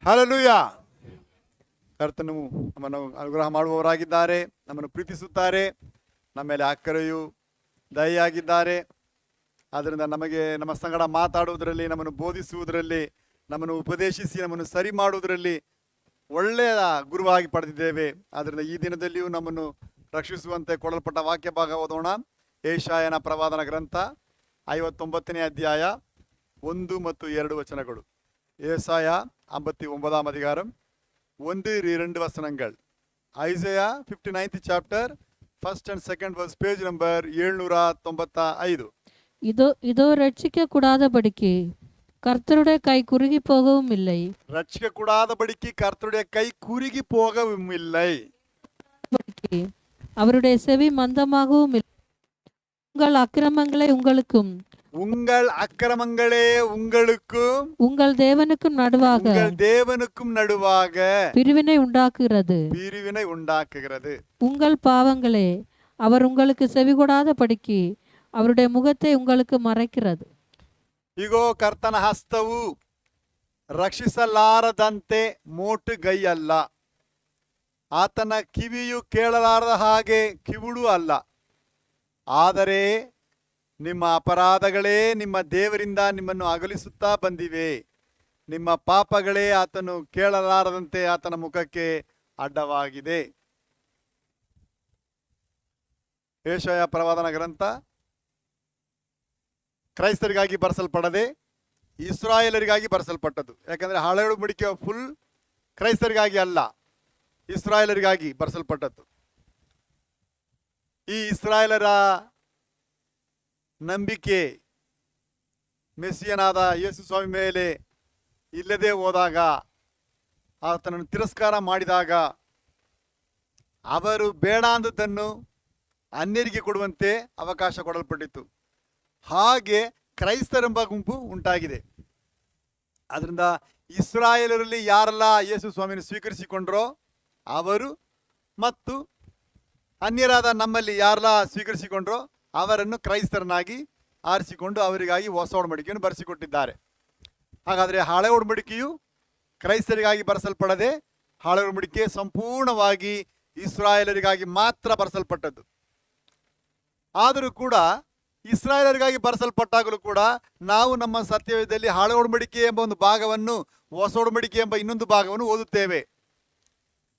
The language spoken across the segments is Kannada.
ಹಲ್ಲೆಲೂಯ. ಕರ್ತನು ನಮ್ಮನ್ನು ಅನುಗ್ರಹ ಮಾಡುವವರಾಗಿದ್ದಾರೆ, ನಮ್ಮನ್ನು ಪ್ರೀತಿಸುತ್ತಾರೆ, ನಮ್ಮ ಮೇಲೆ ಅಕ್ಕರೆಯು ದಯೆಯಾಗಿದ್ದಾರೆ. ಆದ್ದರಿಂದ ನಮಗೆ ನಮ್ಮ ಸಂಗಡ ಮಾತಾಡುವುದರಲ್ಲಿ, ನಮ್ಮನ್ನು ಬೋಧಿಸುವುದರಲ್ಲಿ, ನಮ್ಮನ್ನು ಉಪದೇಶಿಸಿ ನಮ್ಮನ್ನು ಸರಿ ಮಾಡುವುದರಲ್ಲಿ ಒಳ್ಳೆಯ ಗುರುವಾಗಿ ಪಡೆದಿದ್ದೇವೆ. ಆದ್ದರಿಂದ ಈ ದಿನದಲ್ಲಿಯೂ ನಮ್ಮನ್ನು ರಕ್ಷಿಸುವಂತೆ ಕೊಡಲ್ಪಟ್ಟ ವಾಕ್ಯ ಭಾಗ ಓದೋಣ. ಯೆಶಾಯನ ಪ್ರವಾದನ ಗ್ರಂಥ 59ನೇ ಅಧ್ಯಾಯ 1 ಮತ್ತು 2 ವಚನಗಳು. ஏசாய 59ஆம் அதிகாரம் 1-2 வசனங்கள். Isaiah 59th chapter 1st and 2nd verse, page number 795. இதோ ரட்சிக்க கூடாதபடிக்கு கர்த்தருடைய கை குறுகி போகவும் இல்லை. ரட்சிக்க கூடாதபடிக்கு கர்த்தருடைய கை குறுகி போகவும் இல்லை. அவருடைய செவி மந்தமாகவும் இல்லை. உங்கள் அக்கிரமங்களே உங்களுக்கும், உங்கள் அக்கிரமங்களே உங்களுக்கும், உங்கள் தேவனுக்கும் நடுவாக, உங்கள் தேவனுக்கும் நடுவாக பிரிவினை உண்டாக்குகிறது. பிரிவினை உண்டாக்குகிறது. உங்கள் பாவங்களே அவர் உங்களுக்கு செவிகொடாதபடிக்கு அவருடைய முகத்தை உங்களுக்கு மறைக்கிறது. ಇಗೋ ಕರ್ತನ ಹಸ್ತವು ರಕ್ಷಿಸಲಾರದಂತೆ ಮೋಟುಗೈ ಅಲ್ಲ, ಆತನ ಕಿವಿಯು ಕೇಳಲಾರದ ಹಾಗೆ ಕಿವುಡು ಅಲ್ಲ. ಆದರೆ ನಿಮ್ಮ ಅಪರಾಧಗಳೇ ನಿಮ್ಮ ದೇವರಿಂದ ನಿಮ್ಮನ್ನು ಅಗಲಿಸುತ್ತಾ ಬಂದಿವೆ, ನಿಮ್ಮ ಪಾಪಗಳೇ ಆತನು ಕೇಳಲಾರದಂತೆ ಆತನ ಮುಖಕ್ಕೆ ಅಡ್ಡವಾಗಿದೆ. ಯೆಶಾಯ ಪ್ರವಾದನ ಗ್ರಂಥ ಕ್ರೈಸ್ತರಿಗಾಗಿ ಬರೆಸಲ್ಪಡದೆ ಇಸ್ರಾಯೇಲರಿಗಾಗಿ ಬರೆಸಲ್ಪಟ್ಟದ್ದು. ಯಾಕಂದರೆ ಹಳೆ ಒಡಂಬಡಿಕೆ ಫುಲ್ ಕ್ರೈಸ್ತರಿಗಾಗಿ ಅಲ್ಲ, ಇಸ್ರಾಯೇಲರಿಗಾಗಿ ಬರೆಸಲ್ಪಟ್ಟದ್ದು. ಈ ಇಸ್ರಾಯೇಲರ ನಂಬಿಕೆ ಮೆಸ್ಸಿಯನಾದ ಯೇಸು ಸ್ವಾಮಿ ಮೇಲೆ ಇಲ್ಲದೆ ಹೋದಾಗ, ಆತನನ್ನು ತಿರಸ್ಕಾರ ಮಾಡಿದಾಗ, ಅವರು ಬೇಡ ಅಂದದ್ದನ್ನು ಅನ್ಯರಿಗೆ ಕೊಡುವಂತೆ ಅವಕಾಶ ಕೊಡಲ್ಪಟ್ಟಿತ್ತು. ಹಾಗೆ ಕ್ರೈಸ್ತರೆಂಬ ಗುಂಪು ಉಂಟಾಗಿದೆ. ಅದರಿಂದ ಇಸ್ರಾಯೇಲರಲ್ಲಿ ಯಾರೆಲ್ಲ ಯೇಸು ಸ್ವಾಮಿಯನ್ನು ಸ್ವೀಕರಿಸಿಕೊಂಡ್ರೋ ಅವರು ಮತ್ತು ಅನ್ಯರಾದ ನಮ್ಮಲ್ಲಿ ಯಾರೆಲ್ಲ ಸ್ವೀಕರಿಸಿಕೊಂಡ್ರೋ ಅವರನ್ನು ಕ್ರೈಸ್ತರನ್ನಾಗಿ ಆರಿಸಿಕೊಂಡು ಅವರಿಗಾಗಿ ಹೊಸ ಒಡಂಬಡಿಕೆಯನ್ನು ಬರೆಸಿಕೊಟ್ಟಿದ್ದಾರೆ. ಹಾಗಾದರೆ ಹಳೆ ಒಡಂಬಡಿಕೆಯು ಕ್ರೈಸ್ತರಿಗಾಗಿ ಬರೆಸಲ್ಪಡದೆ ಹಳೆ ಒಡಂಬಡಿಕೆ ಸಂಪೂರ್ಣವಾಗಿ ಇಸ್ರಾಯೇಲರಿಗಾಗಿ ಮಾತ್ರ ಬರೆಸಲ್ಪಟ್ಟದ್ದು. ಆದರೂ ಕೂಡ ಇಸ್ರಾಯೇಲರಿಗಾಗಿ ಬರೆಸಲ್ಪಟ್ಟಾಗಲೂ ಕೂಡ ನಾವು ನಮ್ಮ ಸತ್ಯವೇದದಲ್ಲಿ ಹಳೆ ಒಡಂಬಡಿಕೆ ಎಂಬ ಒಂದು ಭಾಗವನ್ನು, ಹೊಸ ಒಡಂಬಡಿಕೆ ಎಂಬ ಇನ್ನೊಂದು ಭಾಗವನ್ನು ಓದುತ್ತೇವೆ.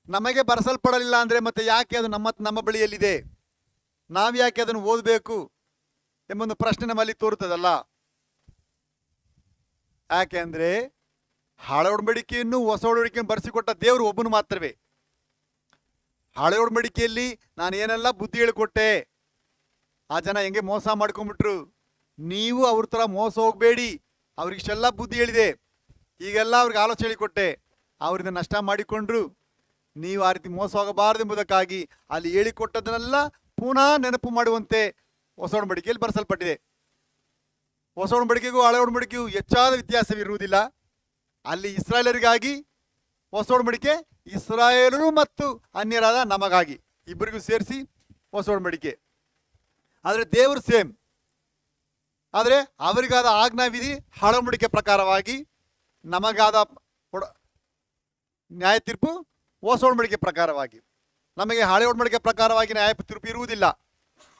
ನಮಗೆ ಬರೆಸಲ್ಪಡಲಿಲ್ಲ ಅಂದರೆ ಮತ್ತೆ ಯಾಕೆ ಅದು ನಮ್ಮ ಬಳಿಯಲ್ಲಿದೆ, ನಾವು ಯಾಕೆ ಅದನ್ನು ಓದಬೇಕು ಎಂಬೊಂದು ಪ್ರಶ್ನೆ ನಮ್ಮಲ್ಲಿ ತೋರುತ್ತದಲ್ಲ. ಯಾಕೆ ಅಂದರೆ ಹಳೆ ಒಡಂಬಡಿಕೆಯನ್ನು ಹೊಸ ಒಡಂಬಡಿಕೆಯನ್ನು ಬರೆಸಿಕೊಟ್ಟ ದೇವರು ಒಬ್ಬನು ಮಾತ್ರವೇ. ಹಳೆ ಒಡಂಬಡಿಕೆಯಲ್ಲಿ ನಾನು ಏನೆಲ್ಲ ಬುದ್ಧಿ ಹೇಳಿಕೊಟ್ಟೆ, ಆ ಜನ ಹೆಂಗೆ ಮೋಸ ಮಾಡ್ಕೊಂಡ್ಬಿಟ್ರು, ನೀವು ಅವ್ರ ಥರ ಮೋಸ ಹೋಗಬೇಡಿ, ಅವ್ರಿಗಿಷ್ಟೆಲ್ಲ ಬುದ್ಧಿ ಹೇಳಿದೆ, ಈಗೆಲ್ಲ ಅವ್ರಿಗೆ ಆಲೋಚನೆ ಹೇಳಿಕೊಟ್ಟೆ, ಅವ್ರಿಂದ ನಷ್ಟ ಮಾಡಿಕೊಂಡ್ರು, ನೀವು ಆ ರೀತಿ ಮೋಸ ಹೋಗಬಾರದು ಎಂಬುದಕ್ಕಾಗಿ ಅಲ್ಲಿ ಹೇಳಿಕೊಟ್ಟದನ್ನೆಲ್ಲ ಪುನಃ ನೆನಪು ಮಾಡುವಂತೆ ಹೊಸ ಒಡಂಬಡಿಕೆಯಲ್ಲಿ ಬರೆಸಲ್ಪಟ್ಟಿದೆ. ಹೊಸ ಒಡಂಬಡಿಕೆಗೂ ಹಳೆ ಒಡಂಬಡಿಕೆಗೂ ಹೆಚ್ಚಾದ ವ್ಯತ್ಯಾಸವಿರುವುದಿಲ್ಲ. ಅಲ್ಲಿ ಇಸ್ರಾಯೇಲರಿಗಾಗಿ ಹೊಸ ಒಡಂಬಡಿಕೆ, ಇಸ್ರಾಯೇಲರು ಮತ್ತು ಅನ್ಯರಾದ ನಮಗಾಗಿ ಇಬ್ಬರಿಗೂ ಸೇರಿಸಿ ಹೊಸ ಒಡಂಬಡಿಕೆ. ಆದರೆ ದೇವರು ಸೇಮ್. ಆದರೆ ಅವರಿಗಾದ ಆಜ್ಞಾವಿಧಿ ಹಳೆ ಒಡಂಬಡಿಕೆ ಪ್ರಕಾರವಾಗಿ, ನಮಗಾದ ನ್ಯಾಯ ತೀರ್ಪು ಹೊಸ ಒಡಂಬಡಿಕೆ ಪ್ರಕಾರವಾಗಿ. ನಮಗೆ ಹಳೆ ಒಡಂಬಡಿಕೆ ಪ್ರಕಾರವಾಗಿ ನ್ಯಾಯ ತೀರ್ಪು ಇರುವುದಿಲ್ಲ.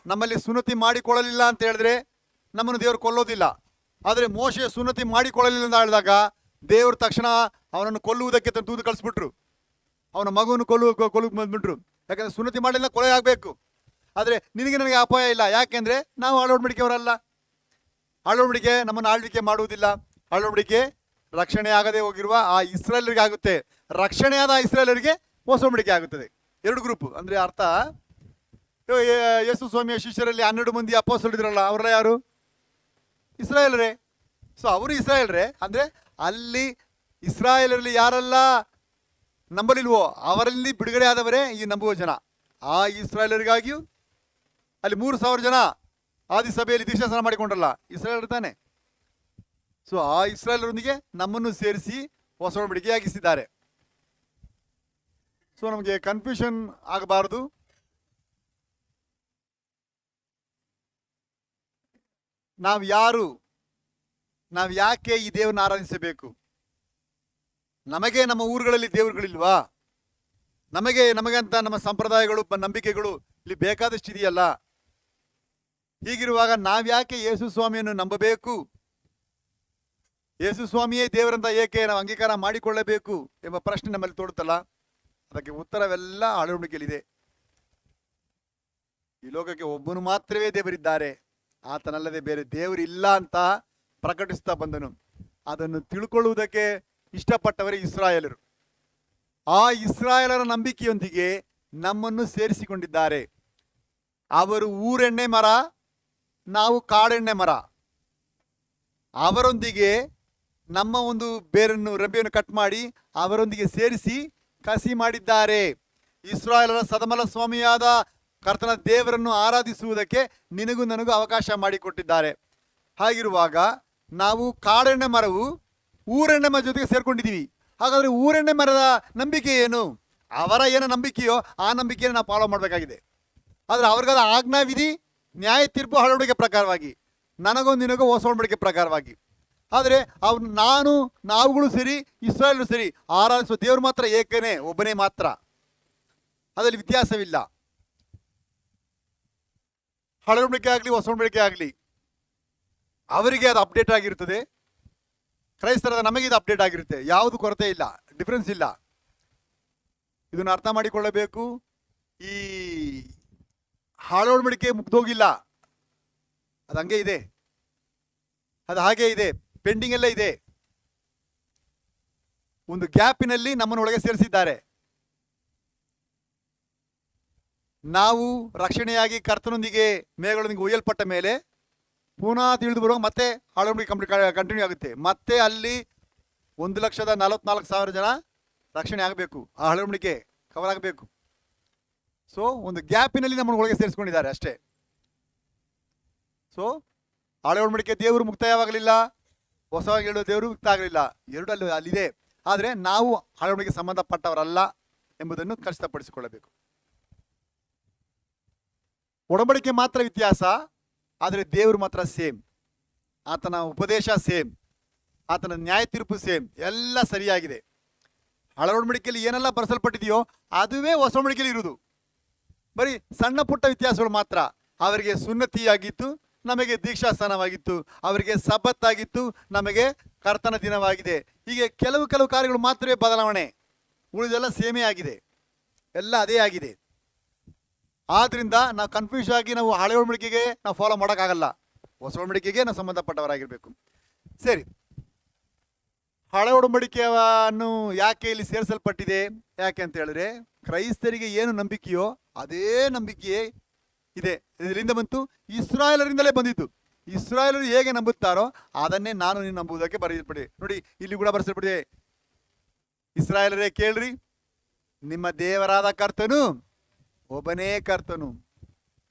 ನಮ್ಮಲ್ಲಿ ಸುನ್ನತಿ ಮಾಡಿಕೊಳ್ಳಲಿಲ್ಲ ಅಂತ ಹೇಳಿದ್ರೆ ನಮ್ಮನ್ನು ದೇವರು ಕೊಲ್ಲೋದಿಲ್ಲ. ಆದರೆ ಮೋಶೆ ಸುನ್ನತಿ ಮಾಡಿಕೊಳ್ಳಲಿಲ್ಲ ಅಂತ ಹೇಳಿದಾಗ ದೇವರು ತಕ್ಷಣ ಅವನನ್ನು ಕೊಲ್ಲುವುದಕ್ಕೆ ದೂದು ಕಳಿಸ್ಬಿಟ್ರು, ಅವನ ಮಗುವನ್ನು ಕೊಲ್ಲು ಬಂದ್ಬಿಟ್ರು. ಯಾಕಂದರೆ ಸುನ್ನತಿ ಮಾಡಲಿಲ್ಲ, ಕೊಲೆ ಆಗಬೇಕು. ಆದರೆ ನಿನಗೆ ನನಗೆ ಅಪಾಯ ಇಲ್ಲ, ಯಾಕೆಂದರೆ ನಾವು ಹಳೆ ಒಡಂಬಡಿಕೆಯವರಲ್ಲ. ಹಳೆ ಒಡಂಬಡಿಕೆ ನಮ್ಮನ್ನು ಆಳ್ವಿಕೆ ಮಾಡುವುದಿಲ್ಲ. ಹಳೆ ಒಡಂಬಡಿಕೆ ರಕ್ಷಣೆ ಆಗದೆ ಹೋಗಿರುವ ಆ ಇಸ್ರಾಯೇಲರಿಗೆ ಆಗುತ್ತೆ, ರಕ್ಷಣೆಯಾದ ಇಸ್ರಾಯೇಲರಿಗೆ ಹೊಸ ಒಡಂಬಡಿಕೆ ಆಗುತ್ತದೆ. ಎರಡು ಗ್ರೂಪು. ಅಂದರೆ ಅರ್ಥ, ಯೇಸು ಸ್ವಾಮಿಯ ಶಿಷ್ಯರಲ್ಲಿ 12 ಮಂದಿ ಅಪೊಸ್ತಲರಿದ್ರಲ್ಲ, ಅವರೆಲ್ಲ ಯಾರು? ಇಸ್ರಾಯೇಲರೇ. ಸೊ ಅವರು ಇಸ್ರಾಯೇಲರೇ. ಅಂದರೆ ಅಲ್ಲಿ ಇಸ್ರಾಯೇಲರಲ್ಲಿ ಯಾರೆಲ್ಲ ನಂಬಲಿಲ್ವೋ ಅವರಲ್ಲಿ ಬಿಡುಗಡೆ ಆದವರೇ ಈ ನಂಬುವ ಜನ. ಆ ಇಸ್ರಾಯೇಲರಿಗಾಗಿಯೂ ಅಲ್ಲಿ 3,000 ಜನ ಆದಿ ಸಭೆಯಲ್ಲಿ ದೀಕ್ಷಾಸ್ನಾನ ಮಾಡಿಕೊಂಡ್ರಲ್ಲ, ಇಸ್ರಾಯೇಲರು ತಾನೆ. ಸೊ ಆ ಇಸ್ರಾಯೇಲರೊಂದಿಗೆ ನಮ್ಮನ್ನು ಸೇರಿಸಿ ಹೊಸ ಒಡಂಬಡಿಕೆಯಾಗಿಸಿದ್ದಾರೆ. ಸೊ ನಮಗೆ ಕನ್ಫ್ಯೂಷನ್ ಆಗಬಾರದು. ನಾವು ಯಾರು, ನಾವು ಯಾಕೆ ಈ ದೇವರನ್ನು ಆರಾಧಿಸಬೇಕು, ನಮಗೆ ನಮ್ಮ ಊರುಗಳಲ್ಲಿ ದೇವರುಗಳಿಲ್ವಾ? ನಮಗಂತ ನಮ್ಮ ಸಂಪ್ರದಾಯಗಳು ನಂಬಿಕೆಗಳು ಇಲ್ಲಿ ಬೇಕಾದಷ್ಟು ಇದೆಯಲ್ಲ. ಹೀಗಿರುವಾಗ ನಾವ್ಯಾಕೆ ಯೇಸು ಸ್ವಾಮಿಯನ್ನು ನಂಬಬೇಕು? ಯೇಸು ಸ್ವಾಮಿಯೇ ದೇವರಂತ ಏಕೆ ನಾವು ಅಂಗೀಕಾರ ಮಾಡಿಕೊಳ್ಳಬೇಕು ಎಂಬ ಪ್ರಶ್ನೆ ನಮ್ಮಲ್ಲಿ ತೋಡುತ್ತಲ್ಲ. ಅದಕ್ಕೆ ಉತ್ತರವೆಲ್ಲ ಆಳವಡಿಕೆಯಲ್ಲಿದೆ. ಈ ಲೋಕಕ್ಕೆ ಒಬ್ಬನು ಮಾತ್ರವೇ ದೇವರಿದ್ದಾರೆ, ಆತನಲ್ಲದೆ ಬೇರೆ ದೇವರಿಲ್ಲ ಅಂತ ಪ್ರಕಟಿಸ್ತಾ ಬಂದನು. ಅದನ್ನು ತಿಳ್ಕೊಳ್ಳುವುದಕ್ಕೆ ಇಷ್ಟಪಟ್ಟವರೇ ಇಸ್ರಾಯೇಲರು. ಆ ಇಸ್ರಾಯೇಲರ ನಂಬಿಕೆಯೊಂದಿಗೆ ನಮ್ಮನ್ನು ಸೇರಿಸಿಕೊಂಡಿದ್ದಾರೆ. ಅವರು ಊರೆಣ್ಣೆ ಮರ, ನಾವು ಕಾಡೆಣ್ಣೆ ಮರ. ಅವರೊಂದಿಗೆ ನಮ್ಮ ಒಂದು ಬೇರನ್ನು ರೆಂಬೆಯನ್ನು ಕಟ್ ಮಾಡಿ ಅವರೊಂದಿಗೆ ಸೇರಿಸಿ ಕಸಿ ಮಾಡಿದ್ದಾರೆ. ಇಸ್ರಾಯೇಲರ ಸದಮಲ ಸ್ವಾಮಿಯಾದ ಕರ್ತನ ದೇವರನ್ನು ಆರಾಧಿಸುವುದಕ್ಕೆ ನಿನಗೂ ನನಗೂ ಅವಕಾಶ ಮಾಡಿಕೊಟ್ಟಿದ್ದಾರೆ. ಹಾಗಿರುವಾಗ ನಾವು ಕಾಡೆಣ್ಣೆ ಮರವು ಊರೆಣ್ಣೆ ಮರ ಜೊತೆಗೆ ಸೇರ್ಕೊಂಡಿದ್ದೀವಿ. ಹಾಗಾದರೆ ಊರೆಣ್ಣೆ ಮರದ ನಂಬಿಕೆ ಏನು? ಅವರ ಏನು ನಂಬಿಕೆಯೋ ಆ ನಂಬಿಕೆಯನ್ನು ನಾವು ಫಾಲೋ ಮಾಡಬೇಕಾಗಿದೆ. ಆದರೆ ಅವ್ರಿಗಾದ ಆಜ್ಞಾವಿಧಿ ನ್ಯಾಯ ತೀರ್ಪು ಹರಡುವಿಕೆ ಪ್ರಕಾರವಾಗಿ, ನನಗೋ ನಿನಗೋ ಹೊಸ ಒಡಂಬಡಿಕೆ ಪ್ರಕಾರವಾಗಿ. ಆದರೆ ನಾವುಗಳು ಸರಿ, ಇಸ್ರಾಯೇಲರು ಸರಿ, ಆರಾಧಿಸುವ ದೇವರು ಮಾತ್ರ ಏಕನೇ, ಒಬ್ಬನೇ ಮಾತ್ರ. ಅದರಲ್ಲಿ ವ್ಯತ್ಯಾಸವಿಲ್ಲ. ಹಳೆ ಒಡಂಬಡಿಕೆ ಆಗಲಿ ಹೊಸ ಒಡಂಬಡಿಕೆ ಆಗಲಿ ಅವರಿಗೆ ಅದು ಅಪ್ಡೇಟ್ ಆಗಿರ್ತದೆ. ಕ್ರೈಸ್ತರದ ನಮಗೆ ಇದು ಅಪ್ಡೇಟ್ ಆಗಿರುತ್ತೆ. ಯಾವುದು ಕೊರತೆ ಇಲ್ಲ, ಡಿಫ್ರೆನ್ಸ್ ಇಲ್ಲ. ಇದನ್ನು ಅರ್ಥ ಮಾಡಿಕೊಳ್ಳಬೇಕು. ಈ ಹಳೆ ಒಡಂಬಡಿಕೆ ಮುಗ್ದೋಗಿಲ್ಲ, ಅದು ಹಂಗೆ ಇದೆ, ಅದು ಹಾಗೆ ಇದೆ, ಪೆಂಡಿಂಗ್ ಎಲ್ಲ ಇದೆ. ಒಂದು ಗ್ಯಾಪಿನಲ್ಲಿ ನಮ್ಮನ್ನು ಒಳಗೆ ಸೇರಿಸಿದ್ದಾರೆ. ನಾವು ರಕ್ಷಣೆಯಾಗಿ ಕರ್ತನೊಂದಿಗೆ ಮೇಗಳೊಂದಿಗೆ ಒಯ್ಯಲ್ಪಟ್ಟ ಮೇಲೆ ಪುನಃ ತಿಳಿದು ಬರುವಾಗ ಮತ್ತೆ ಹಳೆ ಒಡಂಬಡಿಕೆ ಕಂಟಿನ್ಯೂ ಆಗುತ್ತೆ. ಮತ್ತೆ ಅಲ್ಲಿ 1,44,000 ಜನ ರಕ್ಷಣೆ ಆಗಬೇಕು, ಆ ಹಳೆ ಒಡಂಬಡಿಕೆ ಕವರ್ ಆಗಬೇಕು. ಸೊ ಒಂದು ಗ್ಯಾಪಿನಲ್ಲಿ ನಮ್ಮನ್ನು ಒಳಗೆ ಸೇರಿಸ್ಕೊಂಡಿದ್ದಾರೆ ಅಷ್ಟೇ. ಸೊ ಹಳೆ ಒಡಂಬಡಿಕೆ ದೇವರು ಮುಕ್ತಾಯವಾಗಲಿಲ್ಲ, ಹೊಸವಾಗಿ ಹೇಳುವ ದೇವರು ಮುಕ್ತ ಆಗಲಿಲ್ಲ, ಎರಡು ಅಲ್ಲಿದೆ. ಆದರೆ ನಾವು ಹಳೆ ಒಡಂಬಡಿಕೆ ಸಂಬಂಧಪಟ್ಟವರಲ್ಲ ಎಂಬುದನ್ನು ಖಚಿತಪಡಿಸಿಕೊಳ್ಳಬೇಕು. ಒಡಂಬಡಿಕೆ ಮಾತ್ರ ವ್ಯತ್ಯಾಸ, ಆದರೆ ದೇವರು ಮಾತ್ರ ಸೇಮ್. ಆತನ ಉಪದೇಶ ಸೇಮ್, ಆತನ ನ್ಯಾಯ ತೀರ್ಪು ಸೇಮ್, ಎಲ್ಲ ಸರಿಯಾಗಿದೆ. ಹಳೆ ಒಡಂಬಡಿಕೆಯಲ್ಲಿ ಏನೆಲ್ಲ ಬರೆಸಲ್ಪಟ್ಟಿದೆಯೋ ಅದುವೇ ಹೊಸ ಒಡಂಬಡಿಕೆಯಲ್ಲಿ ಇರುವುದು. ಬರೀ ಸಣ್ಣ ಪುಟ್ಟ ವ್ಯತ್ಯಾಸಗಳು ಮಾತ್ರ. ಅವರಿಗೆ ಸುನ್ನತಿಯಾಗಿತ್ತು, ನಮಗೆ ದೀಕ್ಷಾಸ್ಥಾನವಾಗಿತ್ತು. ಅವರಿಗೆ ಸಬ್ಬತ್ತಾಗಿತ್ತು, ನಮಗೆ ಕರ್ತನ ದಿನವಾಗಿದೆ. ಹೀಗೆ ಕೆಲವು ಕಾರ್ಯಗಳು ಮಾತ್ರವೇ ಬದಲಾವಣೆ, ಉಳಿದೆಲ್ಲ ಸೇಮೇ ಆಗಿದೆ, ಎಲ್ಲ ಅದೇ ಆಗಿದೆ. ಆದ್ರಿಂದ ನಾವು ಕನ್ಫ್ಯೂಸ್ ಆಗಿ ನಾವು ಹಳೆ ಒಡಂಬಡಿಕೆಗೆ ನಾವು ಫಾಲೋ ಮಾಡೋಕ್ಕಾಗಲ್ಲ, ಹೊಸ ಒಡಂಬಡಿಕೆಗೆ ನಾವು ಸಂಬಂಧಪಟ್ಟವರಾಗಿರ್ಬೇಕು. ಸರಿ, ಹಳೆ ಒಡಂಬಡಿಕೆಯನ್ನು ಯಾಕೆ ಇಲ್ಲಿ ಸೇರಿಸಲ್ಪಟ್ಟಿದೆ? ಯಾಕೆ ಅಂತ ಹೇಳಿದ್ರೆ ಕ್ರೈಸ್ತರಿಗೆ ಏನು ನಂಬಿಕೆಯೋ ಅದೇ ನಂಬಿಕೆಯೇ ಇದೆ. ಇದರಿಂದ ಬಂತು, ಇಸ್ರಾಯೇಲರಿಂದಲೇ ಬಂದಿತ್ತು. ಇಸ್ರಾಯೇಲರು ಹೇಗೆ ನಂಬುತ್ತಾರೋ ಅದನ್ನೇ ನಾನು ನೀನು ನಂಬುವುದಕ್ಕೆ ಬರೆಯಲ್ಪಟ್ಟಿದೆ. ನೋಡಿ, ಇಲ್ಲಿ ಕೂಡ ಬರೆಸಲ್ಪಟ್ಟಿದೆ, ಇಸ್ರಾಯೇಲರೇ ಕೇಳ್ರಿ, ನಿಮ್ಮ ದೇವರಾದ ಕರ್ತನು ಒಬ್ಬನೇ ಕರ್ತನು.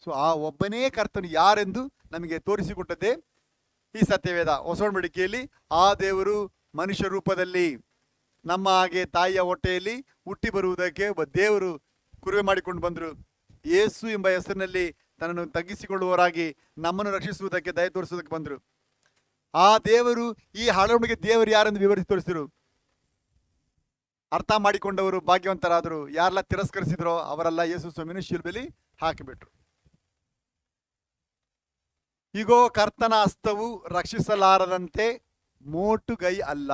ಸೊ ಆ ಒಬ್ಬನೇ ಕರ್ತನು ಯಾರೆಂದು ನಮಗೆ ತೋರಿಸಿಕೊಟ್ಟದ್ದೇ ಈ ಸತ್ಯವೇದ. ಹೊಸ ಒಡಂಬಡಿಕೆಯಲ್ಲಿ ಆ ದೇವರು ಮನುಷ್ಯ ರೂಪದಲ್ಲಿ ನಮ್ಮ ಹಾಗೆ ತಾಯಿಯ ಹೊಟ್ಟೆಯಲ್ಲಿ ಹುಟ್ಟಿ ಬರುವುದಕ್ಕೆ ಒಬ್ಬ ದೇವರು ಕುರುವೆ ಮಾಡಿಕೊಂಡು ಬಂದರು. ಯೇಸು ಎಂಬ ಹೆಸರಿನಲ್ಲಿ ತನ್ನನ್ನು ತಗ್ಗಿಸಿಕೊಳ್ಳುವವರಾಗಿ ನಮ್ಮನ್ನು ರಕ್ಷಿಸುವುದಕ್ಕೆ ದಯ ತೋರಿಸುವುದಕ್ಕೆ ಬಂದರು. ಆ ದೇವರು ಈ ಹಳೆ ಒಡಂಬಡಿಕೆ ದೇವರು ಯಾರೆಂದು ವಿವರಿಸಿ ತೋರಿಸಿದರು. ಅರ್ಥ ಮಾಡಿಕೊಂಡವರು ಭಾಗ್ಯವಂತರಾದರು. ಯಾರೆಲ್ಲ ತಿರಸ್ಕರಿಸಿದ್ರೋ ಅವರೆಲ್ಲ ಯೇಸು ಸ್ವಾಮಿಯನ್ನು ಶಿಲುಬೆಯಲ್ಲಿ ಹಾಕಿಬಿಟ್ರು. ಈಗೋ ಕರ್ತನ ಹಸ್ತವು ರಕ್ಷಿಸಲಾರದಂತೆ ಮೋಟುಗೈ ಅಲ್ಲ,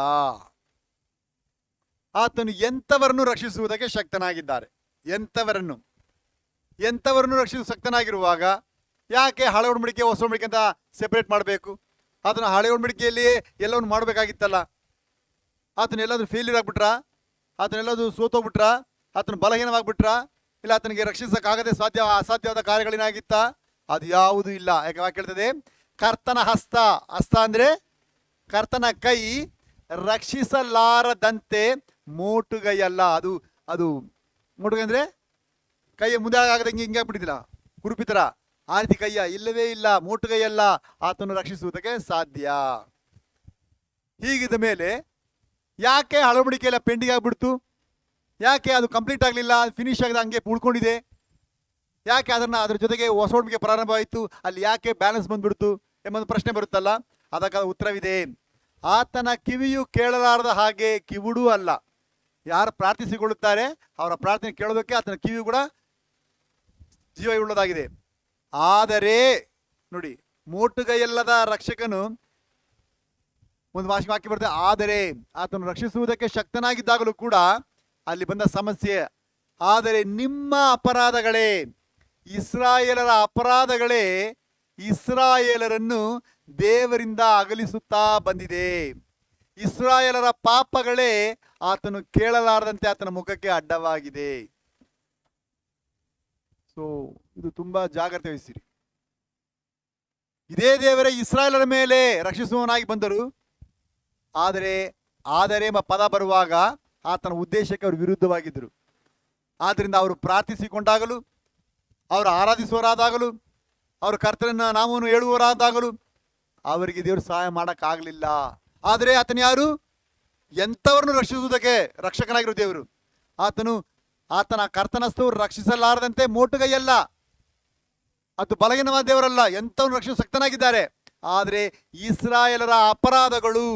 ಆತನು ಎಂಥವರನ್ನು ರಕ್ಷಿಸುವುದಕ್ಕೆ ಶಕ್ತನಾಗಿದ್ದಾರೆ. ಎಂಥವರನ್ನು ರಕ್ಷಿಸುವ ಶಕ್ತನಾಗಿರುವಾಗ ಯಾಕೆ ಹಳೆ ಒಡಂಬಡಿಕೆ ಹೊಸ ಒಡಂಬಡಿಕೆ ಅಂತ ಸೆಪರೇಟ್ ಮಾಡಬೇಕು? ಆತನ ಹಳೆ ಒಡಂಬಡಿಕೆಯಲ್ಲಿ ಎಲ್ಲವನ್ನು ಮಾಡಬೇಕಾಗಿತ್ತಲ್ಲ. ಆತನ ಎಲ್ಲಾದ್ರೂ ಫೇಲ್ಯೂರ್ ಆಗ್ಬಿಟ್ರಾ, ಆತನೆಲ್ಲದು ಸೋತೋಗ್ಬಿಟ್ರ, ಆತನ ಬಲಹೀನವಾಗ್ಬಿಟ್ರ, ಇಲ್ಲ ಆತನಿಗೆ ರಕ್ಷಿಸಕ್ಕಾಗದೆ ಅಸಾಧ್ಯವಾದ ಕಾರ್ಯಗಳೇನಾಗಿತ್ತ? ಅದು ಯಾವುದೂ ಇಲ್ಲ. ಯಾಕೆ ವಾಕ್ಯ ಹೇಳ್ತದೆ, ಕರ್ತನ ಹಸ್ತ ಅಂದ್ರೆ ಕರ್ತನ ಕೈ ರಕ್ಷಿಸಲಾರದಂತೆ ಮೋಟುಗೈಯಲ್ಲ. ಅದು ಮೋಟುಗೈ ಅಂದ್ರೆ ಕೈ ಮುಂದೆ ಆಗದೆ ಹಿಂಗೆ ಆಗ್ಬಿಟ್ಟಿದಿಲ್ಲ, ಕುರುಪಿತರ, ಆ ರೀತಿ ಕೈಯ ಇಲ್ಲವೇ ಇಲ್ಲ, ಮೋಟುಗೈಯಲ್ಲ. ಆತನು ರಕ್ಷಿಸುವುದಕ್ಕೆ ಸಾಧ್ಯ. ಹೀಗಿದ ಮೇಲೆ ಯಾಕೆ ಹಳೆ ಒಡಂಬಡಿಕೆ ಎಲ್ಲ ಪೆಂಡಿಂಗ್ ಆಗಿಬಿಡ್ತು? ಯಾಕೆ ಅದು ಕಂಪ್ಲೀಟ್ ಆಗಲಿಲ್ಲ, ಫಿನಿಶ್ ಆಗದ ಹಂಗೆ ಉಳ್ಕೊಂಡಿದೆ? ಯಾಕೆ ಅದ್ರ ಜೊತೆಗೆ ಹೊಸ ಒಡಂಬಡಿಕೆ ಪ್ರಾರಂಭ ಆಯಿತು, ಅಲ್ಲಿ ಯಾಕೆ ಬ್ಯಾಲೆನ್ಸ್ ಬಂದ್ಬಿಡ್ತು ಎಂಬ ಪ್ರಶ್ನೆ ಬರುತ್ತಲ್ಲ. ಅದಕ್ಕೆ ಉತ್ತರವಿದೆ. ಆತನ ಕಿವಿಯು ಕೇಳಲಾರದ ಹಾಗೆ ಕಿವುಡೂ ಅಲ್ಲ, ಯಾರು ಪ್ರಾರ್ಥಿಸಿಕೊಳ್ಳುತ್ತಾರೆ ಅವರ ಪ್ರಾರ್ಥನೆ ಕೇಳೋದಕ್ಕೆ ಆತನ ಕಿವಿ ಕೂಡ ಜೀವವುಳ್ಳದಾಗಿದೆ. ಆದರೆ ನೋಡಿ, ಮೋಟುಗೈಯಲ್ಲದ ರಕ್ಷಕನು, ಒಂದು ವಾಕ್ಯ ಬರ್ತದೆ, ಆದರೆ ಆತನು ರಕ್ಷಿಸುವುದಕ್ಕೆ ಶಕ್ತನಾಗಿದ್ದಾಗಲೂ ಕೂಡ ಅಲ್ಲಿ ಬಂದ ಸಮಸ್ಯೆ, ಆದರೆ ನಿಮ್ಮ ಅಪರಾಧಗಳೇ, ಇಸ್ರಾಯೇಲರ ಅಪರಾಧಗಳೇ ಇಸ್ರಾಯೇಲರನ್ನು ದೇವರಿಂದ ಅಗಲಿಸುತ್ತಾ ಬಂದಿದೆ. ಇಸ್ರಾಯೇಲರ ಪಾಪಗಳೇ ಆತನು ಕೇಳಲಾರದಂತೆ ಆತನ ಮುಖಕ್ಕೆ ಅಡ್ಡವಾಗಿದೆ. ಸೊ ಇದು ತುಂಬಾ ಜಾಗ್ರತೆ ವಹಿಸಿರಿ. ಇದೇ ದೇವರೇ ಇಸ್ರಾಯೇಲರ ಮೇಲೆ ರಕ್ಷಿಸುವವನಾಗಿ ಬಂದರು. ಆದರೆ ಎಂಬ ಪದ ಬರುವಾಗ ಆತನ ಉದ್ದೇಶಕ್ಕೆ ಅವರು ವಿರುದ್ಧವಾಗಿದ್ದರು. ಆದ್ದರಿಂದ ಅವರು ಪ್ರಾರ್ಥಿಸಿಕೊಂಡಾಗಲೂ, ಅವರು ಆರಾಧಿಸುವರಾದಾಗಲೂ, ಅವರು ಕರ್ತನನ್ನ ನಾಮವನ್ನು ಹೇಳುವರಾದಾಗಲೂ ಅವರಿಗೆ ದೇವರು ಸಹಾಯ ಮಾಡೋಕ್ಕಾಗಲಿಲ್ಲ. ಆದರೆ ಆತನು ಯಾರು? ಎಂಥವರನ್ನು ರಕ್ಷಿಸುವುದಕ್ಕೆ ರಕ್ಷಕನಾಗಿರೋ ದೇವರು. ಆತನ ಕರ್ತನಸ್ತವರು ರಕ್ಷಿಸಲಾರದಂತೆ ಮೋಟುಗೈಯಲ್ಲ, ಅದು ಬಲಹೀನವಾದ ದೇವರಲ್ಲ, ಎಂಥವನ್ನು ರಕ್ಷಿಸಲು ಶಕ್ತನಾಗಿದ್ದಾರೆ. ಆದರೆ ಇಸ್ರಾಯೇಲರ ಅಪರಾಧಗಳು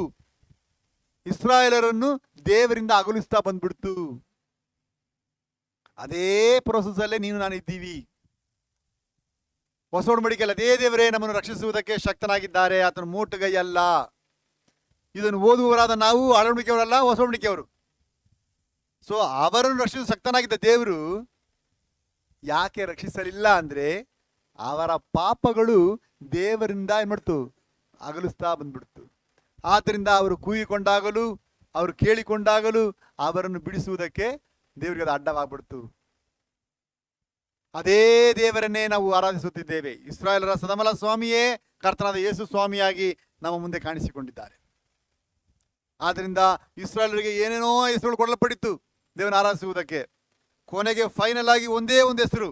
ಇಸ್ರಾಯೇಲರನ್ನು ದೇವರಿಂದ ಅಗಲಿಸ್ತಾ ಬಂದ್ಬಿಡ್ತು. ಅದೇ ಪ್ರೋಸೆಸ್ ಅಲ್ಲೇ ನೀನು ನಾನು ಇದ್ದೀವಿ. ಹೊಸ ಒಡಂಬಡಿಕೆಯಲ್ಲಿ ಅದೇ ದೇವರೇ ನಮ್ಮನ್ನು ರಕ್ಷಿಸುವುದಕ್ಕೆ ಶಕ್ತನಾಗಿದ್ದಾರೆ, ಆತನು ಮೋಟುಗೈಯಲ್ಲ. ಇದನ್ನು ಓದುವವರಾದ ನಾವು ಹಳೆಯೊಡಂಬಡಿಕೆಯವರಲ್ಲ, ಹೊಸ ಒಡಂಬಡಿಕೆಯವರು. ಸೊ ಅವರನ್ನು ರಕ್ಷಿಸಲು ಶಕ್ತನಾಗಿದ್ದ ದೇವರು ಯಾಕೆ ರಕ್ಷಿಸಲಿಲ್ಲ ಅಂದ್ರೆ, ಅವರ ಪಾಪಗಳು ದೇವರಿಂದ ಏನ್ ಮಾಡ್ತು? ಅಗಲಿಸ್ತಾ ಬಂದ್ಬಿಡ್ತು. ಆದ್ದರಿಂದ ಅವರು ಕೂಗಿಕೊಂಡಾಗಲೂ, ಅವರು ಕೇಳಿಕೊಂಡಾಗಲೂ ಅವರನ್ನು ಬಿಡಿಸುವುದಕ್ಕೆ ದೇವರಿಗೆ ಅದು ಅಡ್ಡವಾಗ್ಬಿಡ್ತು. ಅದೇ ದೇವರನ್ನೇ ನಾವು ಆರಾಧಿಸುತ್ತಿದ್ದೇವೆ. ಇಸ್ರಾಯೇಲರ ಸದಮಲ ಸ್ವಾಮಿಯೇ ಕರ್ತನಾದ ಯೇಸು ಸ್ವಾಮಿಯಾಗಿ ನಮ್ಮ ಮುಂದೆ ಕಾಣಿಸಿಕೊಂಡಿದ್ದಾರೆ. ಆದ್ದರಿಂದ ಇಸ್ರಾಯೇಲರಿಗೆ ಏನೇನೋ ಹೆಸರುಗಳು ಕೊಡಲ್ಪಟ್ಟಿತ್ತು ದೇವನ ಆರಾಧಿಸುವುದಕ್ಕೆ. ಕೊನೆಗೆ ಫೈನಲ್ ಆಗಿ ಒಂದೇ ಒಂದು ಹೆಸರು,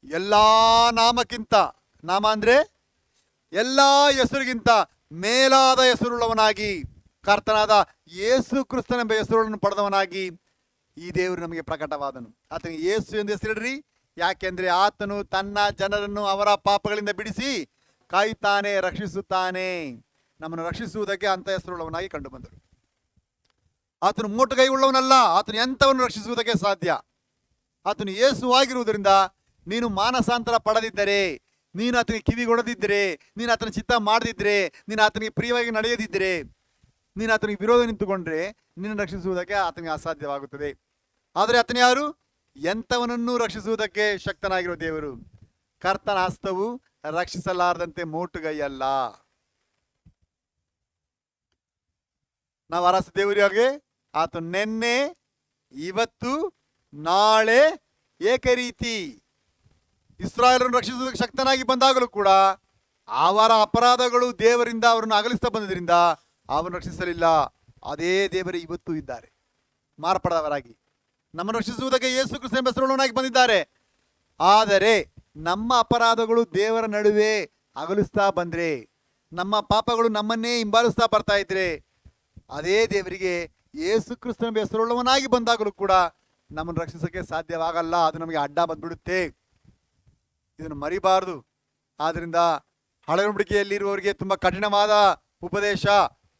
ಎಲ್ಲಾ ನಾಮಕ್ಕಿಂತ, ನಾಮ ಅಂದ್ರೆ ಎಲ್ಲಾ ಹೆಸರಿಗಿಂತ ಮೇಲಾದ ಹೆಸರುಳ್ಳವನಾಗಿ, ಕರ್ತನಾದ ಯೇಸು ಕ್ರಿಸ್ತನೆಂಬ ಹೆಸರುಗಳನ್ನು ಪಡೆದವನಾಗಿ ಈ ದೇವರು ನಮಗೆ ಪ್ರಕಟವಾದನು. ಆತನಿಗೆ ಯೇಸು ಎಂದು ಹೆಸರಿಡ್ರಿ, ಯಾಕೆಂದ್ರೆ ಆತನು ತನ್ನ ಜನರನ್ನು ಅವರ ಪಾಪಗಳಿಂದ ಬಿಡಿಸಿ ಕಾಯುತ್ತಾನೆ, ರಕ್ಷಿಸುತ್ತಾನೆ. ನಮ್ಮನ್ನು ರಕ್ಷಿಸುವುದಕ್ಕೆ ಅಂತ ಹೆಸರುಳ್ಳವನಾಗಿ ಕಂಡು ಬಂದರು. ಆತನು ಮೋಟುಗೈ ಉಳ್ಳವನಲ್ಲ, ಆತನು ಎಂಥವನ್ನು ರಕ್ಷಿಸುವುದಕ್ಕೆ ಸಾಧ್ಯ. ಆತನು ಯೇಸುವಾಗಿರುವುದರಿಂದ ನೀನು ಮಾನಸಾಂತರ ಪಡೆದಿದ್ದರೆ, ನೀನು ಆತನಿಗೆ ಕಿವಿಗೊಡದಿದ್ದರೆ, ನೀನು ಆತನ ಚಿತ್ತ ಮಾಡದಿದ್ದರೆ, ನೀನು ಆತನಿಗೆ ಪ್ರಿಯವಾಗಿ ನಡೆಯದಿದ್ದರೆ, ನೀನು ಆತನಿಗೆ ವಿರೋಧ ನಿಂತುಕೊಂಡ್ರೆ ನಿನ್ನ ರಕ್ಷಿಸುವುದಕ್ಕೆ ಆತನಿಗೆ ಅಸಾಧ್ಯವಾಗುತ್ತದೆ. ಆದರೆ ಆತನ ಯಾರು? ಎಂಥವನನ್ನು ರಕ್ಷಿಸುವುದಕ್ಕೆ ಶಕ್ತನಾಗಿರೋ ದೇವರು. ಕರ್ತನ ಹಸ್ತವು ರಕ್ಷಿಸಲಾರದಂತೆ ಮೋಟುಗೈಯಲ್ಲ. ನಾವು ಅರಸ ದೇವರಿಗೆ ಆತ ನೆನ್ನೆ, ಇವತ್ತು, ನಾಳೆ ಏಕರೀತಿ. ಇಸ್ರಾಯೇಲರನ್ನು ರಕ್ಷಿಸುವುದಕ್ಕೆ ಶಕ್ತನಾಗಿ ಬಂದಾಗಲೂ ಕೂಡ ಅವರ ಅಪರಾಧಗಳು ದೇವರಿಂದ ಅವರನ್ನು ಅಗಲಿಸ್ತಾ ಬಂದಿದ್ದರಿಂದ ಅವರನ್ನು ರಕ್ಷಿಸಲಿಲ್ಲ. ಅದೇ ದೇವರೇ ಇವತ್ತು ಇದ್ದಾರೆ ಮಾರ್ಪಡದವರಾಗಿ. ನಮ್ಮನ್ನು ರಕ್ಷಿಸುವುದಕ್ಕೆ ಯೇಸು ಕ್ರಿಸ್ತನ ಹೆಸರುಳ್ಳವನಾಗಿ ಬಂದಿದ್ದಾರೆ. ಆದರೆ ನಮ್ಮ ಅಪರಾಧಗಳು ದೇವರ ನಡುವೆ ಅಗಲಿಸ್ತಾ ಬಂದ್ರೆ, ನಮ್ಮ ಪಾಪಗಳು ನಮ್ಮನ್ನೇ ಹಿಂಬಾಲಿಸ್ತಾ ಬರ್ತಾ ಇದ್ರೆ, ಅದೇ ದೇವರಿಗೆ ಯೇಸು ಕ್ರಿಸ್ತನ ಹೆಸರುಳ್ಳವನಾಗಿ ಬಂದಾಗಲೂ ಕೂಡ ನಮ್ಮನ್ನು ರಕ್ಷಿಸೋಕ್ಕೆ ಸಾಧ್ಯವಾಗಲ್ಲ. ಅದು ನಮಗೆ ಅಡ್ಡ ಬಂದ್ಬಿಡುತ್ತೆ. ಇದನ್ನು ಮರಿಬಾರದು. ಆದ್ರಿಂದ ಹಳೆ ಒಡಂಬಡಿಕೆಯಲ್ಲಿರುವವರಿಗೆ ತುಂಬ ಕಠಿಣವಾದ ಉಪದೇಶ,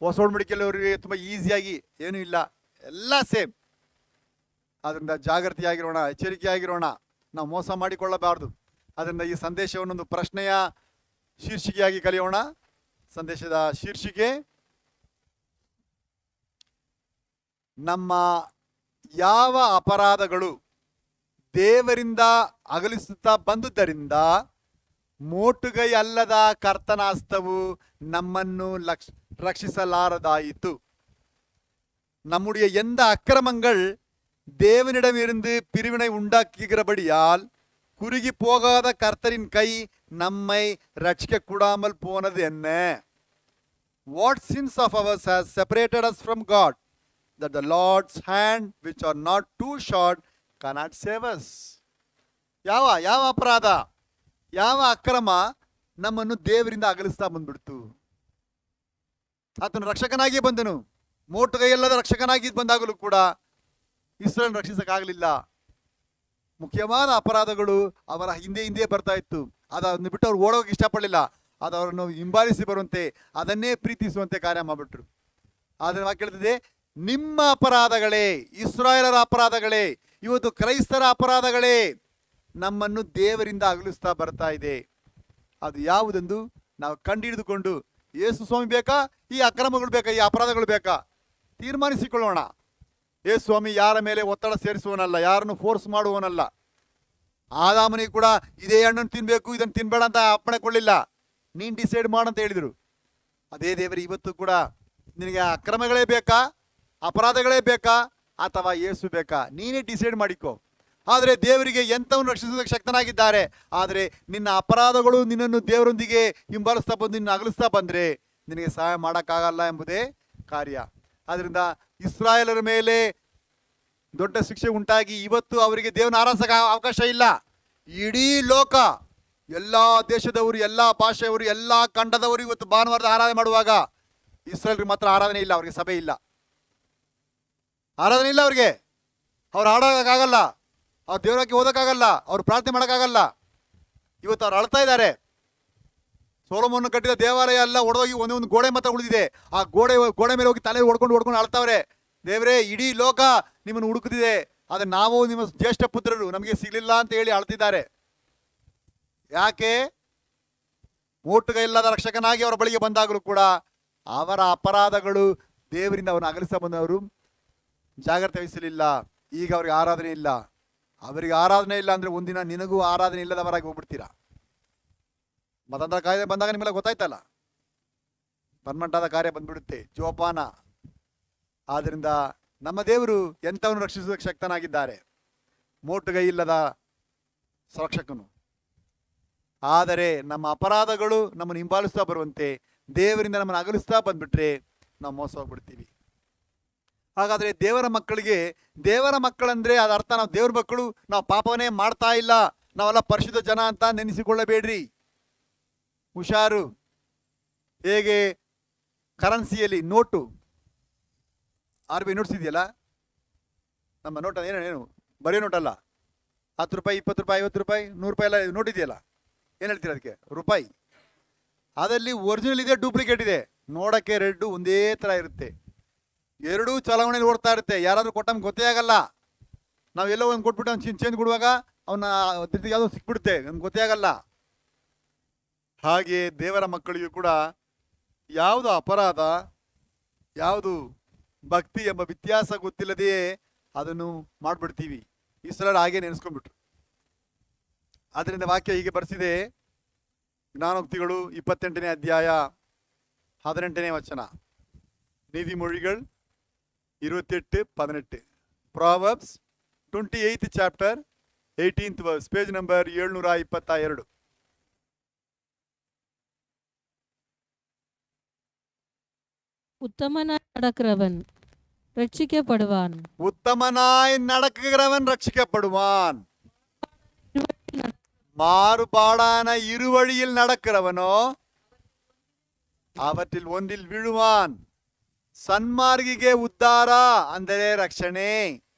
ಹೊಸ ಒಡಂಬಡಿಕೆಯಲ್ಲಿರುವವರಿಗೆ ತುಂಬ ಈಸಿಯಾಗಿ ಏನೂ ಇಲ್ಲ, ಎಲ್ಲ ಸೇಮ್. ಆದ್ರಿಂದ ಜಾಗೃತಿಯಾಗಿರೋಣ, ಎಚ್ಚರಿಕೆಯಾಗಿರೋಣ, ನಾವು ಮೋಸ ಮಾಡಿಕೊಳ್ಳಬಾರ್ದು. ಅದರಿಂದ ಈ ಸಂದೇಶವನ್ನೊಂದು ಪ್ರಶ್ನೆಯ ಶೀರ್ಷಿಕೆಯಾಗಿ ಕಲಿಯೋಣ. ಸಂದೇಶದ ಶೀರ್ಷಿಕೆ, ನಮ್ಮ ಯಾವ ಅಪರಾಧಗಳು ದೇವರಿಂದ ಅಗಲಿಸುತ್ತಾ ಬಂದುದರಿಂದ ಮೋಟುಗೈ ಅಲ್ಲದ ಕರ್ತನ ಹಸ್ತವು ನಮ್ಮನ್ನು ரட்சிಸಲಾರದಾಯಿತು. நம்முடைய எந்த அக்கிரமங்கள் தேவனிடமிருந்து பிரிவினை உண்டாக்குகிறபடியால் குறுகி போகாத கர்த்தரின் கை நம்மை ரட்சிக்க கூடாமல் போனது என்ன? What sins of ours has separated us from God, that the Lord's hand, which are not too short, cannot save us. ಯಾವ ಅಪರಾಧ, ಯಾವ ಅಕ್ರಮ ನಮ್ಮನ್ನು ದೇವರಿಂದ ಅಗಲಿಸ್ತಾ ಬಂದ್ಬಿಡ್ತು? ಆತನು ರಕ್ಷಕನಾಗಿ ಬಂದನು. ಮೋಟುಗೈಯಲ್ಲದ ರಕ್ಷಕನಾಗಿ ಬಂದಾಗಲೂ ಕೂಡ ಇಸ್ರಾಯೇಲ್ ರಕ್ಷಿಸಕ್ಕಾಗಲಿಲ್ಲ. ಮುಖ್ಯವಾದ ಅಪರಾಧಗಳು ಅವರ ಹಿಂದೆ ಬರ್ತಾ ಇತ್ತು. ಅದನ್ನು ಬಿಟ್ಟು ಅವ್ರು ಓಡೋಕೆ ಇಷ್ಟಪಡಲಿಲ್ಲ. ಅದು ಅವರನ್ನು ಹಿಂಬಾಲಿಸಿ ಬರುವಂತೆ, ಅದನ್ನೇ ಪ್ರೀತಿಸುವಂತೆ ಕಾರ್ಯ ಮಾಡಿಬಿಟ್ರು. ಆದರೆ ವಾಕ್ಯ ಹೇಳ್ತದೆ, ನಿಮ್ಮ ಅಪರಾಧಗಳೇ, ಇಸ್ರಾಯೇಲರ ಅಪರಾಧಗಳೇ, ಇವತ್ತು ಕ್ರೈಸ್ತರ ಅಪರಾಧಗಳೇ ನಮ್ಮನ್ನು ದೇವರಿಂದ ಅಗಲಿಸ್ತಾ ಬರ್ತಾ ಇದೆ. ಅದು ಯಾವುದೆಂದು ನಾವು ಕಂಡುಹಿಡಿದುಕೊಂಡು ಯೇಸು ಸ್ವಾಮಿ ಬೇಕಾ, ಈ ಅಕ್ರಮಗಳು ಬೇಕಾ, ಈ ಅಪರಾಧಗಳು ಬೇಕಾ ತೀರ್ಮಾನಿಸಿಕೊಳ್ಳೋಣ. ಯೇಸು ಸ್ವಾಮಿ ಯಾರ ಮೇಲೆ ಒತ್ತಡ ಸೇರಿಸುವನಲ್ಲ, ಯಾರನ್ನು ಫೋರ್ಸ್ ಮಾಡುವವನಲ್ಲ. ಆದಾಮನಿಗೆ ಕೂಡ ಇದೇ ಹಣ್ಣನ್ನು ತಿನ್ಬೇಕು, ಇದನ್ನು ತಿನ್ಬೇಡ ಅಂತ ಅಪ್ಪಣೆ ಕೊಡಲಿಲ್ಲ. ನೀನು ಡಿಸೈಡ್ ಮಾಡಂತ ಹೇಳಿದರು. ಅದೇ ದೇವರು ಇವತ್ತು ಕೂಡ ನಿನಗೆ ಅಕ್ರಮಗಳೇ ಬೇಕಾ, ಅಪರಾಧಗಳೇ ಬೇಕಾ, ಅಥವಾ ಯೇಸು ಬೇಕಾ, ನೀನೇ ಡಿಸೈಡ್ ಮಾಡಿಕೊ. ಆದರೆ ದೇವರಿಗೆ ಎಂಥವನ್ನು ರಕ್ಷಿಸುವುದಕ್ಕೆ ಶಕ್ತನಾಗಿದ್ದಾರೆ. ಆದರೆ ನಿನ್ನ ಅಪರಾಧಗಳು ನಿನ್ನನ್ನು ದೇವರೊಂದಿಗೆ ಹಿಂಬಾಲಿಸ್ತಾ ಬಂದು ನಿನ್ನ ಅಗಲಿಸ್ತಾ ಬಂದರೆ ನಿನಗೆ ಸಹಾಯ ಮಾಡೋಕ್ಕಾಗಲ್ಲ ಎಂಬುದೇ ಕಾರ್ಯ. ಆದ್ದರಿಂದ ಇಸ್ರಾಯೇಲರ ಮೇಲೆ ದೊಡ್ಡ ಶಿಕ್ಷೆ ಉಂಟಾಗಿ ಇವತ್ತು ಅವರಿಗೆ ದೇವನ ಆರಾಧಿಸಕ್ಕೆ ಅವಕಾಶ ಇಲ್ಲ. ಇಡೀ ಲೋಕ, ಎಲ್ಲ ದೇಶದವರು, ಎಲ್ಲ ಭಾಷೆಯವರು, ಎಲ್ಲ ಖಂಡದವರು ಇವತ್ತು ಭಾನುವಾರದ ಆರಾಧನೆ ಮಾಡುವಾಗ ಇಸ್ರಾಯೇಲ್ರಿಗೆ ಮಾತ್ರ ಆರಾಧನೆ ಇಲ್ಲ. ಅವರಿಗೆ ಸಭೆ ಇಲ್ಲ, ಆರಾಧನೆ ಇಲ್ಲ. ಅವ್ರಿಗೆ ಅವ್ರು ಆಡೋಕ್ಕಾಗಲ್ಲ, ಅವ್ರು ದೇವರಕ್ಕೆ ಓದೋಕ್ಕಾಗಲ್ಲ, ಅವ್ರು ಪ್ರಾರ್ಥನೆ ಮಾಡೋಕ್ಕಾಗಲ್ಲ. ಇವತ್ತು ಅವ್ರು ಅಳ್ತಾ ಇದ್ದಾರೆ. ಸೊಲೊಮೋನ ಕಟ್ಟಿದ ದೇವಾಲಯ ಎಲ್ಲ ಒಡೆದೋಗಿ ಒಂದೊಂದು ಗೋಡೆ ಮಾತ್ರ ಉಳಿದಿದೆ. ಆ ಗೋಡೆ ಮೇಲೆ ಹೋಗಿ ತಲೆ ಹೊಡ್ಕೊಂಡು ಅಳ್ತಾವ್ರೆ. ದೇವರೇ, ಇಡೀ ಲೋಕ ನಿಮ್ಮನ್ನು ಹುಡುಕುತ್ತಿದೆ, ಆದರೆ ನಾವು ನಿಮ್ಮ ಜ್ಯೇಷ್ಠ ಪುತ್ರರು, ನಮಗೆ ಸಿಗಲಿಲ್ಲ ಅಂತ ಹೇಳಿ ಅಳ್ತಿದ್ದಾರೆ. ಯಾಕೆ? ಮೋಟುಗ ಇಲ್ಲದ ರಕ್ಷಕನಾಗಿ ಅವರ ಬಳಿಗೆ ಬಂದಾಗಲೂ ಕೂಡ ಅವರ ಅಪರಾಧಗಳು ದೇವರಿಂದ ಅವರನ್ನು ಅಗಲಿಸ ಬಂದವರು ಜಾಗ್ರತೆ ವಹಿಸಲಿಲ್ಲ. ಈಗ ಅವ್ರಿಗೆ ಆರಾಧನೆ ಇಲ್ಲ. ಅವರಿಗೆ ಆರಾಧನೆ ಇಲ್ಲ ಅಂದರೆ ಒಂದಿನ ನಿನಗೂ ಆರಾಧನೆ ಇಲ್ಲದವರಾಗಿ ಹೋಗ್ಬಿಡ್ತೀರಾ. ಮತಾಂತರ ಕಾಯ್ದೆ ಬಂದಾಗ ನಿಮ್ಮೆಲ್ಲ ಗೊತ್ತಾಯ್ತಲ್ಲ, ಪರ್ಮಂಟಾದ ಕಾರ್ಯ ಬಂದ್ಬಿಡುತ್ತೆ, ಜೋಪಾನ. ಆದ್ದರಿಂದ ನಮ್ಮ ದೇವರು ಎಂಥವನ್ನು ರಕ್ಷಿಸುವುದಕ್ಕೆ ಶಕ್ತನಾಗಿದ್ದಾರೆ, ಮೋಟುಗೈ ಇಲ್ಲದ ಸಂರಕ್ಷಕನು. ಆದರೆ ನಮ್ಮ ಅಪರಾಧಗಳು ನಮ್ಮನ್ನು ಹಿಂಬಾಲಿಸ್ತಾ ಬರುವಂತೆ ದೇವರಿಂದ ನಮ್ಮನ್ನು ಅಗಲಿಸ್ತಾ ಬಂದ್ಬಿಟ್ರೆ ನಾವು ಮೋಸ ಹೋಗ್ಬಿಡ್ತೀವಿ. ಹಾಗಾದರೆ ದೇವರ ಮಕ್ಕಳಿಗೆ, ದೇವರ ಮಕ್ಕಳಂದ್ರೆ ಅದರ ಅರ್ಥ ನಾವು ದೇವರ ಮಕ್ಕಳು, ನಾವು ಪಾಪವನ್ನೇ ಮಾಡ್ತಾ ಇಲ್ಲ, ನಾವೆಲ್ಲ ಪರಿಶುದ್ಧ ಜನ ಅಂತ ನೆನೆಸಿಕೊಳ್ಳಬೇಡ್ರಿ. ಹುಷಾರು. ಹೇಗೆ ಕರೆನ್ಸಿಯಲ್ಲಿ ನೋಟು, RBI ನೋಟ್ಸ್ ಇದೆಯಲ್ಲ, ನಮ್ಮ ನೋಟ್ ಏನು ಬರೀ ನೋಟಲ್ಲ, 10 ರೂಪಾಯಿ, 20 ರೂಪಾಯಿ, 50 ರೂಪಾಯಿ, 100 ರೂಪಾಯಿ ಎಲ್ಲ ನೋಟ್ ಇದೆಯಲ್ಲ, ಏನು ಹೇಳ್ತೀರ ಅದಕ್ಕೆ? ರೂಪಾಯಿ. ಅದಲ್ಲಿ ಒರಿಜಿನಲ್ ಇದೆ, ಡೂಪ್ಲಿಕೇಟ್ ಇದೆ. ನೋಡೋಕ್ಕೆ ರೆಡ್ಡು ಒಂದೇ ಥರ ಇರುತ್ತೆ. ಎರಡೂ ಚಲಾವಣೆಯಲ್ಲಿ ಓಡ್ತಾ ಇರುತ್ತೆ. ಯಾರಾದರೂ ಕೊಟ್ಟಂಗೆ ಗೊತ್ತೇ ಆಗಲ್ಲ. ನಾವೆಲ್ಲೋ ಒಂದು ಕೊಟ್ಬಿಟ್ಟು ಅವ್ನು ಚೇಂಜ್ ಕೊಡುವಾಗ ಅವನ ಯಾವುದೋ ಸಿಕ್ಬಿಡುತ್ತೆ, ನಮ್ಗೆ ಗೊತ್ತೇ ಆಗಲ್ಲ. ಹಾಗೆ ದೇವರ ಮಕ್ಕಳಿಗೂ ಕೂಡ ಯಾವುದು ಅಪರಾಧ, ಯಾವುದು ಭಕ್ತಿ ಎಂಬ ವ್ಯತ್ಯಾಸ ಗೊತ್ತಿಲ್ಲದೆಯೇ ಅದನ್ನು ಮಾಡಿಬಿಡ್ತೀವಿ. ಇಸ್ರಾಯೇಲ್ ಹಾಗೆ ನೆನೆಸ್ಕೊಂಡ್ಬಿಟ್ರು. ಆದ್ದರಿಂದ ವಾಕ್ಯ ಹೀಗೆ ಬರೆಸಿದೆ, ಜ್ಞಾನೋಕ್ತಿಗಳು 28ನೇ ಅಧ್ಯಾಯ 18ನೇ ವಚನ, ನೀತಿಮೊழிகள் 28:18, Proverbs 28th chapter 18th verse, page number 722. உத்தமனாய் நடக்கிறவன் ரட்சிக்கப்படுவான். உத்தமனாய் நடக்கிறவன் ரட்சிக்கப்படுவான். மாறுபாடான இருவழியில் நடக்கிறவனோ ಅವற்றிಲ್ ಒಂದಿಲ್ ವಿಳುವಾನ್. ಸನ್ಮಾರ್ಗಿಗೆ ಉದ್ಧಾರ ಅಂದರೆ ರಕ್ಷಣೆ,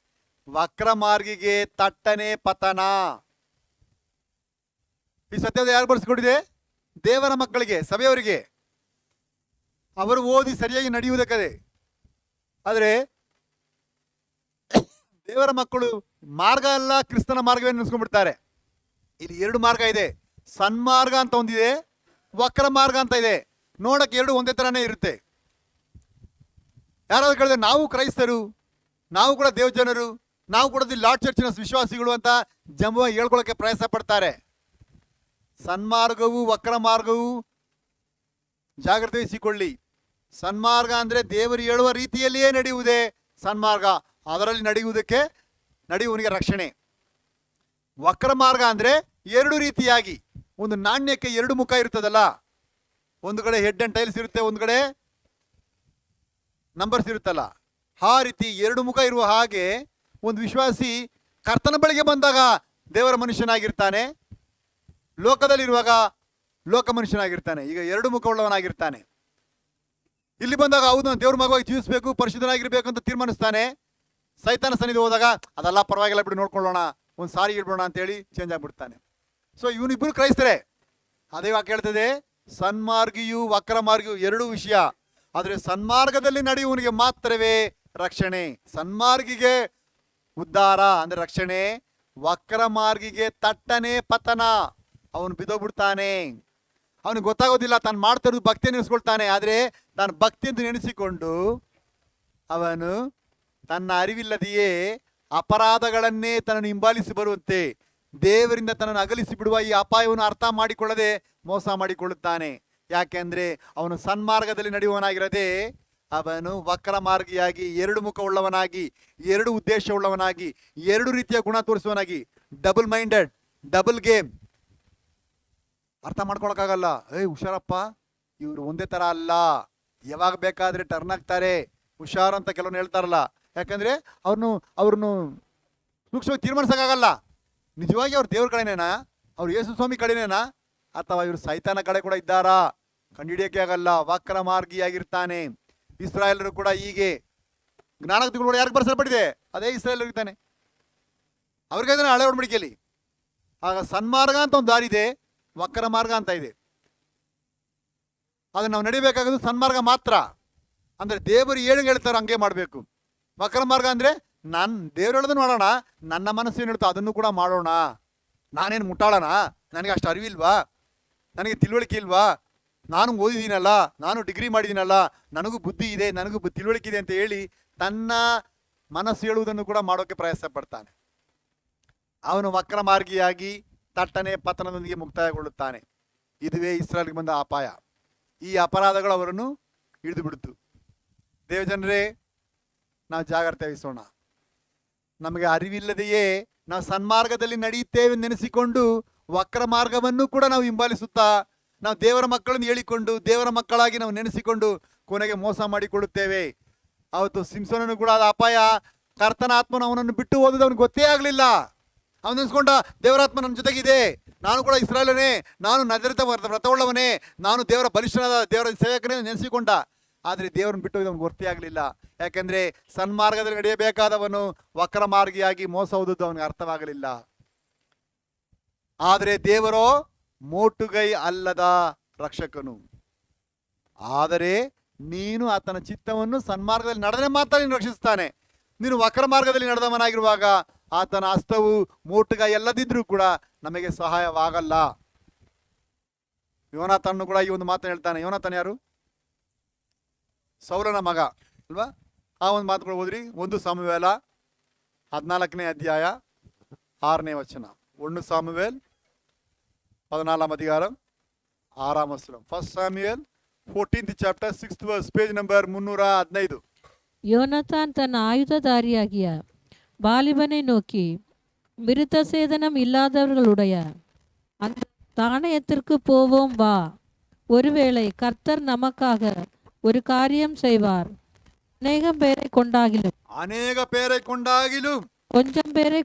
ವಕ್ರ ಮಾರ್ಗಿಗೆ ತಟ್ಟನೆ ಪತನ. ಈ ಸತ್ಯದ ಯಾರು ಬರೆಸಿಕೊಟ್ಟಿದೆ? ದೇವರ ಮಕ್ಕಳಿಗೆ, ಸಭೆಯವರಿಗೆ. ಅವರು ಓದಿ ಸರಿಯಾಗಿ ನಡೆಯುವುದಕ್ಕದೆ. ಆದರೆ ದೇವರ ಮಕ್ಕಳು ಮಾರ್ಗ ಅಲ್ಲ, ಕ್ರಿಸ್ತನ ಮಾರ್ಗವೇ ನೆನೆಸ್ಕೊಂಡ್ಬಿಡ್ತಾರೆ. ಇಲ್ಲಿ 2 ಮಾರ್ಗ ಇದೆ. ಸನ್ಮಾರ್ಗ ಅಂತ ಒಂದಿದೆ, ವಕ್ರ ಮಾರ್ಗ ಅಂತ ಇದೆ. ನೋಡಕ್ಕೆ 2 ಒಂದೇ ಥರನೇ ಇರುತ್ತೆ. ಯಾರಾದ್ರು ಕೇಳಿದ್ರೆ ನಾವು ಕ್ರೈಸ್ತರು, ನಾವು ಕೂಡ ದೇವಜನರು, ನಾವು ಕೂಡ ಲಾರ್ಡ್ ಚರ್ಚಿನ ವಿಶ್ವಾಸಿಗಳು ಅಂತ ಜಂಬವಾಗಿ ಹೇಳ್ಕೊಳ್ಳೋಕೆ ಪ್ರಯಾಸ ಪಡ್ತಾರೆ. ಸನ್ಮಾರ್ಗವು ವಕ್ರ ಮಾರ್ಗವು ಜಾಗ್ರತೆ ವಹಿಸಿಕೊಳ್ಳಿ. ಸನ್ಮಾರ್ಗ ಅಂದರೆ ದೇವರು ಹೇಳುವ ರೀತಿಯಲ್ಲಿಯೇ ನಡೆಯುವುದೇ ಸನ್ಮಾರ್ಗ. ಅದರಲ್ಲಿ ನಡೆಯುವವನಿಗೆ ರಕ್ಷಣೆ. ವಕ್ರ ಮಾರ್ಗ ಅಂದರೆ 2 ರೀತಿಯಾಗಿ, ಒಂದು ನಾಣ್ಯಕ್ಕೆ 2 ಮುಖ ಇರ್ತದಲ್ಲ, ಒಂದು ಕಡೆ ಹೆಡ್ ಅಂಡ್ ಟೈಲ್ಸ್ ಇರುತ್ತೆ, ಒಂದು ಕಡೆ ನಂಬರ್ಸ್ ಇರುತ್ತಲ್ಲ. ಆ ರೀತಿ 2 ಮುಖ ಇರುವ ಹಾಗೆ ಒಂದು ವಿಶ್ವಾಸಿ ಕರ್ತನ ಬಳಿಗೆ ಬಂದಾಗ ದೇವರ ಮನುಷ್ಯನಾಗಿರ್ತಾನೆ, ಲೋಕದಲ್ಲಿರುವಾಗ ಲೋಕ ಮನುಷ್ಯನಾಗಿರ್ತಾನೆ. ಈಗ 2 ಮುಖವುಳ್ಳವನಾಗಿರ್ತಾನೆ. ಇಲ್ಲಿ ಬಂದಾಗ ಹೌದು ನಾನು ದೇವ್ರ ಮಗವಾಗಿ ಜೀವಿಸಬೇಕು, ಪರಿಶುದ್ಧನಾಗಿರ್ಬೇಕು ಅಂತ ತೀರ್ಮಾನಿಸ್ತಾನೆ. ಸೈತಾನ ಸನ್ನಿಧಿ ಹೋದಾಗ ಅದೆಲ್ಲ ಪರವಾಗಿಲ್ಲ ಬಿಟ್ಟು ನೋಡ್ಕೊಳ್ಳೋಣ, ಒಂದು ಸಾರಿ ಇಡ್ಬೋಣ ಅಂತೇಳಿ ಚೇಂಜ್ ಆಗಿಬಿಡ್ತಾನೆ. ಸೊ ಇವನಿಬ್ಬರು ಕ್ರೈಸ್ತರೇ. ಅದೇ ವಾಕ್ಯ ಹೇಳ್ತದೆ, ಸನ್ಮಾರ್ಗಿಯು ವಕ್ರ ಮಾರ್ಗಿಯು 2 ವಿಷಯ. ಆದರೆ ಸನ್ಮಾರ್ಗದಲ್ಲಿ ನಡೆಯುವವನಿಗೆ ಮಾತ್ರವೇ ರಕ್ಷಣೆ. ಸನ್ಮಾರ್ಗಿಗೆ ಉದ್ಧಾರ ಅಂದ್ರೆ ರಕ್ಷಣೆ, ವಕ್ರ ಮಾರ್ಗಿಗೆ ತಟ್ಟನೆ ಪತನ. ಅವನು ಬಿದ್ದೋಗ್ಬಿಡ್ತಾನೆ. ಅವನಿಗೆ ಗೊತ್ತಾಗೋದಿಲ್ಲ ತಾನು ಮಾಡ್ತಿರೋದು ಭಕ್ತಿ ನೆನೆಸ್ಕೊಳ್ತಾನೆ. ಆದರೆ ತಾನು ಭಕ್ತಿ ಎಂದು ನೆನೆಸಿಕೊಂಡು ಅವನು ತನ್ನ ಅರಿವಿಲ್ಲದೆಯೇ ಅಪರಾಧಗಳನ್ನೇ ತನ್ನನ್ನು ಹಿಂಬಾಲಿಸಿ ಬರುವಂತೆ ದೇವರಿಂದ ತನ್ನನ್ನು ಅಗಲಿಸಿ ಬಿಡುವ ಈ ಅಪಾಯವನ್ನು ಅರ್ಥ ಮಾಡಿಕೊಳ್ಳದೆ ಮೋಸ ಮಾಡಿಕೊಳ್ಳುತ್ತಾನೆ. ಯಾಕೆಂದ್ರೆ ಅವನು ಸನ್ಮಾರ್ಗದಲ್ಲಿ ನಡೆಯುವವನಾಗಿರದೆ ಅವನು ವಕ್ರ ಮಾರ್ಗಿಯಾಗಿ, ಎರಡು ಮುಖವುಳ್ಳವನಾಗಿ, ಎರಡು ಉದ್ದೇಶವುಳ್ಳವನಾಗಿ, ಎರಡು ರೀತಿಯ ಗುಣ ತೋರಿಸುವವನಾಗಿ, ಡಬಲ್ ಮೈಂಡೆಡ್, ಡಬಲ್ ಗೇಮ್. ಅರ್ಥ ಮಾಡ್ಕೊಳಕ್ಕಾಗಲ್ಲ. ಹುಷಾರಪ್ಪ, ಇವರು ಒಂದೇ ತರ ಅಲ್ಲ, ಯಾವಾಗ ಬೇಕಾದ್ರೆ ಟರ್ನ್ ಆಗ್ತಾರೆ, ಹುಷಾರು ಅಂತ ಕೆಲವೊಂದು ಹೇಳ್ತಾರಲ್ಲ. ಯಾಕಂದ್ರೆ ಅವ್ರನ್ನು ಸೂಕ್ಷ್ಮವಾಗಿ ತೀರ್ಮಾನಿಸಕ್ಕಾಗಲ್ಲ. ನಿಜವಾಗಿ ಅವ್ರು ದೇವ್ರ ಕಡೆನೇನಾ, ಅವ್ರು ಯೇಸು ಸ್ವಾಮಿ ಕಡೆನೇನಾ, ಅಥವಾ ಇವರು ಸೈತಾನ ಕಡೆ ಕೂಡ ಇದ್ದಾರಾ ಕಂಡುಹಿಡಿಯಕ್ಕೆ ಆಗಲ್ಲ. ವಕ್ರ ಮಾರ್ಗಿಯಾಗಿರ್ತಾನೆ. ಇಸ್ರಾಯೇಲರು ಕೂಡ ಹೀಗೆ. ಜ್ಞಾನೋಕ್ತಿಗಳು ಕೂಡ ಯಾರಿಗೆ ಬರೆಸಲ್ಪಟ್ಟಿದೆ? ಅದೇ ಇಸ್ರಾಯೇಲರು ಇರ್ತಾನೆ. ಅವ್ರಿಗೆ ಅದನ್ನ ಹಳೆ ಒಡಂಬಡಿಕೆಯಲ್ಲಿ. ಆಗ ಸನ್ಮಾರ್ಗ ಅಂತ ಒಂದು ದಾರಿ ಇದೆ, ವಕ್ರ ಮಾರ್ಗ ಅಂತ ಇದೆ. ಅದನ್ನ ನಾವು ನಡಿಬೇಕಾಗೋದು ಸನ್ಮಾರ್ಗ ಮಾತ್ರ. ಅಂದ್ರೆ ದೇವರು ಏನು ಹೇಳ್ತಾರೋ ಹಂಗೆ ಮಾಡಬೇಕು. ವಕ್ರ ಮಾರ್ಗ ಅಂದ್ರೆ ದೇವ್ರು ಹೇಳೋದನ್ನು ಮಾಡೋಣ, ನನ್ನ ಮನಸ್ಸು ಏನು ಹೇಳ್ತೋ ಅದನ್ನು ಕೂಡ ಮಾಡೋಣ. ನಾನೇನು ಮುಟ್ಟಾಳಣ, ನನಗೆ ಅಷ್ಟು ಅರಿವಿಲ್ವಾ, ನನಗೆ ತಿಳುವಳಿಕೆ ಇಲ್ವಾ, ನಾನು ಓದಿದ್ದೀನಲ್ಲ, ನಾನು ಡಿಗ್ರಿ ಮಾಡಿದ್ದೀನಲ್ಲ, ನನಗೂ ಬುದ್ಧಿ ಇದೆ, ನನಗೂ ತಿಳುವಳಿಕೆ ಇದೆ ಅಂತ ಹೇಳಿ ತನ್ನ ಮನಸ್ಸು ಹೇಳುವುದನ್ನು ಕೂಡ ಮಾಡೋಕ್ಕೆ ಪ್ರಯಾಸ ಪಡ್ತಾನೆ. ಅವನು ವಕ್ರ ಮಾರ್ಗಿಯಾಗಿ ತಟ್ಟನೆ ಪತನದೊಂದಿಗೆ ಮುಕ್ತಾಯಗೊಳ್ಳುತ್ತಾನೆ. ಇದುವೇ ಇಸ್ರಾಯೇಲ್ಗೆ ಬಂದ ಅಪಾಯ. ಈ ಅಪರಾಧಗಳು ಅವರನ್ನು ಹಿಡಿದು ಬಿಡ್ತು. ದೇವಜನರೇ, ನಾವು ಜಾಗ್ರತೆ ವಹಿಸೋಣ. ನಮಗೆ ಅರಿವಿಲ್ಲದೆಯೇ ನಾವು ಸನ್ಮಾರ್ಗದಲ್ಲಿ ನಡೆಯುತ್ತೇವೆ ನೆನೆಸಿಕೊಂಡು ವಕ್ರ ಮಾರ್ಗವನ್ನು ಕೂಡ ನಾವು ಹಿಂಬಾಲಿಸುತ್ತಾ ನಾವು ದೇವರ ಮಕ್ಕಳನ್ನು ಹೇಳಿಕೊಂಡು ದೇವರ ಮಕ್ಕಳಾಗಿ ನಾವು ನೆನೆಸಿಕೊಂಡು ಕೊನೆಗೆ ಮೋಸ ಮಾಡಿಕೊಳ್ಳುತ್ತೇವೆ. ಅವತ್ತು ಸಿಂಸನನ್ನು ಕೂಡ ಆದ ಅಪಾಯ. ಕರ್ತನ ಆತ್ಮನು ಅವನನ್ನು ಬಿಟ್ಟು ಹೋದದ್ದು ಅವನಿಗೆ ಗೊತ್ತೇ ಆಗಲಿಲ್ಲ. ಅವನು ನೆನೆಸ್ಕೊಂಡ ದೇವರಾತ್ಮ ನನ್ನ ಜೊತೆಗಿದೆ, ನಾನು ಕೂಡ ಇಸ್ರಾಯೇಲನೇ, ನಾನು ನಜರೇತ ವ್ರತವುಳ್ಳವನೇ, ನಾನು ದೇವರ ಬಲಿಷ್ಠನಾದ ದೇವರ ಸೇವಕನೇ ನೆನೆಸಿಕೊಂಡ. ಆದರೆ ದೇವರನ್ನು ಬಿಟ್ಟು ಅವನಿಗೆ ಗೊತ್ತೇ ಆಗಲಿಲ್ಲ. ಯಾಕೆಂದ್ರೆ ಸನ್ಮಾರ್ಗದಲ್ಲಿ ನಡೆಯಬೇಕಾದವನು ವಕ್ರ ಮಾರ್ಗಿಯಾಗಿ ಮೋಸ ಹೋದದ್ದು ಅವನಿಗೆ ಅರ್ಥವಾಗಲಿಲ್ಲ. ಆದರೆ ದೇವರೋ ಮೋಟುಗೈ ಅಲ್ಲದ ರಕ್ಷಕನು. ಆದರೆ ನೀನು ಆತನ ಚಿತ್ತವನ್ನು ಸನ್ಮಾರ್ಗದಲ್ಲಿ ನಡೆದರೆ ಮಾತ್ರ ನೀನು ರಕ್ಷಿಸ್ತಾನೆ. ನೀನು ವಕ್ರ ಮಾರ್ಗದಲ್ಲಿ ನಡೆದವನಾಗಿರುವಾಗ ಆತನ ಹಸ್ತವು ಮೋಟುಗೈ ಅಲ್ಲದಿದ್ರೂ ಕೂಡ ನಮಗೆ ಸಹಾಯವಾಗಲ್ಲ. ಯೋನಾತನು ಕೂಡ ಈ ಒಂದು ಮಾತನ್ನು ಹೇಳ್ತಾನೆ. ಯೋನಾತನ್ ಯಾರು? ಸೌಲನ ಮಗ ಅಲ್ವಾ? ಆ ಒಂದು ಮಾತುಗಳು ಓದ್ರಿ. 1 ಸಾಮುವೇಲ 14ನೇ ಅಧ್ಯಾಯ 6ನೇ ವಚನ. 1 ಸಾಮುವೇಲ್ 14 ಅಧಿಕಾರಂ 6ಾம் ವಚனம். 1 Samuel 14th chapter 6th verse, page number 315. யோனத்தான் தன் ஆயுததாரியாகிய வாலிபனை நோக்கி, விருத்த சேதனம் இல்லாதவர்களுடைய அந்த தானயத்திற்கு போவோம் வா, ஒருவேளை கர்த்தர் நமக்காக ஒரு காரியம் செய்வார். அநேக பேரை கொண்டாகிலும் கொஞ்சம் பேரை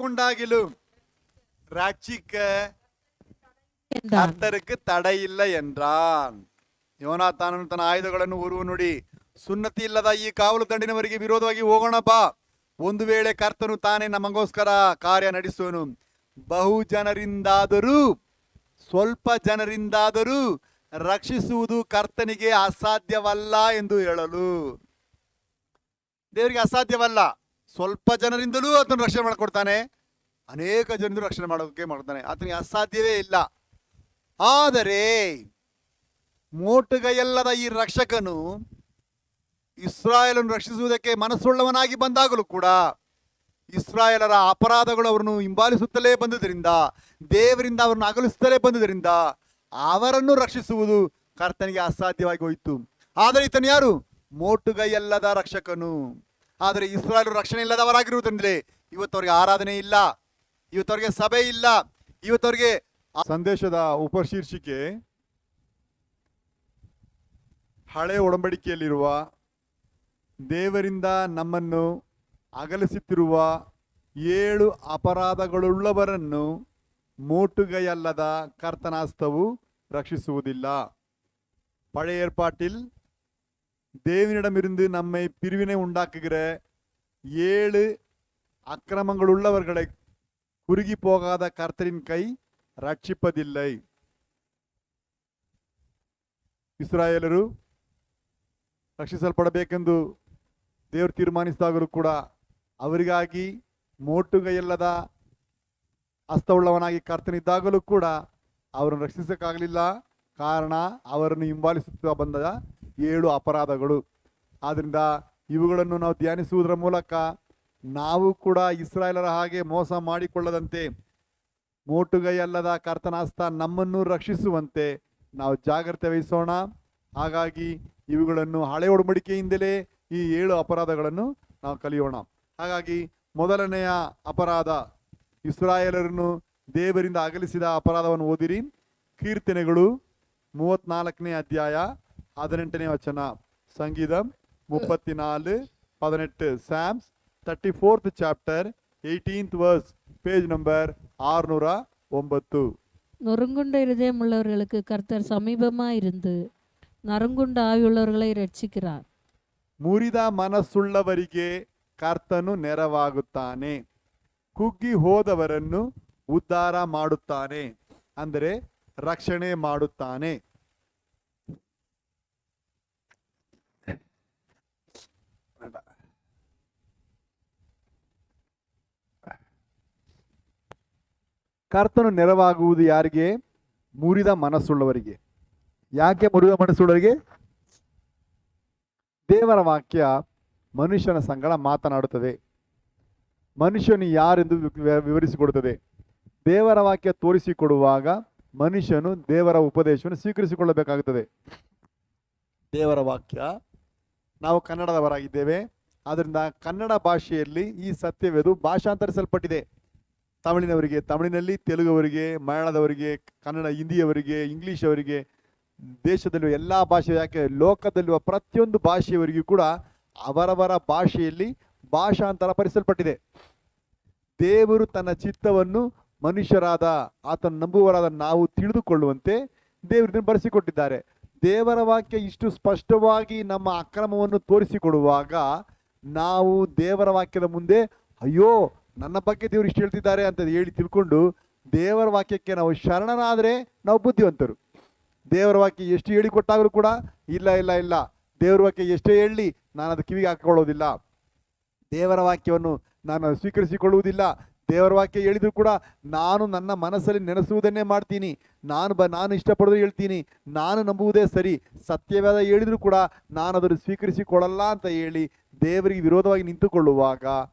கொண்டாகிலும் ரட்சிக்க கர்த்தருக்கு தடை இல்லை என்றான். ಯೋನಾತಾನನು ತನ್ನ ಆಯುಧಗಳನ್ನು ಉರುವು ನುಡಿ, ಸುನ್ನತಿ ಇಲ್ಲದ ಈ ಕಾವಲು ದಂಡಿನವರಿಗೆ ವಿರೋಧವಾಗಿ ಹೋಗೋಣ ಬಾ, ಒಂದು ವೇಳೆ ಕರ್ತನು ತಾನೇ ನಮಗೋಸ್ಕರ ಕಾರ್ಯ ನಡೆಸುವನು. ಬಹು ಜನರಿಂದಾದರೂ ಸ್ವಲ್ಪ ಜನರಿಂದಾದರೂ ರಕ್ಷಿಸುವುದು ಕರ್ತನಿಗೆ ಅಸಾಧ್ಯವಲ್ಲ ಎಂದು ಹೇಳಲು. ದೇವರಿಗೆ ಅಸಾಧ್ಯವಲ್ಲ. ಸ್ವಲ್ಪ ಜನರಿಂದಲೂ ಆತನು ರಕ್ಷಣೆ ಮಾಡಿಕೊಡ್ತಾನೆ, ಅನೇಕ ಜನರು ರಕ್ಷಣೆ ಮಾಡೋಕೆ ಮಾಡ್ತಾನೆ. ಆತನಿಗೆ ಅಸಾಧ್ಯವೇ ಇಲ್ಲ. ಆದರೆ ಮೋಟುಗೈಯಲ್ಲದ ಈ ರಕ್ಷಕನು ಇಸ್ರಾಯೇಲನ್ನು ರಕ್ಷಿಸುವುದಕ್ಕೆ ಮನಸ್ಸುಳ್ಳವನಾಗಿ ಬಂದಾಗಲೂ ಕೂಡ ಇಸ್ರಾಯೇಲರ ಅಪರಾಧಗಳು ಅವರನ್ನು ಹಿಂಬಾಲಿಸುತ್ತಲೇ ಬಂದುದರಿಂದ, ದೇವರಿಂದ ಅವರನ್ನು ಅಗಲಿಸುತ್ತಲೇ ಬಂದುದರಿಂದ ಅವರನ್ನು ರಕ್ಷಿಸುವುದು ಕರ್ತನಿಗೆ ಅಸಾಧ್ಯವಾಗಿ ಹೋಯಿತು. ಆದರೆ ಈತನು ಯಾರು? ಮೋಟುಗೈಯಲ್ಲದ ರಕ್ಷಕನು. ಆದರೆ ಇಸ್ರಾಯೇಲರು ರಕ್ಷಣೆ ಇಲ್ಲದವರಾಗಿರುವುದಂದ್ರೆ ಇವತ್ತವರಿಗೆ ಆರಾಧನೆ ಇಲ್ಲ, ಇವತ್ತವರಿಗೆ ಸಭೆ ಇಲ್ಲ, ಇವತ್ತವರಿಗೆ. ಸಂದೇಶದ ಉಪಶೀರ್ಷಿಕೆ ಹಳೆ ಒಡಂಬಡಿಕೆಯಲ್ಲಿರುವ ದೇವರಿಂದ ನಮ್ಮನ್ನು ಅಗಲಿಸುತ್ತಿರುವ 7 ಅಪರಾಧಗಳುಳ್ಳವರನ್ನು ಮೋಟುಗೈಯಲ್ಲದ ಕರ್ತನಾಸ್ತವು ரட்சிಸುವುದಿಲ್ಲ. பழைய ஏற்பாட்டில் தேவனிடமிருந்து நம்மை பிரிவினை உண்டாக்குகிற 7 அக்கிரமங்கள் உள்ளவர்களை குறுகி போகாத கர்த்தரின் கை ரட்சிப்பதில்லை. ಇಸ್ರಾಯೇಲರು ರಕ್ಷಿಸಲ್ಪಡಬೇಕೆಂದು ದೇವರು ತೀರ್ಮಾನಿಸಿದಾಗಲೂ ಕೂಡ ಅವರಿಗಾಗಿ ಮೋಟುಗೈಯಲ್ಲದ ಹಸ್ತವುಳ್ಳವನಾಗಿ ಕರ್ತನಿದ್ದಾಗಲೂ ಕೂಡ ಅವರನ್ನು ರಕ್ಷಿಸಕ್ಕಾಗಲಿಲ್ಲ. ಕಾರಣ ಅವರನ್ನು ಹಿಂಬಾಲಿಸುತ್ತಾ ಬಂದ 7 ಅಪರಾಧಗಳು. ಆದ್ದರಿಂದ ಇವುಗಳನ್ನು ನಾವು ಧ್ಯಾನಿಸುವುದರ ಮೂಲಕ ನಾವು ಕೂಡ ಇಸ್ರಾಯೇಲರ ಹಾಗೆ ಮೋಸ ಮಾಡಿಕೊಳ್ಳದಂತೆ ಮೋಟುಗೈ ಅಲ್ಲದ ಕರ್ತನ ಹಸ್ತ ನಮ್ಮನ್ನು ರಕ್ಷಿಸುವಂತೆ ನಾವು ಜಾಗ್ರತೆ ವಹಿಸೋಣ. ಹಾಗಾಗಿ ಇವುಗಳನ್ನು ಹಳೆ ಒಡಂಬಡಿಕೆಯಿಂದಲೇ ಈ 7 ಅಪರಾಧಗಳನ್ನು ನಾವು ಕಲಿಯೋಣ. ಹಾಗಾಗಿ ಮೊದಲನೆಯ ಅಪರಾಧ, ಇಸ್ರಾಯೇಲರನ್ನು ದೇವರಿಂದ ಅಗಲಿಸಿದ ಅಪರಾಧವನ್ನು ಓದಿರಿ. ಕೀರ್ತನೆಗಳು 34ನೇ ಅಧ್ಯಾಯ 18ನೇ ವಚನ, ಸಂಗೀತಂ 34:18, Sam's 34th chapter 18th verse, page number 609. நொறுங்குண்ட இருதயமுள்ளவர்களுக்கு கர்த்தர் சமீபமாயிருந்து நறுங்குண்ட ஆவியுள்ளவர்களை ರಕ್ಷಿಸಿರಾರ್. ಮುರಿದ ಮನಸ್ಸುಳ್ಳವರಿಗೆ ಕರ್ತನು ನೆರವಾಗುತ್ತಾನೆ, ಕುಗ್ಗಿ ಹೋದವರನ್ನು ಉದ್ಧಾರ ಮಾಡುತ್ತಾನೆ, ಅಂದರೆ ರಕ್ಷಣೆ ಮಾಡುತ್ತಾನೆ. ಕರ್ತನು ನೆರವಾಗುವುದು ಯಾರಿಗೆ? ಮುರಿದ ಮನಸ್ಸುಳ್ಳವರಿಗೆ. ಯಾಕೆ ಮುರಿದ ಮನಸ್ಸುಳ್ಳವರಿಗೆ? ದೇವರ ವಾಕ್ಯ ಮನುಷ್ಯನ ಸಂಗಡ ಮಾತನಾಡುತ್ತದೆ. ಮನುಷ್ಯನು ಯಾರೆಂದು ವಿವರಿಸಿಕೊಡುತ್ತದೆ. ದೇವರ ವಾಕ್ಯ ತೋರಿಸಿಕೊಡುವಾಗ ಮನುಷ್ಯನು ದೇವರ ಉಪದೇಶವನ್ನು ಸ್ವೀಕರಿಸಿಕೊಳ್ಳಬೇಕಾಗುತ್ತದೆ. ದೇವರ ವಾಕ್ಯ, ನಾವು ಕನ್ನಡದವರಾಗಿದ್ದೇವೆ, ಆದ್ದರಿಂದ ಕನ್ನಡ ಭಾಷೆಯಲ್ಲಿ ಈ ಸತ್ಯವೇದು ಭಾಷಾಂತರಿಸಲ್ಪಟ್ಟಿದೆ. ತಮಿಳಿನವರಿಗೆ ತಮಿಳಿನಲ್ಲಿ, ತೆಲುಗುವರಿಗೆ, ಮಲಯಾಳದವರಿಗೆ ಕನ್ನಡ, ಹಿಂದಿಯವರಿಗೆ, ಇಂಗ್ಲೀಷ್ ಅವರಿಗೆ, ದೇಶದಲ್ಲಿರುವ ಎಲ್ಲ ಭಾಷೆ, ಯಾಕೆ ಲೋಕದಲ್ಲಿರುವ ಪ್ರತಿಯೊಂದು ಭಾಷೆಯವರಿಗೂ ಕೂಡ ಅವರವರ ಭಾಷೆಯಲ್ಲಿ ಭಾಷಾಂತರ ಪಡಿಸಲ್ಪಟ್ಟಿದೆ. ದೇವರು ತನ್ನ ಚಿತ್ತವನ್ನು ಮನುಷ್ಯರಾದ ಆತನ ನಂಬುವರಾದ ನಾವು ತಿಳಿದುಕೊಳ್ಳುವಂತೆ ದೇವರನ್ನು ಬರೆಸಿಕೊಟ್ಟಿದ್ದಾರೆ. ದೇವರ ವಾಕ್ಯ ಇಷ್ಟು ಸ್ಪಷ್ಟವಾಗಿ ನಮ್ಮ ಅಕ್ರಮವನ್ನು ತೋರಿಸಿಕೊಡುವಾಗ ನಾವು ದೇವರ ವಾಕ್ಯದ ಮುಂದೆ ಅಯ್ಯೋ ನನ್ನ ಬಗ್ಗೆ ದೇವರು ಇಷ್ಟು ಹೇಳ್ತಿದ್ದಾರೆ ಅಂತ ಹೇಳಿ ತಿಳ್ಕೊಂಡು ದೇವರ ವಾಕ್ಯಕ್ಕೆ ನಾವು ಶರಣರಾದರೆ ನಾವು ಬುದ್ಧಿವಂತರು. ದೇವರ ವಾಕ್ಯ ಎಷ್ಟು ಹೇಳಿಕೊಟ್ಟಾಗಲೂ ಕೂಡ ಇಲ್ಲ ಇಲ್ಲ ಇಲ್ಲ, ದೇವರ ವಾಕ್ಯ ಎಷ್ಟೇ ಹೇಳಿ ನಾನು ಅದು ಕಿವಿಗೆ ಹಾಕೊಳ್ಳೋದಿಲ್ಲ, ದೇವರ ವಾಕ್ಯವನ್ನು ನಾನು ಸ್ವೀಕರಿಸಿಕೊಳ್ಳುವುದಿಲ್ಲ. ದೇವರ ವಾಕ್ಯ ಹೇಳಿದ್ರು ಕೂಡ ನಾನು ನನ್ನ ಮನಸ್ಸಲ್ಲಿ ನೆನೆಸುವುದನ್ನೇ ಮಾಡ್ತೀನಿ, ನಾನು ಇಷ್ಟಪಡೋದು ಹೇಳ್ತೀನಿ, ನಾನು ನಂಬುವುದೇ ಸರಿ, ಸತ್ಯವಾದ ಹೇಳಿದ್ರು ಕೂಡ ನಾನು ಅದನ್ನು ಸ್ವೀಕರಿಸಿಕೊಳ್ಳಲ್ಲ ಅಂತ ಹೇಳಿ ದೇವರಿಗೆ ವಿರೋಧವಾಗಿ ನಿಂತುಕೊಳ್ಳುವಾಗ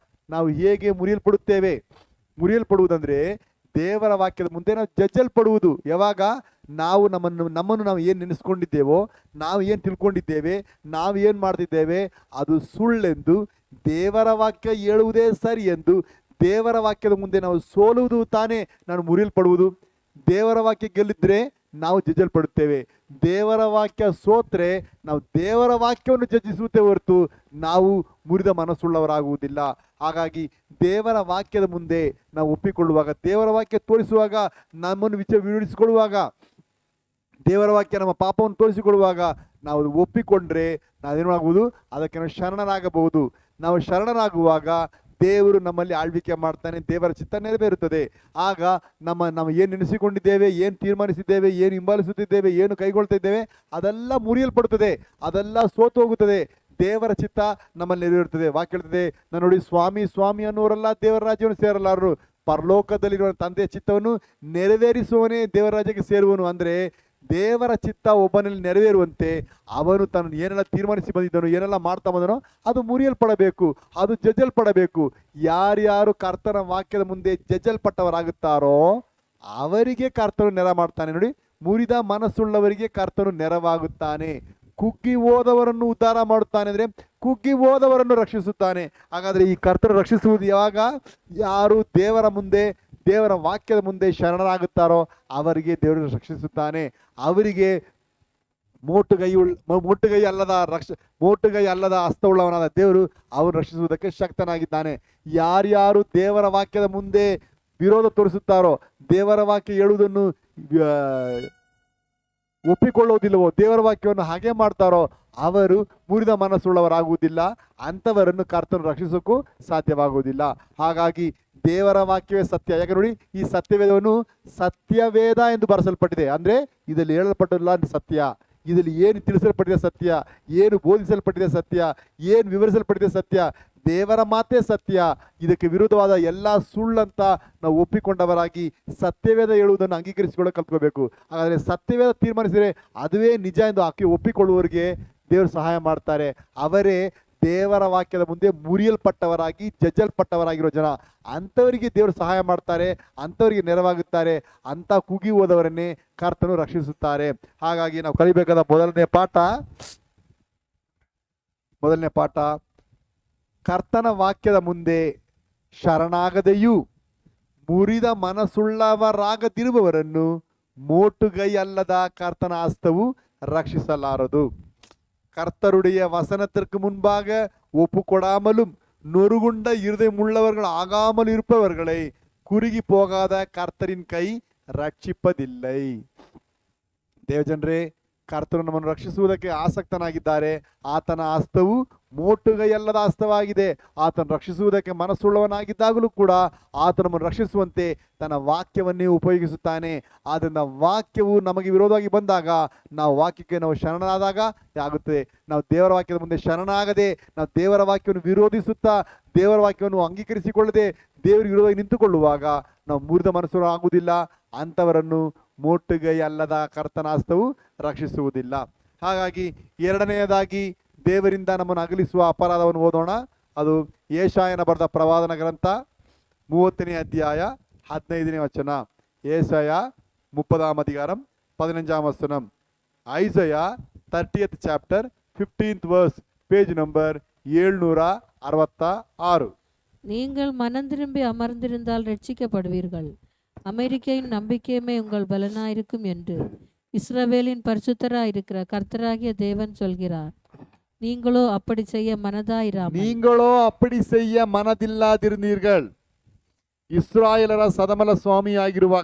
ನಾವು ಹೇಗೆ ಮುರಿಯಲ್ಪಡುತ್ತೇವೆ? ಮುರಿಯಲ್ಪಡುವುದಂದ್ರೆ ದೇವರ ವಾಕ್ಯದ ಮುಂದೆ ನಾವು ಜಜ್ಜಲ್ಪಡುವುದು. ಯಾವಾಗ ನಾವು ನಮ್ಮನ್ನು ನಾವು ಏನು ನೆನೆಸ್ಕೊಂಡಿದ್ದೇವೋ, ನಾವು ಏನು ತಿಳ್ಕೊಂಡಿದ್ದೇವೆ, ನಾವು ಏನು ಮಾಡ್ತಿದ್ದೇವೆ ಅದು ಸುಳ್ಳೆಂದು ದೇವರ ವಾಕ್ಯ ಹೇಳುವುದೇ ಸರಿ ಎಂದು ದೇವರ ವಾಕ್ಯದ ಮುಂದೆ ನಾವು ಸೋಲುವುದು ತಾನೇ ನಾನು ಮುರಿಯಲ್ಪಡುವುದು. ದೇವರ ವಾಕ್ಯ ಗೆಲ್ಲಿದ್ರೆ ನಾವು ಜಜ್ಜಲ್ಪಡುತ್ತೇವೆ. ದೇವರ ವಾಕ್ಯ ಸೋತ್ರೆ ನಾವು ದೇವರ ವಾಕ್ಯವನ್ನು ಜಜ್ಜಿಸುತ್ತೇವೆ ಹೊರತು ನಾವು ಮುರಿದ ಮನಸ್ಸುಳ್ಳವರಾಗುವುದಿಲ್ಲ. ಹಾಗಾಗಿ ದೇವರ ವಾಕ್ಯದ ಮುಂದೆ ನಾವು ಒಪ್ಪಿಕೊಳ್ಳುವಾಗ, ದೇವರ ವಾಕ್ಯ ತೋರಿಸುವಾಗ, ನಮ್ಮನ್ನು ವಿವರಿಸಿಕೊಳ್ಳುವಾಗ, ದೇವರ ವಾಕ್ಯ ನಮ್ಮ ಪಾಪವನ್ನು ತೋರಿಸಿಕೊಡುವಾಗ ನಾವು ಒಪ್ಪಿಕೊಂಡ್ರೆ ನಾವೇನಾಗುವುದು? ಅದಕ್ಕೆ ನಾವು ಶರಣರಾಗಬಹುದು. ನಾವು ಶರಣರಾಗುವಾಗ ದೇವರು ನಮ್ಮಲ್ಲಿ ಆಳ್ವಿಕೆ ಮಾಡ್ತಾನೆ, ದೇವರ ಚಿತ್ತ ನೆರವೇರುತ್ತದೆ. ಆಗ ನಾವು ಏನು ನೆನೆಸಿಕೊಂಡಿದ್ದೇವೆ, ಏನು ತೀರ್ಮಾನಿಸಿದ್ದೇವೆ, ಏನು ಹಿಂಬಾಲಿಸುತ್ತಿದ್ದೇವೆ, ಏನು ಕೈಗೊಳ್ತಿದ್ದೇವೆ ಅದೆಲ್ಲ ಮುರಿಯಲ್ಪಡುತ್ತದೆ, ಅದೆಲ್ಲ ಸೋತು ಹೋಗುತ್ತದೆ. ದೇವರ ಚಿತ್ತ ನಮ್ಮಲ್ಲಿ ನೆರವೇರುತ್ತದೆ. ವಾಕ್ಯ ಹೇಳ್ತದೆ, ನಾನು ನೋಡಿ, ಸ್ವಾಮಿ ಸ್ವಾಮಿ ಅನ್ನೋರೆಲ್ಲ ದೇವರ ರಾಜ್ಯವನ್ನು ಸೇರಲಾರರು, ಪರಲೋಕದಲ್ಲಿರುವ ತಂದೆಯ ಚಿತ್ತವನ್ನು ನೆರವೇರಿಸುವವನೇ ದೇವರ ರಾಜ್ಯಕ್ಕೆ ಸೇರುವನು. ಅಂದರೆ ದೇವರ ಚಿತ್ತ ಒಬ್ಬನಲ್ಲಿ ನೆರವೇರುವಂತೆ ಅವನು ತನ್ನ ಏನೆಲ್ಲ ತೀರ್ಮಾನಿಸಿ ಬಂದಿದ್ದನು, ಏನೆಲ್ಲ ಮಾಡ್ತಾ ಬಂದನೋ ಅದು ಮುರಿಯಲ್ಪಡಬೇಕು, ಅದು ಜಜ್ಜಲ್ಪಡಬೇಕು. ಯಾರ್ಯಾರು ಕರ್ತನ ವಾಕ್ಯದ ಮುಂದೆ ಜಜ್ಜಲ್ಪಟ್ಟವರಾಗುತ್ತಾರೋ ಅವರಿಗೆ ಕರ್ತನು ನೆರ ಮಾಡ್ತಾನೆ. ನೋಡಿ, ಮುರಿದ ಮನಸ್ಸುಳ್ಳವರಿಗೆ ಕರ್ತನು ನೆರವಾಗುತ್ತಾನೆ, ಕುಗ್ಗಿ ಹೋದವರನ್ನು ಉದ್ಧಾರ ಮಾಡುತ್ತಾನೆ, ಅಂದರೆ ಕುಗ್ಗಿ ಹೋದವರನ್ನು ರಕ್ಷಿಸುತ್ತಾನೆ. ಹಾಗಾದರೆ ಈ ಕರ್ತನು ರಕ್ಷಿಸುವುದು ಯಾವಾಗ? ಯಾರು ದೇವರ ಮುಂದೆ, ದೇವರ ವಾಕ್ಯದ ಮುಂದೆ ಶರಣರಾಗುತ್ತಾರೋ ಅವರಿಗೆ ದೇವರು ರಕ್ಷಿಸುತ್ತಾನೆ. ಅವರಿಗೆ ಮೋಟುಗೈ ಅಲ್ಲದ ಹಸ್ತವುಳ್ಳವನಾದ ದೇವರು ಅವರು ರಕ್ಷಿಸುವುದಕ್ಕೆ ಶಕ್ತನಾಗಿದ್ದಾನೆ. ಯಾರ್ಯಾರು ದೇವರ ವಾಕ್ಯದ ಮುಂದೆ ವಿರೋಧ ತೋರಿಸುತ್ತಾರೋ, ದೇವರ ವಾಕ್ಯ ಹೇಳುವುದನ್ನು ಒಪ್ಪಿಕೊಳ್ಳುವುದಿಲ್ಲವೋ, ದೇವರ ವಾಕ್ಯವನ್ನು ಹಾಗೆ ಮಾಡ್ತಾರೋ ಅವರು ಮುರಿದ ಮನಸ್ಸುಳ್ಳವರಾಗುವುದಿಲ್ಲ. ಅಂಥವರನ್ನು ಕರ್ತನು ರಕ್ಷಿಸೋಕ್ಕೂ ಸಾಧ್ಯವಾಗುವುದಿಲ್ಲ. ಹಾಗಾಗಿ ದೇವರ ವಾಕ್ಯವೇ ಸತ್ಯ. ಯಾಕೆ ನೋಡಿ, ಈ ಸತ್ಯವೇದವನ್ನು ಸತ್ಯವೇದ ಎಂದು ಬರೆಸಲ್ಪಟ್ಟಿದೆ. ಅಂದರೆ ಇದರಲ್ಲಿ ಹೇಳಲ್ಪಟ್ಟಿಲ್ಲ ಸತ್ಯ, ಇದರಲ್ಲಿ ಏನು ತಿಳಿಸಲ್ಪಟ್ಟಿದೆ ಸತ್ಯ, ಏನು ಬೋಧಿಸಲ್ಪಟ್ಟಿದೆ ಸತ್ಯ, ಏನು ವಿವರಿಸಲ್ಪಟ್ಟಿದೆ ಸತ್ಯ, ದೇವರ ಮಾತೇ ಸತ್ಯ. ಇದಕ್ಕೆ ವಿರುದ್ಧವಾದ ಎಲ್ಲ ಸುಳ್ಳಂತ ನಾವು ಒಪ್ಪಿಕೊಂಡವರಾಗಿ ಸತ್ಯವೇದ ಹೇಳುವುದನ್ನು ಅಂಗೀಕರಿಸಿಕೊಳ್ಳೋ ಕಲ್ತ್ಕೋಬೇಕು. ಹಾಗಾದರೆ ಸತ್ಯವೇದ ತೀರ್ಮಾನಿಸಿದರೆ ಅದುವೇ ನಿಜ ಎಂದು ಒಪ್ಪಿಕೊಳ್ಳುವವರಿಗೆ ದೇವರು ಸಹಾಯ ಮಾಡ್ತಾರೆ. ಅವರೇ ದೇವರ ವಾಕ್ಯದ ಮುಂದೆ ಮುರಿಯಲ್ಪಟ್ಟವರಾಗಿ ಜಜ್ಜಲ್ಪಟ್ಟವರಾಗಿರೋ ಜನ. ಅಂಥವರಿಗೆ ದೇವರು ಸಹಾಯ ಮಾಡ್ತಾರೆ, ಅಂಥವರಿಗೆ ನೆರವಾಗುತ್ತಾರೆ. ಅಂಥ ಕುಗಿ ಹೋದವರನ್ನೇ ಕರ್ತನು ರಕ್ಷಿಸುತ್ತಾರೆ. ಹಾಗಾಗಿ ನಾವು ಕಲಿಬೇಕಾದ ಮೊದಲನೇ ಪಾಠ ಕರ್ತನ ವಾಕ್ಯದ ಮುಂದೆ ಶರಣಾಗದೆಯೂ ಮುರಿದ ಮನಸ್ಸುಳ್ಳವರಾಗದಿರುವವರನ್ನು ಮೋಟುಗೈ ಅಲ್ಲದ ಕರ್ತನ ಹಸ್ತವು ರಕ್ಷಿಸಲಾರದು. கர்த்தருடைய வசனத்திற்கு முன்பாக ஒப்பு கொடாமலும் நொறுகுண்ட இருதயமுள்ளவர்கள் ஆகாமல் இருப்பவர்களை குறுகி போகாத கர்த்தரின் கை ರಕ್ಷಿಪದಿಲ್ಲೈ. ದೇವಜನರೇ, ಕರ್ತನು ನಮ್ಮನ್ನು ರಕ್ಷಿಸುವುದಕ್ಕೆ ಆಸಕ್ತನಾಗಿದ್ದಾರೆ. ಆತನ ಹಸ್ತವು ಮೋಟುಗೈಯಲ್ಲದ ಹಸ್ತವಾಗಿದೆ. ಆತನು ರಕ್ಷಿಸುವುದಕ್ಕೆ ಮನಸ್ಸುಳ್ಳವನಾಗಿದ್ದಾಗಲೂ ಕೂಡ ಆತ ನಮ್ಮನ್ನು ರಕ್ಷಿಸುವಂತೆ ತನ್ನ ವಾಕ್ಯವನ್ನೇ ಉಪಯೋಗಿಸುತ್ತಾನೆ. ಆದ್ದರಿಂದ ವಾಕ್ಯವು ನಮಗೆ ವಿರೋಧವಾಗಿ ಬಂದಾಗ, ನಾವು ವಾಕ್ಯಕ್ಕೆ ನಾವು ಶರಣಾದಾಗ ಆಗುತ್ತದೆ. ನಾವು ದೇವರ ವಾಕ್ಯದ ಮುಂದೆ ಶರಣಾಗದೆ, ನಾವು ದೇವರ ವಾಕ್ಯವನ್ನು ವಿರೋಧಿಸುತ್ತಾ, ದೇವರ ವಾಕ್ಯವನ್ನು ಅಂಗೀಕರಿಸಿಕೊಳ್ಳದೆ ದೇವರಿಗೆ ವಿರೋಧವಾಗಿ ನಿಂತುಕೊಳ್ಳುವಾಗ ನಾವು ಮುರಿದ ಮನಸ್ಸು ಆಗುವುದಿಲ್ಲ. ಅಂಥವರನ್ನು ಮೋಟುಗೈ ಅಲ್ಲದ ಕರ್ತನ ಹಸ್ತವು ರಕ್ಷಿಸುವುದಿಲ್ಲ. ಹಾಗಾಗಿ ಎರಡನೆಯದಾಗಿ ದೇವರಿಂದ ನಮ್ಮನ್ನು ಅಗಲಿಸುವ ಅಪರಾಧವನ್ನು ಓದೋಣ. ಅದು ಯೆಶಾಯನ ಬರೆದ ಪ್ರವಾದನ ಗ್ರಂಥ 30ನೇ ಅಧ್ಯಾಯ 15ನೇ ವಚನ. ಯೆಶಾಯ 30వ అధికారం 15వ వచనం. Isaiah 30th chapter 15th verse, page number 766. நீங்கள் மனம் திரும்பி அமர்ந்திருந்தால் ரட்சிக்கப்படுவீர்கள். அமெரிக்கையின் நம்பிக்கையுமே உங்கள் பலனாயிருக்கும் என்று இஸ்ரவேலின் பரிசுத்தராயிருக்கிற கர்த்தராகிய தேவன் சொல்கிறார். நீங்களோ அப்படி செய்ய ಮನದಿಲ್ಲದಿರುತ್ತೀர்கள். ಇಸ್ರಾಯೇಲರ ಸದಮಲ ಸ್ವಾಮಿಯಾಗಿರುವ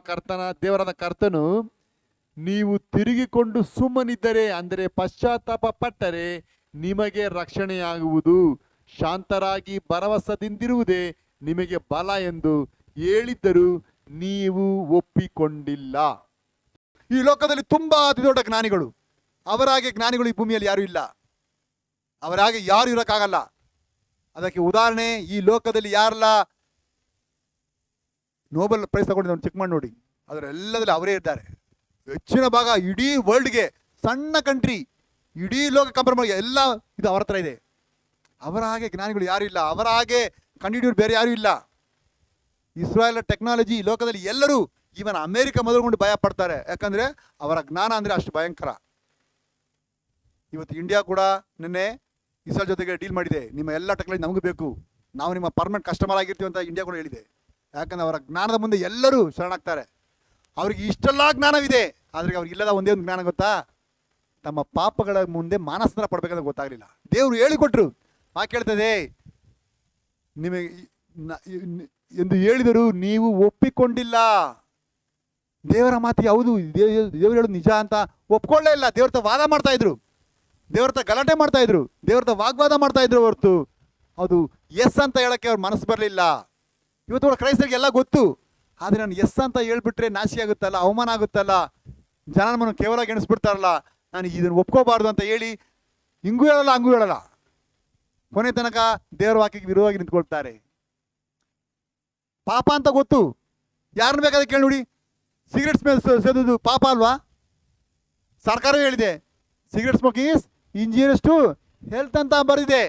ದೇವರಾದ ಕರ್ತನು, ನೀವು ತಿರುಗಿಕೊಂಡು ಸುಮ್ಮನಿದ್ದರೆ, ಅಂದರೆ ಪಶ್ಚಾತ್ತಾಪ ಪಟ್ಟರೆ ನಿಮಗೆ ರಕ್ಷಣೆಯಾಗುವುದು, ಶಾಂತರಾಗಿ ಭರವಸದಿಂದಿರುವುದೇ ನಿಮಗೆ ಬಲ ಎಂದು ಹೇಳಿದ್ದರೂ ನೀವು ಒಪ್ಪಿಕೊಂಡಿಲ್ಲ. ಈ ಲೋಕದಲ್ಲಿ ತುಂಬಾ ಅತಿ ದೊಡ್ಡ ಜ್ಞಾನಿಗಳು, ಅವರಾಗೆ ಜ್ಞಾನಿಗಳು ಈ ಭೂಮಿಯಲ್ಲಿ ಯಾರು ಇಲ್ಲ. ಅವರಾಗೆ ಯಾರು ಇರೋಕ್ಕಾಗಲ್ಲ. ಅದಕ್ಕೆ ಉದಾಹರಣೆ, ಈ ಲೋಕದಲ್ಲಿ ಯಾರೆಲ್ಲ ನೋಬೆಲ್ ಪ್ರೈಸ್ ತಗೊಂಡಿದ್ದಾರೆ ಚೆಕ್ ಮಾಡಿ ನೋಡಿ, ಅದರೆಲ್ಲದಲ್ಲಿ ಅವರೇ ಇದ್ದಾರೆ. ಹೆಚ್ಚಿನ ಭಾಗ ಇಡೀ ವರ್ಲ್ಡ್ಗೆ, ಸಣ್ಣ ಕಂಟ್ರಿ, ಇಡೀ ಲೋಕ ಕಂಪೇರ್ ಮಾಡಿ ಎಲ್ಲ ಇದು ಅವರ ಹತ್ರ ಇದೆ. ಅವರ ಹಾಗೆ ಜ್ಞಾನಿಗಳು ಯಾರು ಇಲ್ಲ, ಅವರ ಹಾಗೆ ಕಂಡುಹಿಡಿಯೋರು ಬೇರೆ ಯಾರು ಇಲ್ಲ. ಇಸ್ರಾಯೇಲ್ ಟೆಕ್ನಾಲಜಿ ಲೋಕದಲ್ಲಿ ಎಲ್ಲರೂ, ಈವನ್ ಅಮೇರಿಕ ಮೊದಲುಗೊಂಡು ಭಯ ಪಡ್ತಾರೆ. ಯಾಕಂದರೆ ಅವರ ಜ್ಞಾನ ಅಂದರೆ ಅಷ್ಟು ಭಯಂಕರ. ಇವತ್ತು ಇಂಡಿಯಾ ಕೂಡ ನಿನ್ನೆ ಇಸ್ರೇಲ್ ಜೊತೆಗೆ ಡೀಲ್ ಮಾಡಿದೆ. ನಿಮ್ಮ ಎಲ್ಲ ಟೆಕ್ನಾಲಜಿ ನಮಗೂ ಬೇಕು, ನಾವು ನಿಮ್ಮ ಪರ್ಮನೆಂಟ್ ಕಸ್ಟಮರ್ ಆಗಿರ್ತೀವಿ ಅಂತ ಇಂಡಿಯಾ ಕೂಡ ಹೇಳಿದೆ. ಯಾಕಂದರೆ ಅವರ ಜ್ಞಾನದ ಮುಂದೆ ಎಲ್ಲರೂ ಶರಣಾಗ್ತಾರೆ. ಅವ್ರಿಗೆ ಇಷ್ಟೆಲ್ಲ ಜ್ಞಾನವಿದೆ, ಆದರೆ ಅವ್ರಿಗೆ ಇಲ್ಲದ ಒಂದೇ ಒಂದು ಜ್ಞಾನ ಗೊತ್ತಾ? ತಮ್ಮ ಪಾಪಗಳ ಮುಂದೆ ಮಾನಸ್ನಾನ ಪಡಬೇಕಂತ ಗೊತ್ತಾಗಲಿಲ್ಲ. ದೇವರು ಹೇಳಿಕೊಟ್ರು, ಕೇಳ್ತದೆ, ನಿಮಗೆ ಎಂದು ಹೇಳಿದರು, ನೀವು ಒಪ್ಪಿಕೊಂಡಿಲ್ಲ. ದೇವರ ಮಾತು ಯಾವುದು, ದೇವರು ಹೇಳೋದು ನಿಜ ಅಂತ ಒಪ್ಕೊಳ್ಳೇ ಇಲ್ಲ. ದೇವ್ರ ವಾದ ಮಾಡ್ತಾ ಇದ್ರು, ದೇವ್ರ ಗಲಾಟೆ ಮಾಡ್ತಾ ಇದ್ರು, ದೇವ್ರ ವಾಗ್ವಾದ ಮಾಡ್ತಾ ಇದ್ರು ಹೊರತು ಅದು ಎಸ್ ಅಂತ ಹೇಳಕ್ಕೆ ಅವ್ರ ಮನಸ್ಸು ಬರಲಿಲ್ಲ. ಇವತ್ತು ಕೂಡ ಕ್ರೈಸ್ತರಿಗೆ ಎಲ್ಲ ಗೊತ್ತು, ಆದರೆ ನಾನು ಎಸ್ ಅಂತ ಹೇಳ್ಬಿಟ್ರೆ ನಾಶಿ ಆಗುತ್ತಲ್ಲ, ಅವಮಾನ ಆಗುತ್ತಲ್ಲ, ಜನ ನಮ್ಮನ್ನು ಕೇವಲ ಎಣಿಸ್ಬಿಡ್ತಾರಲ್ಲ, ನಾನು ಇದನ್ನು ಒಪ್ಕೋಬಾರ್ದು ಅಂತ ಹೇಳಿ ಹಿಂಗೂ ಹೇಳಲ್ಲ ಹಂಗೂ ಹೇಳಲ್ಲ, ಕೊನೆ ತನಕ ದೇವರ ವಾಕ್ಯಕ್ಕೆ ವಿರೋಧವಾಗಿ ನಿಂತ್ಕೊಳ್ತಾರೆ. ಪಾಪ ಅಂತ ಗೊತ್ತು, ಯಾರನ್ನ ಬೇಕಾದ್ರೆ ಕೇಳಿ ನೋಡಿ, ಸಿಗರೆಟ್ ಸೇದೋದು ಪಾಪ ಅಲ್ವಾ? ಸರ್ಕಾರವೇ ಹೇಳಿದೆ, cigarette smoking is injurious to health ಅಂತ ಬರೆದಿದೆ.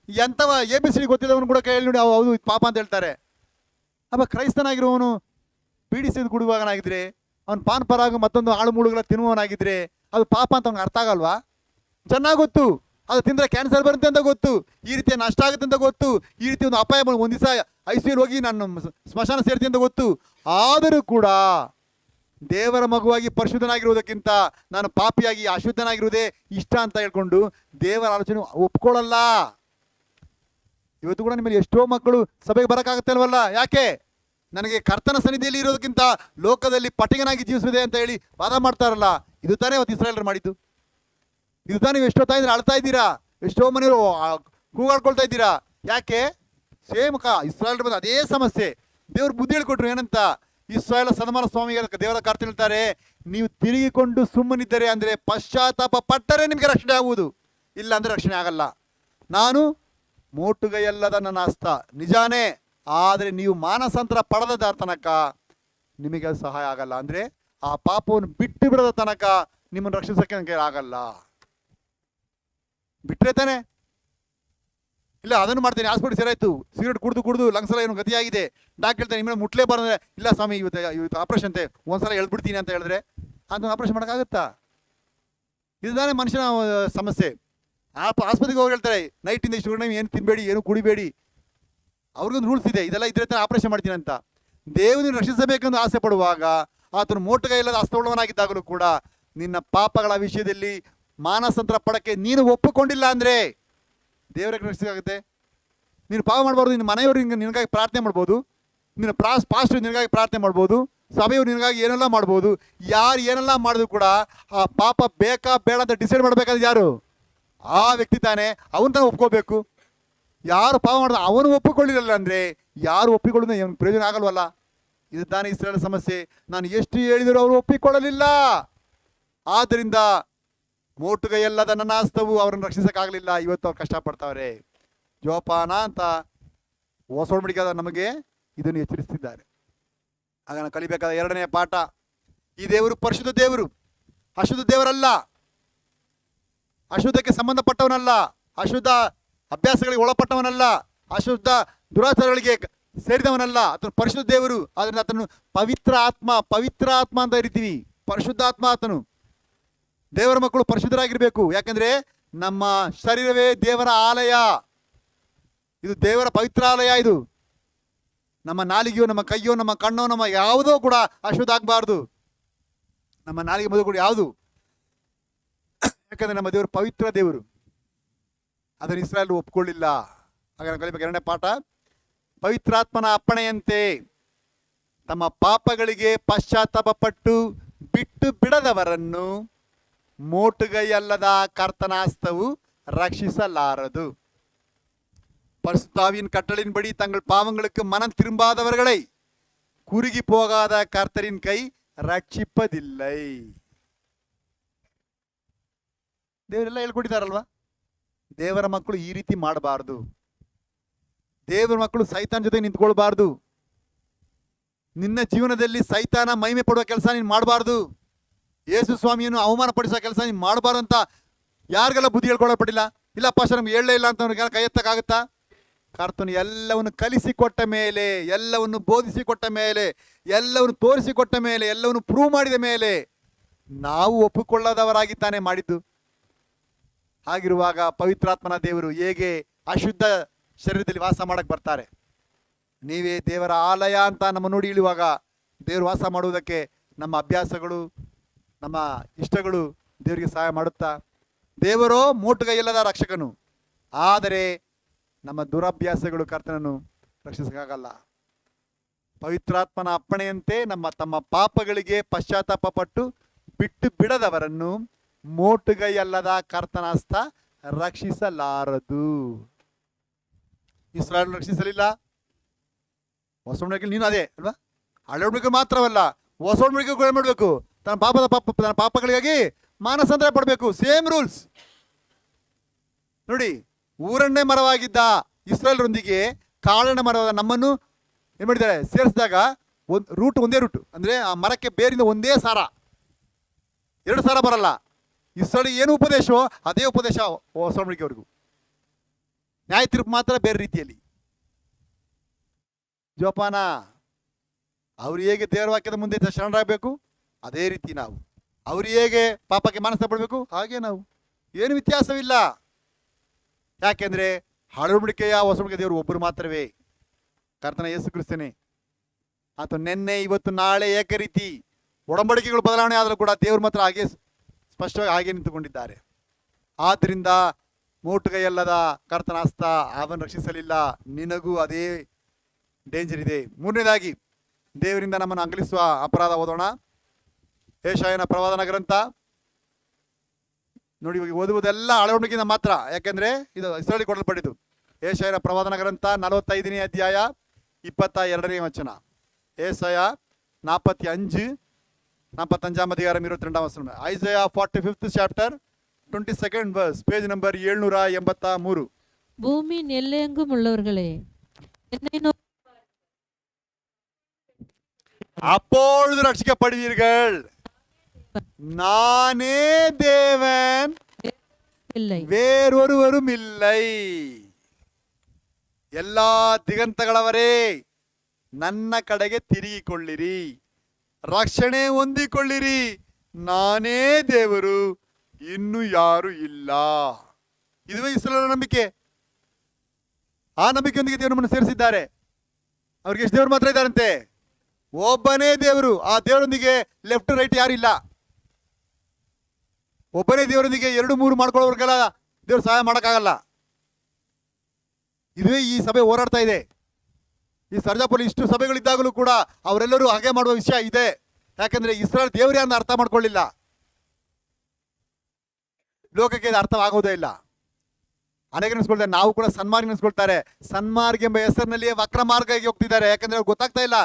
ಎಂಥವ ABCD ಗೊತ್ತಿದ್ದವನು ಕೂಡ ಕೇಳಿ ನೋಡಿ, ಹೌದು ಪಾಪ ಅಂತ ಹೇಳ್ತಾರೆ. ಅಪ್ಪ ಕ್ರೈಸ್ತನಾಗಿರುವವನು ಬೀಡಿ ಸೇದು ಕುಡುವಾಗನಾಗಿದ್ರೆ, ಅವನು ಪಾನ್ ಪರಾಗ ಮತ್ತೊಂದು ಆಳು ಮೂಳುಗಳ ತಿನ್ನುವವನಾಗಿದ್ರೆ ಅದು ಪಾಪ ಅಂತ ಅವ್ನಿಗೆ ಅರ್ಥ ಆಗಲ್ವಾ? ಚೆನ್ನಾಗಿ ಗೊತ್ತು, ಅದು ತಿಂದರೆ ಕ್ಯಾನ್ಸರ್ ಬರುತ್ತೆ ಅಂತ ಗೊತ್ತು, ಈ ರೀತಿಯ ನಷ್ಟ ಆಗುತ್ತೆ ಅಂತ ಗೊತ್ತು, ಈ ರೀತಿ ಒಂದು ಅಪಾಯ ಒಂದು ದಿವಸ ICU ಹೋಗಿ ನಾನು ಸ್ಮಶಾನ ಸೇರ್ತೀನಿ ಅಂತ ಗೊತ್ತು. ಆದರೂ ಕೂಡ ದೇವರ ಮಗುವಾಗಿ ಪರಿಶುದ್ಧನಾಗಿರುವುದಕ್ಕಿಂತ ನಾನು ಪಾಪಿಯಾಗಿ ಅಶುದ್ಧನಾಗಿರುವುದೇ ಇಷ್ಟ ಅಂತ ಹೇಳ್ಕೊಂಡು ದೇವರ ಆಲೋಚನೆ ಒಪ್ಕೊಳ್ಳಲ್ಲ. ಇವತ್ತು ಕೂಡ ನಿಮ್ಮಲ್ಲಿ ಎಷ್ಟೋ ಮಕ್ಕಳು ಸಭೆಗೆ ಬರೋಕ್ಕಾಗುತ್ತೆ ಅಲ್ವಲ್ಲ? ಯಾಕೆ? ನನಗೆ ಕರ್ತನ ಸನ್ನಿಧಿಯಲ್ಲಿ ಇರೋದಕ್ಕಿಂತ ಲೋಕದಲ್ಲಿ ಪಟಿಗನಾಗಿ ಜೀವಿಸುವುದೇ ಅಂತ ಹೇಳಿ ವಾದ ಮಾಡ್ತಾರಲ್ಲ. ಇದು ತಾನೇ ಇವತ್ತು ಇಸ್ರಾಯೇಲರು ಮಾಡಿದ್ದು. ಇದು ತಾನೇ ನೀವು ಎಷ್ಟೋ ತಾಯಿದ್ರೆ ಅಳ್ತಾ ಇದ್ದೀರಾ, ಎಷ್ಟೋ ಮನೆಯವರು ಕೂಗಾಡ್ಕೊಳ್ತಾ ಇದ್ದೀರಾ. ಯಾಕೆ? ಸೇಮ್ ಇಸ್ರಾಯೇಲ್ ಬಂದ ಅದೇ ಸಮಸ್ಯೆ. ದೇವ್ರು ಬುದ್ಧಿ ಹೇಳ್ಕೊಟ್ರು ಏನಂತ? ಇಸ್ರಾಯೇಲ್ ಸದಮಲ ಸ್ವಾಮಿಗೆ ದೇವರ ಕರ್ತನ ಹೇಳ್ತಾರೆ, ನೀವು ತಿರುಗಿಕೊಂಡು ಸುಮ್ಮನಿದ್ದರೆ, ಅಂದರೆ ಪಶ್ಚಾತ್ತಾಪ ಪಟ್ಟರೆ ನಿಮಗೆ ರಕ್ಷಣೆ ಆಗುವುದು, ಇಲ್ಲ ಅಂದರೆ ರಕ್ಷಣೆ ಆಗಲ್ಲ. ನಾನು ಮೋಟುಗೈಯಲ್ಲದ ನನ್ನ ಹಸ್ತ ನಿಜಾನೇ, ಆದರೆ ನೀವು ಮಾನಸಾಂತರ ಪಡೆದ ತನಕ ನಿಮಗೆ ಅದು ಸಹಾಯ ಆಗಲ್ಲ. ಅಂದರೆ ಆ ಪಾಪವನ್ನು ಬಿಟ್ಟು ಬಿಡದ ತನಕ ನಿಮ್ಮನ್ನು ರಕ್ಷಿಸೋಕ್ಕೆ ನನಗೆ ಆಗಲ್ಲ. ಬಿಟ್ಟರೆ ತಾನೆ, ಇಲ್ಲ ಅದನ್ನು ಮಾಡ್ತೇನೆ, ಹಾಸ್ಪಿಟಲ್ ಸೇರಾಯ್ತು, ಸಿಗರೇಟ್ ಕುಡಿದು ಲಂಗ್ಸಲ ಏನು ಗತಿಯಾಗಿದೆ, ಡಾಕ್ಟರ್ ಹೇಳ್ತಾನೆ ನಿಮ್ಮನ್ನ ಮುಟ್ಲೇಬಾರ್ದು, ಇಲ್ಲ ಸ್ವಾಮಿ ಇವತ್ತು ಆಪ್ರೇಷನ್ ಅಂತೆ, ಒಂದ್ಸಲ ಹೇಳ್ಬಿಡ್ತೀನಿ ಅಂತ ಹೇಳಿದ್ರೆ ಅಂತ ಆಪ್ರೇಷನ್ ಮಾಡೋಕ್ಕಾಗುತ್ತಾ? ಇದಾನೆ ಮನುಷ್ಯನ ಸಮಸ್ಯೆ. ಆಸ್ಪತ್ರೆಗೆ ಹೋಗಿ ಹೇಳ್ತಾರೆ ನೈಟಿಂದ ಇಷ್ಟು ಗಂಟೆ ಏನು ತಿನ್ನಬೇಡಿ, ಏನು ಕುಡಿಬೇಡಿ, ಅವ್ರಿಗೊಂದು ರೂಲ್ಸ್ ಇದೆ, ಇದೆಲ್ಲ ಇದ್ರೆ ತಾನೆ ಆಪ್ರೇಷನ್ ಮಾಡ್ತೀನಿ ಅಂತ. ದೇವರನ್ನು ರಕ್ಷಿಸಬೇಕೆಂದು ಆಸೆ ಪಡುವಾಗ ಆತನು ಮೋಟುಗೈ ಇಲ್ಲದ ಹಸ್ತವುಳ್ಳವನಾಗಿದ್ದಾಗಲೂ ಕೂಡ ನಿನ್ನ ಪಾಪಗಳ ವಿಷಯದಲ್ಲಿ ಮಾನಸಾಂತರ ಪಡಕ್ಕೆ ನೀನು ಒಪ್ಪಿಕೊಂಡಿಲ್ಲ ಅಂದರೆ ದೇವರಿಗೆ ರಕ್ಷಿಸಾಗುತ್ತೆ. ನೀನು ಪಾಪ ಮಾಡಬಾರ್ದು, ನಿನ್ನ ಮನೆಯವರು ನಿನಗಾಗಿ ಪ್ರಾರ್ಥನೆ ಮಾಡ್ಬೋದು, ನಿನ್ನ ಪಾಸ್ಟರ್ ನಿನಗಾಗಿ ಪ್ರಾರ್ಥನೆ ಮಾಡ್ಬೋದು, ಸಭೆಯವರು ನಿನಗಾಗಿ ಏನೆಲ್ಲ ಮಾಡ್ಬೋದು, ಯಾರು ಏನೆಲ್ಲ ಮಾಡಿದ್ರು ಕೂಡ ಆ ಪಾಪ ಬೇಕಾ ಬೇಡ ಅಂತ ಡಿಸೈಡ್ ಮಾಡಬೇಕಾದ್ರೆ ಯಾರು? ಆ ವ್ಯಕ್ತಿ ತಾನೇ, ಅವನು ತಾನೇ ಒಪ್ಕೋಬೇಕು. ಯಾರು ಪಾಪ ಮಾಡಿದ ಅವನು ಒಪ್ಪಿಕೊಳ್ಳಿರಲ್ಲ ಅಂದರೆ ಯಾರು ಒಪ್ಪಿಕೊಳ್ಳೋದು ಏನು ಪ್ರಯೋಜನ ಆಗಲ್ವಲ್ಲ. ಇದು ತಾನೇ ಇಸ್ರಾಯೇಲ್ ಸಮಸ್ಯೆ. ನಾನು ಎಷ್ಟು ಹೇಳಿದರೂ ಅವರು ಒಪ್ಪಿಕೊಳ್ಳಲಿಲ್ಲ. ಆದ್ದರಿಂದ ಮೋಟುಗೈಯಲ್ಲದ ನನ್ನ ಹಸ್ತವು ಅವರನ್ನು ರಕ್ಷಿಸೋಕ್ಕಾಗಲಿಲ್ಲ. ಇವತ್ತು ಅವ್ರು ಕಷ್ಟಪಡ್ತಾವ್ರೆ. ಜೋಪಾನ ಅಂತ ಹೊಸೊಡಂಬಡಿಕೆಯಾದ ನಮಗೆ ಇದನ್ನು ಎಚ್ಚರಿಸ್ತಿದ್ದಾರೆ. ಆಗ ನಾವು ಕಲಿಬೇಕಾದ ಎರಡನೆಯ ಪಾಠ, ಈ ದೇವರು ಪರಿಶುದ್ಧ ದೇವರು, ಅಶುದ್ಧ ದೇವರಲ್ಲ, ಅಶುದ್ಧಕ್ಕೆ ಸಂಬಂಧಪಟ್ಟವನಲ್ಲ, ಅಶುದ್ಧ ಅಭ್ಯಾಸಗಳಿಗೆ ಒಳಪಟ್ಟವನಲ್ಲ, ಅಶುದ್ಧ ದುರಾಚಾರಗಳಿಗೆ ಸೇರಿದವನಲ್ಲ. ಆತನು ಪರಿಶುದ್ಧ ದೇವರು. ಆದ್ದರಿಂದ ಆತನು ಪವಿತ್ರ ಆತ್ಮ ಅಂತ ಇರಿತೀವಿ. ಪರಿಶುದ್ಧಾತ್ಮ ಆತನು. ದೇವರ ಮಕ್ಕಳು ಪರಿಶುದ್ಧರಾಗಿರ್ಬೇಕು. ಯಾಕಂದ್ರೆ ನಮ್ಮ ಶರೀರವೇ ದೇವರ ಆಲಯ. ಇದು ದೇವರ ಪವಿತ್ರಾಲಯ. ಇದು ನಮ್ಮ ನಾಲಿಗೆಯೋ, ನಮ್ಮ ಕೈಯೋ, ನಮ್ಮ ಕಣ್ಣೋ, ನಮ್ಮ ಯಾವುದೋ ಕೂಡ ಅಶುದ್ಧ ಆಗಬಾರ್ದು. ನಮ್ಮ ನಾಲಿಗೆ ಮೊದಲು ಕೂಡ ಯಾವುದು? ಯಾಕಂದ್ರೆ ನಮ್ಮ ದೇವರು ಪವಿತ್ರ ದೇವರು. ಅದನ್ನು ಇಸ್ರಾಯೇಲ್ ಒಪ್ಕೊಳ್ಳಿಲ್ಲ. ಆಗ ನಾವು ಕಲಿಬೇಕು ಎರಡನೇ ಪಾಠ, ಪವಿತ್ರಾತ್ಮನ ಅಪ್ಪಣೆಯಂತೆ ತಮ್ಮ ಪಾಪಗಳಿಗೆ ಪಶ್ಚಾತ್ತಾಪ ಪಟ್ಟು ಬಿಟ್ಟು ಬಿಡದವರನ್ನು ಮೋಟುಗೈಯಲ್ಲದ ಕರ್ತನ ಹಸ್ತವು ரட்சிಸಲಾರது. பரிசுத்தாவியின் கட்டளையின்படி தங்கள் பாவங்களுக்கு மனம் திரும்பாதவர்களை குறுகி போகாத கர்த்தரின் கை ரட்சிப்பதில்லை. ದೇವರೆಲ್ಲ ಹೇಳ್ಕೊಟ್ಟಿದ್ದಾರಲ್ವಾ? ದೇವರ ಮಕ್ಕಳು ಈ ರೀತಿ ಮಾಡಬಾರ್ದು. ದೇವರ ಮಕ್ಕಳು ಸೈತಾನ್ ಜೊತೆ ನಿಂತ್ಕೊಳ್ಬಾರ್ದು. ನಿನ್ನ ಜೀವನದಲ್ಲಿ ಸೈತಾನ ಮಹಿಮೆ ಪಡುವ ಕೆಲಸ ನೀನು ಮಾಡಬಾರ್ದು. ಯೇಸು ಸ್ವಾಮಿಯನ್ನು ಅವಮಾನ ಪಡಿಸೋ ಕೆಲಸ ನೀನು ಮಾಡಬಾರ್ದು ಅಂತ ಯಾರಿಗೆಲ್ಲ ಬುದ್ಧಿ ಹೇಳ್ಕೊಡಲ್ಪಟ್ಟಿಲ್ಲ? ಇಲ್ಲ ಪಾಸ್ಟರ್ ನಮ್ಗೆ ಹೇಳಲೇ ಇಲ್ಲ ಅಂತ ಅವ್ರಿಗೆ ಕೈ ಎತ್ತಕ್ಕಾಗುತ್ತಾ? ಕರ್ತನು ಎಲ್ಲವನ್ನು ಕಲಿಸಿಕೊಟ್ಟ ಮೇಲೆ, ಎಲ್ಲವನ್ನು ಬೋಧಿಸಿಕೊಟ್ಟ ಮೇಲೆ, ಎಲ್ಲವನ್ನು ತೋರಿಸಿಕೊಟ್ಟ ಮೇಲೆ, ಎಲ್ಲವನ್ನು ಪ್ರೂವ್ ಮಾಡಿದ ಮೇಲೆ ನಾವು ಒಪ್ಪಿಕೊಳ್ಳದವರಾಗಿದ್ದಾನೆ ಮಾಡಿದ್ದು. ಹಾಗಿರುವಾಗ ಪವಿತ್ರಾತ್ಮನ ದೇವರು ಹೇಗೆ ಅಶುದ್ಧ ಶರೀರದಲ್ಲಿ ವಾಸ ಮಾಡಕ್ಕೆ ಬರ್ತಾರೆ? ನೀವೇ ದೇವರ ಆಲಯ ಅಂತ ನಮ್ಮ ನೋಡಿ ಇಳುವಾಗ ದೇವರು ವಾಸ ಮಾಡುವುದಕ್ಕೆ ನಮ್ಮ ಅಭ್ಯಾಸಗಳು, ನಮ್ಮ ಇಷ್ಟಗಳು ದೇವರಿಗೆ ಸಹಾಯ ಮಾಡುತ್ತಾ? ದೇವರೋ ಮೋಟುಗೈಯಿಲ್ಲದ ರಕ್ಷಕನು, ಆದರೆ ನಮ್ಮ ದುರಭ್ಯಾಸಗಳು ಕರ್ತನನ್ನು ರಕ್ಷಿಸಕ್ಕಾಗಲ್ಲ. ಪವಿತ್ರಾತ್ಮನ ಅಪ್ಪಣೆಯಂತೆ ತಮ್ಮ ಪಾಪಗಳಿಗೆ ಪಶ್ಚಾತ್ತಾಪ ಪಟ್ಟು ಬಿಟ್ಟು ಬಿಡದವರನ್ನು ಮೋಟುಗೈಯಲ್ಲದ ಕರ್ತನ ಹಸ್ತ ರಕ್ಷಿಸಲಾರದು. ಇಸ್ರಾಯೇಲ್ ರಕ್ಷಿಸಲಿಲ್ಲ. ಹೊಸ ಒಡಂಬಡಿಕೆಯಲ್ಲಿ ನೀನು ಅದೇ ಅಲ್ವಾ? ಹಳೆ ಒಡಂಬಡಿಕೆ ಮಾತ್ರವಲ್ಲ, ಹೊಸ ಒಡಂಬಡಿಕೆಗೂ ಏನು ಮಾಡಬೇಕು? ತನ್ನ ಪಾಪಗಳಿಗಾಗಿ ಮಾನಸಾಂತರ ಪಡಬೇಕು. ಸೇಮ್ ರೂಲ್ಸ್ ನೋಡಿ. ಊರನ್ನೇ ಮರವಾಗಿದ್ದ ಇಸ್ರಾಯೇಲರೊಂದಿಗೆ ಕಾಳನ್ನ ಮರವಾದ ನಮ್ಮನ್ನು ಏನು ಮಾಡಿದ್ದಾರೆ? ಸೇರಿಸಿದಾಗ ಒಂದೇ ರೂಟು, ಅಂದರೆ ಆ ಮರಕ್ಕೆ ಬೇರಿಂದ ಒಂದೇ ಸಾರ, ಎರಡು ಸಾರ ಬರಲ್ಲ. ಇಸ್ರಾಯೇಲಿಗೆ ಏನು ಉಪದೇಶವೋ ಅದೇ ಉಪದೇಶ ಹೊಸ ಒಡಂಬಡಿಕೆವರೆಗೂ. ನ್ಯಾಯ ತೀರ್ಪು ಮಾತ್ರ ಬೇರೆ ರೀತಿಯಲ್ಲಿ. ಜೋಪಾನ. ಅವ್ರು ಹೇಗೆ ದೇವರ ವಾಕ್ಯದ ಮುಂದೆ ಶರಣರಾಗಬೇಕು ಅದೇ ರೀತಿ ನಾವು, ಅವ್ರು ಹೇಗೆ ಪಾಪಕ್ಕೆ ಮಾನಸ ಪಡಬೇಕು ಹಾಗೆ ನಾವು. ಏನು ವ್ಯತ್ಯಾಸವಿಲ್ಲ. ಯಾಕೆಂದ್ರೆ ಹಳೆ ಒಡಂಬಡಿಕೆಯ ಹೊಸ ಒಡಂಬಡಿಕೆ ದೇವರು ಒಬ್ಬರು ಮಾತ್ರವೇ, ಕರ್ತನ ಯೇಸು ಕ್ರಿಸ್ತನೇ. ಆತ ನಿನ್ನೆ ಇವತ್ತು ನಾಳೆ ಏಕರೀತಿ. ಒಡಂಬಡಿಕೆಗಳು ಬದಲಾವಣೆ ಆದರೂ ಕೂಡ ದೇವರು ಮಾತ್ರ ಹಾಗೆ ಸ್ಪಷ್ಟವಾಗಿ ಹಾಗೆ ನಿಂತುಕೊಂಡಿದ್ದಾರೆ. ಆದ್ದರಿಂದ ಮೋಟುಗೈಯಲ್ಲದ ಕರ್ತನ ಹಸ್ತ ಅವನು ರಕ್ಷಿಸಲಿಲ್ಲ. ನಿನಗೂ ಅದೇ ಡೇಂಜರ್ ಇದೆ. ಮೂರನೇದಾಗಿ, ದೇವರಿಂದ ನಮ್ಮನ್ನು ಅಗಲಿಸುವ ಅಪರಾಧ ಓದೋಣ. ಯೆಶಾಯನ ಪ್ರವಾದನ ಗ್ರಂಥ ನೋಡಿ. ಓದುವುದೆಲ್ಲ ಹಳೆ ಒಡಂಬಡಿಕೆಯಿಂದ ಮಾತ್ರ, ಯಾಕೆಂದ್ರೆ ಇದು ಇಸ್ರಾಯೇಲಿಗೆ ಕೊಡಲ್ಪಟ್ಟಿದ್ದು. ಯೆಶಾಯನ ಪ್ರವಾದನ ಗ್ರಂಥ 45ನೇ ಅಧ್ಯಾಯ 22ನೇ ವಚನ. ಯೆಶಾಯ 45 45 அதிகாரம் 22 வசனம். Isaiah 45th chapter 22nd verse, page number 783. பூமியின் எல்லையெங்கும் உள்ளவர்களே, என்னை நோக்கி அப்பொழுது ரட்சிக்கப்படுவீர்கள். நானே தேவன், இல்லை, வேறொருவரும் இல்லை. ಎಲ್ಲಾ ದಿಗಂತಗಳವರೇ, ನನ್ನ ಕಡೆಗೆ ತಿರುಗಿಕೊಳ್ಳಿರಿ, ರಕ್ಷಣೆ ಹೊಂದಿಕೊಳ್ಳಿರಿ. ನಾನೇ ದೇವರು, ಇನ್ನು ಯಾರು ಇಲ್ಲ. ಇದುವೇ ಇಸ್ರಾಯೇಲರ ನಂಬಿಕೆ. ಆ ನಂಬಿಕೆಯೊಂದಿಗೆ ದೇವರು ನಮ್ಮನ್ನು ಸೇರಿಸಿದ್ದಾರೆ. ಅವ್ರಿಗೆ ಎಷ್ಟು ದೇವರು ಮಾತ್ರ ಇದ್ದಾರಂತೆ? ಒಬ್ಬನೇ ದೇವರು. ಆ ದೇವರೊಂದಿಗೆ ಲೆಫ್ಟ್ ರೈಟ್ ಯಾರಿಲ್ಲ. ಒಬ್ಬನೇ ದೇವರೊಂದಿಗೆ 2-3 ಮಾಡ್ಕೊಳ್ಳೋರ್ಗೆಲ್ಲ ದೇವರು ಸಹಾಯ ಮಾಡೋಕ್ಕಾಗಲ್ಲ. ಇದುವೇ ಈ ಸಭೆ ಹೋರಾಡ್ತಾ ಇದೆ. ಈ ಸರ್ಜಾಪುರಲ್ಲಿ ಇಷ್ಟು ಸಭೆಗಳಿದ್ದಾಗಲೂ ಕೂಡ ಅವರೆಲ್ಲರೂ ಹಾಗೆ ಮಾಡುವ ವಿಷಯ ಇದೆ. ಯಾಕಂದ್ರೆ ಇಸ್ರಾಯೇಲ್ ದೇವರೇ ಅಂತ ಅರ್ಥ ಮಾಡ್ಕೊಳ್ಳಿಲ್ಲ. ಲೋಕಕ್ಕೆ ಇದು ಅರ್ಥವಾಗೋದೇ ಇಲ್ಲ. ಅನೇಕ ನೆನೆಸ್ಕೊಳ್ತಾರೆ, ನಾವು ಕೂಡ ಸನ್ಮಾರ್ಗ ನೆನೆಸ್ಕೊಳ್ತಾರೆ. ಸನ್ಮಾರ್ಗ ಎಂಬ ಹೆಸರಿನಲ್ಲಿಯೇ ವಕ್ರ ಮಾರ್ಗಕ್ಕೆ ಹೋಗ್ತಿದ್ದಾರೆ. ಯಾಕಂದ್ರೆ ಅವ್ರಿಗೆ ಗೊತ್ತಾಗ್ತಾ ಇಲ್ಲ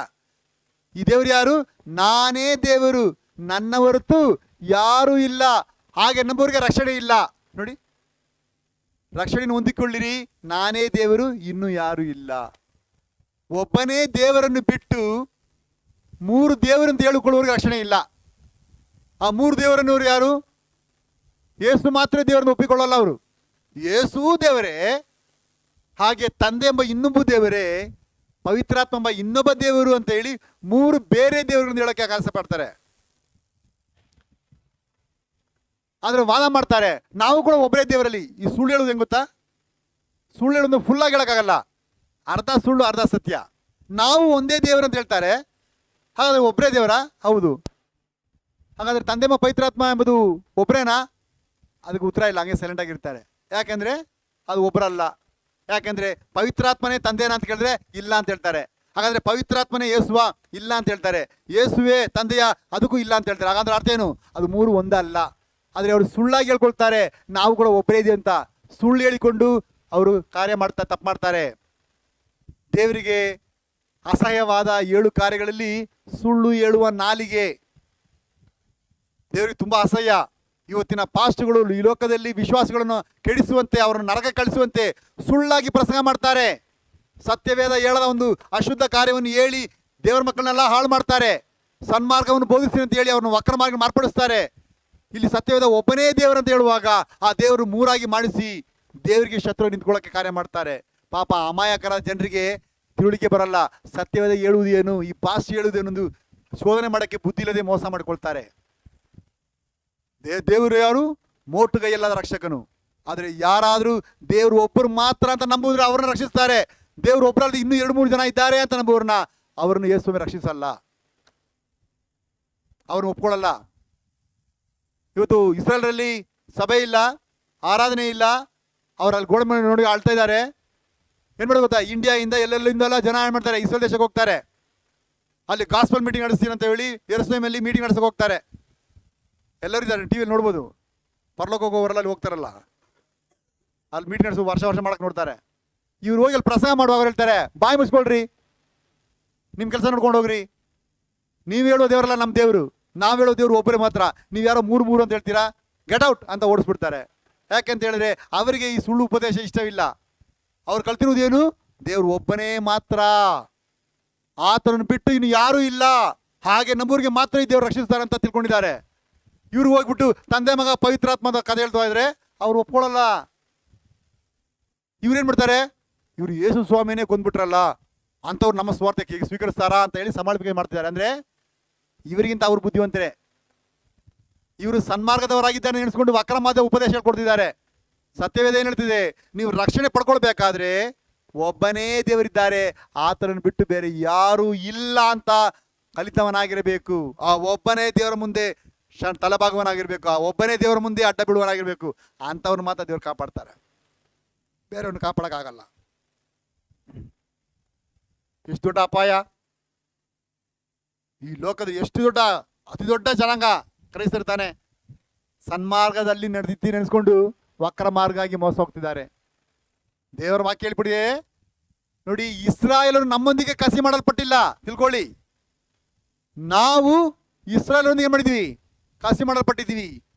ಈ ದೇವರು ಯಾರು. ನಾನೇ ದೇವರು, ನನ್ನ ಹೊರತು ಯಾರೂ ಇಲ್ಲ. ಹಾಗೆ ನಂಬೋರಿಗೆ ರಕ್ಷಣೆ ಇಲ್ಲ. ನೋಡಿ, ರಕ್ಷಣೆಯನ್ನು ಹೊಂದಿಕೊಳ್ಳಿರಿ, ನಾನೇ ದೇವರು, ಇನ್ನು ಯಾರು ಇಲ್ಲ. ಒಬ್ಬನೇ ದೇವರನ್ನು ಬಿಟ್ಟು 3 ದೇವರಂತ ಹೇಳಿಕೊಳ್ಳುವವರಿಗೆ ರಕ್ಷಣೆ ಇಲ್ಲ. ಆ 3 ದೇವರನ್ನವರು ಯಾರು? ಯೇಸು ಮಾತ್ರ ದೇವರನ್ನು ಒಪ್ಪಿಕೊಳ್ಳಲ್ಲ ಅವರು. ಯೇಸು ದೇವರೇ, ಹಾಗೆ ತಂದೆ ಎಂಬ ಇನ್ನೊಬ್ಬ ದೇವರೇ, ಪವಿತ್ರಾತ್ಮ ಎಂಬ ಇನ್ನೊಬ್ಬ ದೇವರು ಅಂತ ಹೇಳಿ 3 ಬೇರೆ ದೇವರನ್ನು ಹೇಳಕ್ಕೆ ಆಸೆ ಪಡ್ತಾರೆ. ಆದ್ರೆ ವಾದ ಮಾಡ್ತಾರೆ, ನಾವು ಕೂಡ ಒಬ್ಬರೇ ದೇವರಲ್ಲಿ. ಈ ಸುಳ್ಳು ಹೇಳೋದು ಹೆಂಗ್ ಗೊತ್ತಾ? ಸುಳ್ಳು ಹೇಳೋದು ಫುಲ್ಲಾಗಿ ಹೇಳಕ್ಕಾಗಲ್ಲ. ಅರ್ಧ ಸುಳ್ಳು ಅರ್ಧ ಸತ್ಯ. ನಾವು ಒಂದೇ ದೇವರು ಅಂತ ಹೇಳ್ತಾರೆ. ಹಾಗಾದ್ರೆ ಒಬ್ಬರೇ ದೇವರಾ? ಹೌದು. ಹಾಗಾದ್ರೆ ತಂದೆ ಎಂಬ ಪವಿತ್ರಾತ್ಮ ಎಂಬುದು ಒಬ್ಬರೇನಾ? ಅದಕ್ಕೆ ಉತ್ತರ ಇಲ್ಲ. ಹಂಗೆ ಸೈಲೆಂಟ್ ಆಗಿರ್ತಾರೆ. ಯಾಕಂದ್ರೆ ಅದು ಒಬ್ಬರಲ್ಲ. ಯಾಕಂದ್ರೆ ಪವಿತ್ರಾತ್ಮನೇ ತಂದೆನಾ ಅಂತ ಕೇಳಿದ್ರೆ ಇಲ್ಲ ಅಂತ ಹೇಳ್ತಾರೆ. ಹಾಗಾದ್ರೆ ಪವಿತ್ರಾತ್ಮನೇ ಯೇಸುವ? ಇಲ್ಲ ಅಂತ ಹೇಳ್ತಾರೆ. ಯೇಸುವೆ ತಂದೆಯ? ಅದಕ್ಕೂ ಇಲ್ಲ ಅಂತ ಹೇಳ್ತಾರೆ. ಹಾಗಾದ್ರೆ ಅರ್ಥ ಏನು? ಅದು 3 ಒಂದಲ್ಲ. ಆದರೆ ಅವರು ಸುಳ್ಳಾಗಿ ಹೇಳ್ಕೊಳ್ತಾರೆ, ನಾವು ಕೂಡ ಒಬ್ಬರೇ ಇದೆ ಅಂತ. ಸುಳ್ಳು ಹೇಳಿಕೊಂಡು ಅವರು ಕಾರ್ಯ ಮಾಡ್ತಾ ತಪ್ಪು ಮಾಡ್ತಾರೆ. ದೇವರಿಗೆ ಅಸಹ್ಯವಾದ 7 ಕಾರ್ಯಗಳಲ್ಲಿ ಸುಳ್ಳು ಹೇಳುವ ನಾಲಿಗೆ ದೇವರಿಗೆ ತುಂಬಾ ಅಸಹ್ಯ. ಇವತ್ತಿನ ಪಾಸ್ಟ್ಗಳು ಈ ಲೋಕದಲ್ಲಿ ವಿಶ್ವಾಸಗಳನ್ನು ಕೆಡಿಸುವಂತೆ, ಅವರನ್ನು ನರಕ ಕಳಿಸುವಂತೆ ಸುಳ್ಳಾಗಿ ಪ್ರಸಂಗ ಮಾಡ್ತಾರೆ. ಸತ್ಯವೇದ ಹೇಳದ ಒಂದು ಅಶುದ್ಧ ಕಾರ್ಯವನ್ನು ಹೇಳಿ ದೇವರ ಮಕ್ಕಳನ್ನೆಲ್ಲ ಹಾಳು ಮಾಡ್ತಾರೆ. ಸನ್ಮಾರ್ಗವನ್ನು ಬೋಧಿಸಿ ಅಂತ ಹೇಳಿ ಅವ್ರನ್ನ ವಕ್ರ ಮಾರ್ಗ ಮಾರ್ಪಡಿಸ್ತಾರೆ. ಇಲ್ಲಿ ಸತ್ಯವೇದ ಒಬ್ಬನೇ ದೇವರಂತ ಹೇಳುವಾಗ ಆ ದೇವರು 3 ಮಾಡಿಸಿ ದೇವರಿಗೆ ಶತ್ರು ನಿಂತ್ಕೊಳ್ಳೋಕೆ ಕಾರ್ಯ ಮಾಡ್ತಾರೆ. ಪಾಪ ಅಮಾಯಕರ ಜನರಿಗೆ ತಿಳುವಳಿಕೆ ಬರಲ್ಲ. ಸತ್ಯವೇದ ಹೇಳುವುದು ಏನು, ಈ ಪಾಸ್ಟ್ ಹೇಳುವುದು ಏನೊಂದು ಶೋಧನೆ ಮಾಡೋಕ್ಕೆ ಬುದ್ಧಿ ಇಲ್ಲದೆ ಮೋಸ ಮಾಡಿಕೊಳ್ತಾರೆ. ದೇವರು ಯಾರು? ಮೋಟುಗೈಯಲ್ಲದ ರಕ್ಷಕನು. ಆದರೆ ಯಾರಾದರೂ ದೇವರು ಒಬ್ಬರು ಮಾತ್ರ ಅಂತ ನಂಬುದ್ರೆ ಅವ್ರನ್ನ ರಕ್ಷಿಸ್ತಾರೆ. ದೇವರು ಒಬ್ಬರಲ್ಲಿ ಇನ್ನೂ 2-3 ಜನ ಇದ್ದಾರೆ ಅಂತ ನಂಬುವವ್ರನ್ನ ಅವರನ್ನು ಯೇಸುವೆ ರಕ್ಷಿಸಲ್ಲ. ಅವ್ರನ್ನ ಒಪ್ಕೊಳ್ಳಲ್ಲ. ಇವತ್ತು ಇಸ್ರೇಲರಲ್ಲಿ ಸಭೆ ಇಲ್ಲ, ಆರಾಧನೆ ಇಲ್ಲ. ಅವರಲ್ಲಿ ಗೋಡೆ ಮೇಲೆ ನೋಡಿ ಆಳ್ತಾ ಇದ್ದಾರೆ. ಏನು ಮಾಡೋದು ಗೊತ್ತಾ? ಇಂಡಿಯಾದಿಂದ ಎಲ್ಲೆಲ್ಲಿಂದೆಲ್ಲ ಜನ ಏನು ಮಾಡ್ತಾರೆ, ಇಸ್ರೇಲ್ ದೇಶಕ್ಕೆ ಹೋಗ್ತಾರೆ. ಅಲ್ಲಿ ಗಾಸ್ಪಲ್ ಮೀಟಿಂಗ್ ನಡೆಸ್ತೀನಿ ಅಂತ ಹೇಳಿ ಯೆರೂಸಲೇಮಲ್ಲಿ ಮೀಟಿಂಗ್ ನಡೆಸಕ್ಕೆ ಹೋಗ್ತಾರೆ. ಎಲ್ಲರೂ ಇದ್ದಾರೆ, ಟಿವಿಯಲ್ಲಿ ನೋಡ್ಬೋದು. ಪರಲೋಕ ಹೋಗೋವರೆಲ್ಲ ಅಲ್ಲಿ ಹೋಗ್ತಾರಲ್ಲ, ಅಲ್ಲಿ ಮೀಟಿಂಗ್ ನಡೆಸೋ ವರ್ಷ ಮಾಡಕ್ಕೆ ನೋಡ್ತಾರೆ. ಇವ್ರು ಹೋಗಿ ಅಲ್ಲಿ ಪ್ರಸಂಗ ಮಾಡುವಾಗ ಹೇಳ್ತಾರೆ, ಬಾಯಿ ಮುಚ್ಕೊಳ್ರಿ, ನಿಮ್ಮ ಕೆಲಸ ನೋಡ್ಕೊಂಡು ಹೋಗ್ರಿ. ನೀವು ಹೇಳೋ ದೇವರಲ್ಲ ನಮ್ಮ ದೇವರು, ನಾವು ಹೇಳೋ ದೇವರು ಒಬ್ಬರೇ ಮಾತ್ರ. ನೀವು ಯಾರೋ 3 ಅಂತ ಹೇಳ್ತೀರಾ, ಗೆಟ್ ಔಟ್ ಅಂತ ಓಡಿಸ್ಬಿಡ್ತಾರೆ. ಯಾಕೆಂತ ಹೇಳಿದ್ರೆ ಅವರಿಗೆ ಈ ಸುಳ್ಳು ಉಪದೇಶ ಇಷ್ಟವಿಲ್ಲ. ಅವ್ರು ಕಲ್ತಿರೋದೇನು? ದೇವರು ಒಬ್ಬನೇ ಮಾತ್ರ, ಆತನನ್ನು ಬಿಟ್ಟು ಇನ್ನು ಯಾರೂ ಇಲ್ಲ. ಹಾಗೆ ನಮ್ಮೂರಿಗೆ ಮಾತ್ರ ಈ ದೇವರು ರಕ್ಷಿಸ್ತಾರೆ ಅಂತ ತಿಳ್ಕೊಂಡಿದ್ದಾರೆ. ಇವ್ರು ಹೋಗ್ಬಿಟ್ಟು ತಂದೆ ಮಗ ಪವಿತ್ರಾತ್ಮದ ಕಥೆ ಹೇಳ್ತಾ ಇದ್ರೆ ಅವ್ರು ಒಪ್ಕೊಳ್ಳಲ್ಲ. ಇವ್ರೇನ್ ಮಾಡ್ತಾರೆ? ಇವ್ರು ಯೇಸು ಸ್ವಾಮಿನೇ ಕೊಂದ್ಬಿಟ್ರಲ್ಲ, ಅಂಥವ್ರು ನಮ್ಮ ಸ್ವಾರ್ಥಕ್ಕೆ ಸ್ವೀಕರಿಸ್ತಾರಾ ಅಂತ ಹೇಳಿ ಸಮಾಲೋಚನೆ ಮಾಡ್ತಿದ್ದಾರೆ. ಅಂದ್ರೆ ಇವರಿಗಿಂತ ಅವ್ರು ಬುದ್ಧಿವಂತರೇ. ಇವರು ಸನ್ಮಾರ್ಗದವರಾಗಿದ್ದಾನೆ ನೆನೆಸ್ಕೊಂಡು ವಕ್ರವಾದ ಉಪದೇಶ ಕೊಡ್ತಿದ್ದಾರೆ. ಸತ್ಯವೇದ ಏನು ಹೇಳ್ತಿದೆ? ನೀವು ರಕ್ಷಣೆ ಪಡ್ಕೊಳ್ಬೇಕಾದ್ರೆ ಒಬ್ಬನೇ ದೇವರಿದ್ದಾರೆ, ಆತನನ್ನು ಬಿಟ್ಟು ಬೇರೆ ಯಾರೂ ಇಲ್ಲ ಅಂತ ಕಲಿತವನಾಗಿರಬೇಕು. ಆ ಒಬ್ಬನೇ ದೇವರ ಮುಂದೆ ತಲೆಭಾಗವನಾಗಿರ್ಬೇಕು. ಆ ಒಬ್ಬನೇ ದೇವರ ಮುಂದೆ ಅಡ್ಡ ಬೀಳುವನಾಗಿರ್ಬೇಕು. ಅಂಥವ್ರು ಮಾತ್ರ ದೇವ್ರು ಕಾಪಾಡ್ತಾರೆ, ಬೇರೆಯವ್ರನ್ನ ಕಾಪಾಡೋಕ್ಕಾಗಲ್ಲ. ಎಷ್ಟು ದೊಡ್ಡ ಅಪಾಯ! ಈ ಲೋಕದ ಎಷ್ಟು ದೊಡ್ಡ ಅತಿ ದೊಡ್ಡ ಜನಾಂಗ ಕ್ರೈಸ್ತರು ಸನ್ಮಾರ್ಗದಲ್ಲಿ ನಡೆದಿತ್ತಿ ನೆನೆಸ್ಕೊಂಡು ವಕ್ರ ಮಾರ್ಗ ಆಗಿ ಮೋಸ ಹೋಗ್ತಿದ್ದಾರೆ. ದೇವರ ವಾಕ್ಯ ಹೇಳ್ಬಿಡಿ ನೋಡಿ, ಇಸ್ರಾಯೇಲರು ನಮ್ಮೊಂದಿಗೆ ಕಸಿ ಮಾಡಲ್ಪಟ್ಟಿಲ್ಲ. ತಿಳ್ಕೊಳ್ಳಿ, ನಾವು ಇಸ್ರಾಯೇಲ್ ಏನ್ ಮಾಡಿದ್ವಿ? ಕಾಸಿ ಮಾಡಲ್ಪಟ್ಟಿದ್ದೀವಿ.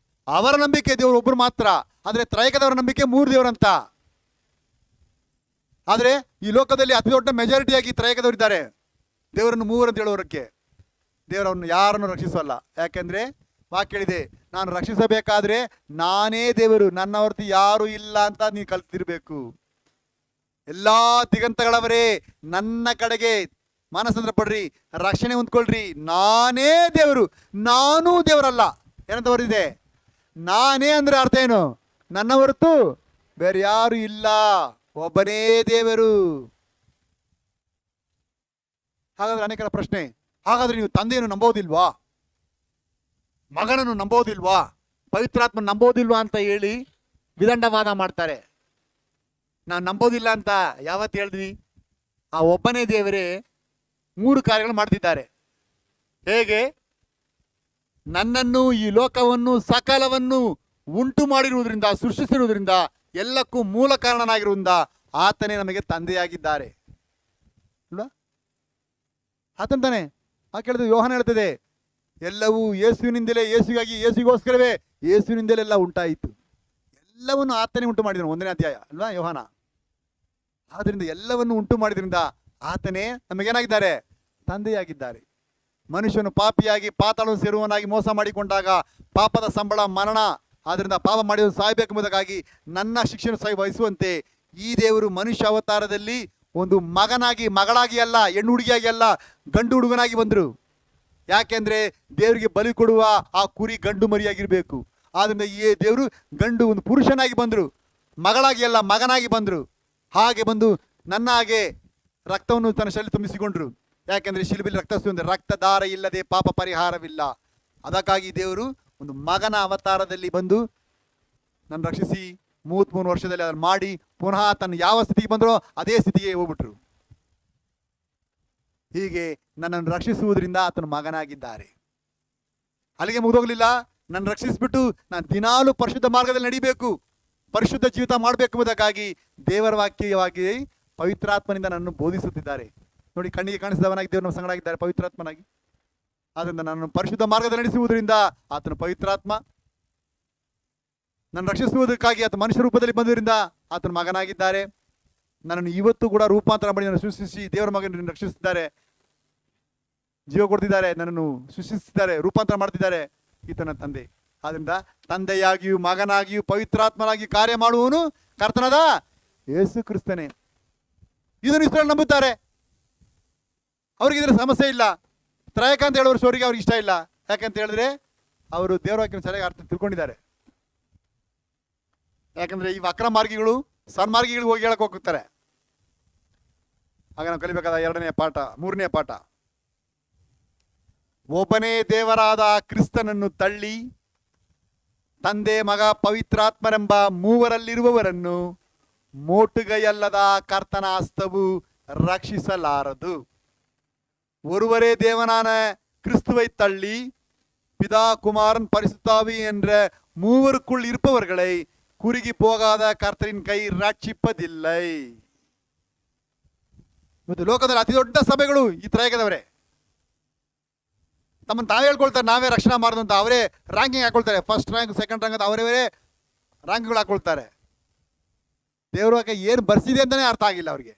ಅವರ ನಂಬಿಕೆ ದೇವರು ಒಬ್ರು ಮಾತ್ರ. ಆದ್ರೆ ತ್ರೈಕದವರ ನಂಬಿಕೆ 3 ದೇವರಂತ. ಆದ್ರೆ ಈ ಲೋಕದಲ್ಲಿ ಅತಿ ದೊಡ್ಡ ಮೆಜಾರಿಟಿಯಾಗಿ ತ್ರೈಕದವರಿದ್ದಾರೆ. ದೇವರನ್ನು 3 ಅಂತ ಹೇಳೋರಕ್ಕೆ ದೇವರನ್ನು ಯಾರನ್ನು ರಕ್ಷಿಸಲ್ಲ. ಯಾಕೆಂದ್ರೆ ವಾಕ್ಯ ಹೇಳಿದೆ, ನಾನು ರಕ್ಷಿಸಬೇಕಾದ್ರೆ ನಾನೇ ದೇವರು, ನನ್ನ ಹೊರತು ಯಾರು ಇಲ್ಲ ಅಂತ ನೀವು ಕಲ್ತಿರ್ಬೇಕು. ಎಲ್ಲಾ ದಿಗಂತಗಳವರೇ ನನ್ನ ಕಡೆಗೆ ಮಾನಸಂದ್ರ ಪಡ್ರಿ, ರಕ್ಷಣೆ ಹೊಂದ್ಕೊಳ್ರಿ, ನಾನೇ ದೇವರು. ನಾನೂ ದೇವರಲ್ಲ ಏನಂತ ಬರೆದಿದೆ? ನಾನೇ ಅಂದ್ರೆ ಅರ್ಥ ಏನು? ನನ್ನ ಹೊರತು ಬೇರೆ ಯಾರು ಇಲ್ಲ, ಒಬ್ಬನೇ ದೇವರು. ಹಾಗಾದ್ರೆ ಅನೇಕರ ಪ್ರಶ್ನೆ, ಹಾಗಾದ್ರೆ ನೀವು ತಂದೆಯನ್ನು ನಂಬೋದಿಲ್ವಾ, ಮಗನನ್ನು ನಂಬೋದಿಲ್ವಾ, ಪವಿತ್ರಾತ್ಮ ನಂಬೋದಿಲ್ವಾ ಅಂತ ಹೇಳಿ ವಿದಂಡವಾದ ಮಾಡ್ತಾರೆ. ನಾವು ನಂಬೋದಿಲ್ಲ ಅಂತ ಯಾವತ್ತು ಹೇಳಿದ್ವಿ? ಆ ಒಬ್ಬನೇ ದೇವರೇ 3 ಕಾರ್ಯಗಳು ಮಾಡ್ತಿದ್ದಾರೆ. ಹೇಗೆ? ನನ್ನನ್ನು, ಈ ಲೋಕವನ್ನು, ಸಕಲವನ್ನು ಉಂಟು ಮಾಡಿರುವುದರಿಂದ, ಸೃಷ್ಟಿಸಿರುವುದರಿಂದ, ಎಲ್ಲಕ್ಕೂ ಮೂಲ ಕಾರಣನಾಗಿರುವುದರಿಂದ ಆತನೇ ನಮಗೆ ತಂದೆಯಾಗಿದ್ದಾರೆ. ಅಲ್ವಾ? ಆತನ ತಾನೆ ಆ ಕೇಳಿದ್ರೆ ಯೋಹಾನ ಹೇಳ್ತದೆ, ಎಲ್ಲವೂ ಯೇಸುವಿನಿಂದಲೇ, ಯೇಸುಗಾಗಿ, ಯೇಸುಗೋಸ್ಕರವೇ, ಯೇಸುವಿನಿಂದಲೇ ಎಲ್ಲ ಉಂಟಾಯಿತು. ಎಲ್ಲವನ್ನು ಆತನೇ ಉಂಟು ಮಾಡಿದನು. 1ನೇ ಅಧ್ಯಾಯ ಅಲ್ವಾ ಯೋಹಾನ. ಆದ್ರಿಂದ ಎಲ್ಲವನ್ನು ಉಂಟು ಮಾಡಿದ್ರಿಂದ ಆತನೇ ನಮಗೇನಾಗಿದ್ದಾರೆ? ತಂದೆಯಾಗಿದ್ದಾರೆ. ಮನುಷ್ಯನು ಪಾಪಿಯಾಗಿ ಪಾತಾಳವನ್ನು ಸೇರುವವನಾಗಿ ಮೋಸ ಮಾಡಿಕೊಂಡಾಗ ಪಾಪದ ಸಂಬಳ ಮರಣ. ಆದ್ರಿಂದ ಪಾಪ ಮಾಡಿದ ಸಾಯಬೇಕೆಂಬುದಕ್ಕಾಗಿ ನನ್ನ ಶಿಕ್ಷೆಯನ್ನು ಸಹ ವಹಿಸುವಂತೆ ಈ ದೇವರು ಮನುಷ್ಯ ಅವತಾರದಲ್ಲಿ ಒಂದು ಮಗನಾಗಿ, ಮಗಳಾಗಿ ಅಲ್ಲ, ಹೆಣ್ಣು ಹುಡುಗಿಯಾಗಿ ಅಲ್ಲ, ಗಂಡು ಹುಡುಗನಾಗಿ ಬಂದರು. ಯಾಕೆಂದ್ರೆ ದೇವರಿಗೆ ಬಲಿ ಕೊಡುವ ಆ ಕುರಿ ಗಂಡು ಮರಿಯಾಗಿರ್ಬೇಕು. ಆದ್ರಿಂದ ಈ ದೇವರು ಗಂಡು ಒಂದು ಪುರುಷನಾಗಿ ಬಂದರು, ಮಗಳಾಗಿ ಅಲ್ಲ, ಮಗನಾಗಿ ಬಂದರು. ಹಾಗೆ ಬಂದು ನನ್ನ ಹಾಗೆ ರಕ್ತವನ್ನು ತನ್ನ ಶರೀರ ತುಂಬಿಸಿಕೊಂಡ್ರು. ಯಾಕೆಂದ್ರೆ ಶಿಲುಬೆಯಲ್ಲಿ ರಕ್ತ ಸುರಿದರೆ ರಕ್ತಧಾರ ಇಲ್ಲದೆ ಪಾಪ ಪರಿಹಾರವಿಲ್ಲ. ಅದಕ್ಕಾಗಿ ದೇವರು ಒಂದು ಮಗನ ಅವತಾರದಲ್ಲಿ ಬಂದು ನನ್ನ ರಕ್ಷಿಸಿ 33 ವರ್ಷದಲ್ಲಿ ಅದನ್ನು ಮಾಡಿ ಪುನಃ ತನ್ನ ಯಾವ ಸ್ಥಿತಿಗೆ ಬಂದರೋ ಅದೇ ಸ್ಥಿತಿಗೆ ಹೋಗ್ಬಿಟ್ರು. ಹೀಗೆ ನನ್ನನ್ನು ರಕ್ಷಿಸುವುದರಿಂದ ಆತನ ಮಗನಾಗಿದ್ದಾರೆ. ಅಲ್ಲಿಗೆ ಮುಗಿದೋಗ್ಲಿಲ್ಲ. ನನ್ನ ರಕ್ಷಿಸಿಬಿಟ್ಟು ನಾನು ದಿನಾಲು ಪರಿಶುದ್ಧ ಮಾರ್ಗದಲ್ಲಿ ನಡಿಬೇಕು, ಪರಿಶುದ್ಧ ಜೀವಿತ ಮಾಡಬೇಕೆಂಬುದಕ್ಕಾಗಿ ದೇವರ ವಾಕ್ಯವಾಗಿ ಪವಿತ್ರಾತ್ಮನಿಂದ ನನ್ನನ್ನು ಬೋಧಿಸುತ್ತಿದ್ದಾರೆ. ನೋಡಿ, ಕಣ್ಣಿಗೆ ಕಾಣಿಸಿದವನಾಗಿ ದೇವರು ನಮ್ಮ ಸಂಗಡಾಗಿದ್ದಾರೆ ಪವಿತ್ರಾತ್ಮನಾಗಿ. ಆದ್ದರಿಂದ ನನ್ನನ್ನು ಪರಿಶುದ್ಧ ಮಾರ್ಗದಲ್ಲಿ ನಡೆಸುವುದರಿಂದ ಆತನ ಪವಿತ್ರಾತ್ಮ, ನನ್ನ ರಕ್ಷಿಸುವುದಕ್ಕಾಗಿ ಆತ ಮನುಷ್ಯ ರೂಪದಲ್ಲಿ ಬಂದುದರಿಂದ ಆತನ ಮಗನಾಗಿದ್ದಾರೆ. ನನ್ನನ್ನು ಇವತ್ತು ಕೂಡ ರೂಪಾಂತರ ಮಾಡಿ ನನ್ನ ಸೃಷ್ಟಿಸಿ ದೇವರ ಮಗನನ್ನು ರಕ್ಷಿಸುತ್ತಿದ್ದಾರೆ, ಜೀವ ಕೊಡ್ತಿದ್ದಾರೆ, ನನ್ನನ್ನು ಸೃಷ್ಟಿಸಿದ್ದಾರೆ, ರೂಪಾಂತರ ಮಾಡ್ತಿದ್ದಾರೆ ಈತನ ತಂದೆ. ಆದ್ರಿಂದ ತಂದೆಯಾಗಿಯೂ ಮಗನಾಗಿಯೂ ಪವಿತ್ರಾತ್ಮನಾಗಿ ಕಾರ್ಯ ಮಾಡುವವನು ಕರ್ತನಾದ ಯೇಸು ಕ್ರಿಸ್ತನೇ. ಇದನ್ನು ಇಸ್ರಾಯೇಲ್ ನಂಬುತ್ತಾರೆ. ಅವ್ರಿಗೆ ಇದರ ಸಮಸ್ಯೆ ಇಲ್ಲ. ತ್ರಯಕ ಅಂತ ಹೇಳೋರು ಸ್ಟೋರಿಗೆ ಅವ್ರಿಗೆ ಇಷ್ಟ ಇಲ್ಲ. ಯಾಕಂತ ಹೇಳಿದ್ರೆ ಅವರು ದೇವರ ವಾಕ್ಯನ ಸರಿಯಾಗಿ ಅರ್ಥ ತಿಳ್ಕೊಂಡಿದ್ದಾರೆ. ಯಾಕಂದ್ರೆ ಈ ವಕ್ರ ಮಾರ್ಗಿಗಳು ಸನ್ಮಾರ್ಗಿಗಳಿಗೆ ಹೋಗಿ ಹೇಳಕ್ ಹೋಗ್ತಾರೆ. ಆಗ ನಾವು ಕಲಿಬೇಕಾದ 2ನೇ ಪಾಠ, 3ನೇ ಪಾಠ, ಒಬ್ಬನೇ ದೇವರಾದ ಕ್ರಿಸ್ತನನ್ನು ತಳ್ಳಿ ತಂದೆ, ಮಗ, ಪವಿತ್ರಾತ್ಮರೆಂಬ ಮೂವರಲ್ಲಿರುವವರನ್ನು ಮೋಟುಗೈಯಲ್ಲದ ಕರ್ತನ ಹಸ್ತವು ರಕ್ಷಿಸಲಾರದು. ஒருவரே தேவனான கிறிஸ்துவை தள்ளி பிதா, குமாரன், பரிசுத்தாவி என்ற மூவருக்குள் இருப்பவர்களை குறுகி போகாத ಕರ್ತರಿನ ಕೈ ರಕ್ಷಿಪದಿಲ್ಲೈ. ಮತ್ತು ಲೋಕದಲ್ಲಿ ಅತಿ ದೊಡ್ಡ ಸಭೆಗಳು ಈ ತ್ರಯಕದವರೇ. ತಮ್ಮನ್ನು ತಾವೇ ಹೇಳ್ಕೊಳ್ತಾರೆ, ನಾವೇ ರಕ್ಷಣಾ ಮಾಡೋದು ಅಂತ. ಅವರೇ ರ್ಯಾಂಕಿಂಗ್ ಹಾಕೊಳ್ತಾರೆ, ಫಸ್ಟ್ ರ್ಯಾಂಕ್, ಸೆಕೆಂಡ್ ರ್ಯಾಂಕ್ ಅಂತ ಅವರೇ ರ್ಯಾಂಕ್ಗಳು ಹಾಕೊಳ್ತಾರೆ. ದೇವ್ರ ಏನು ಬರ್ಸಿದೆ ಅಂತಾನೆ ಅರ್ಥ ಆಗಿಲ್ಲ ಅವ್ರಿಗೆ.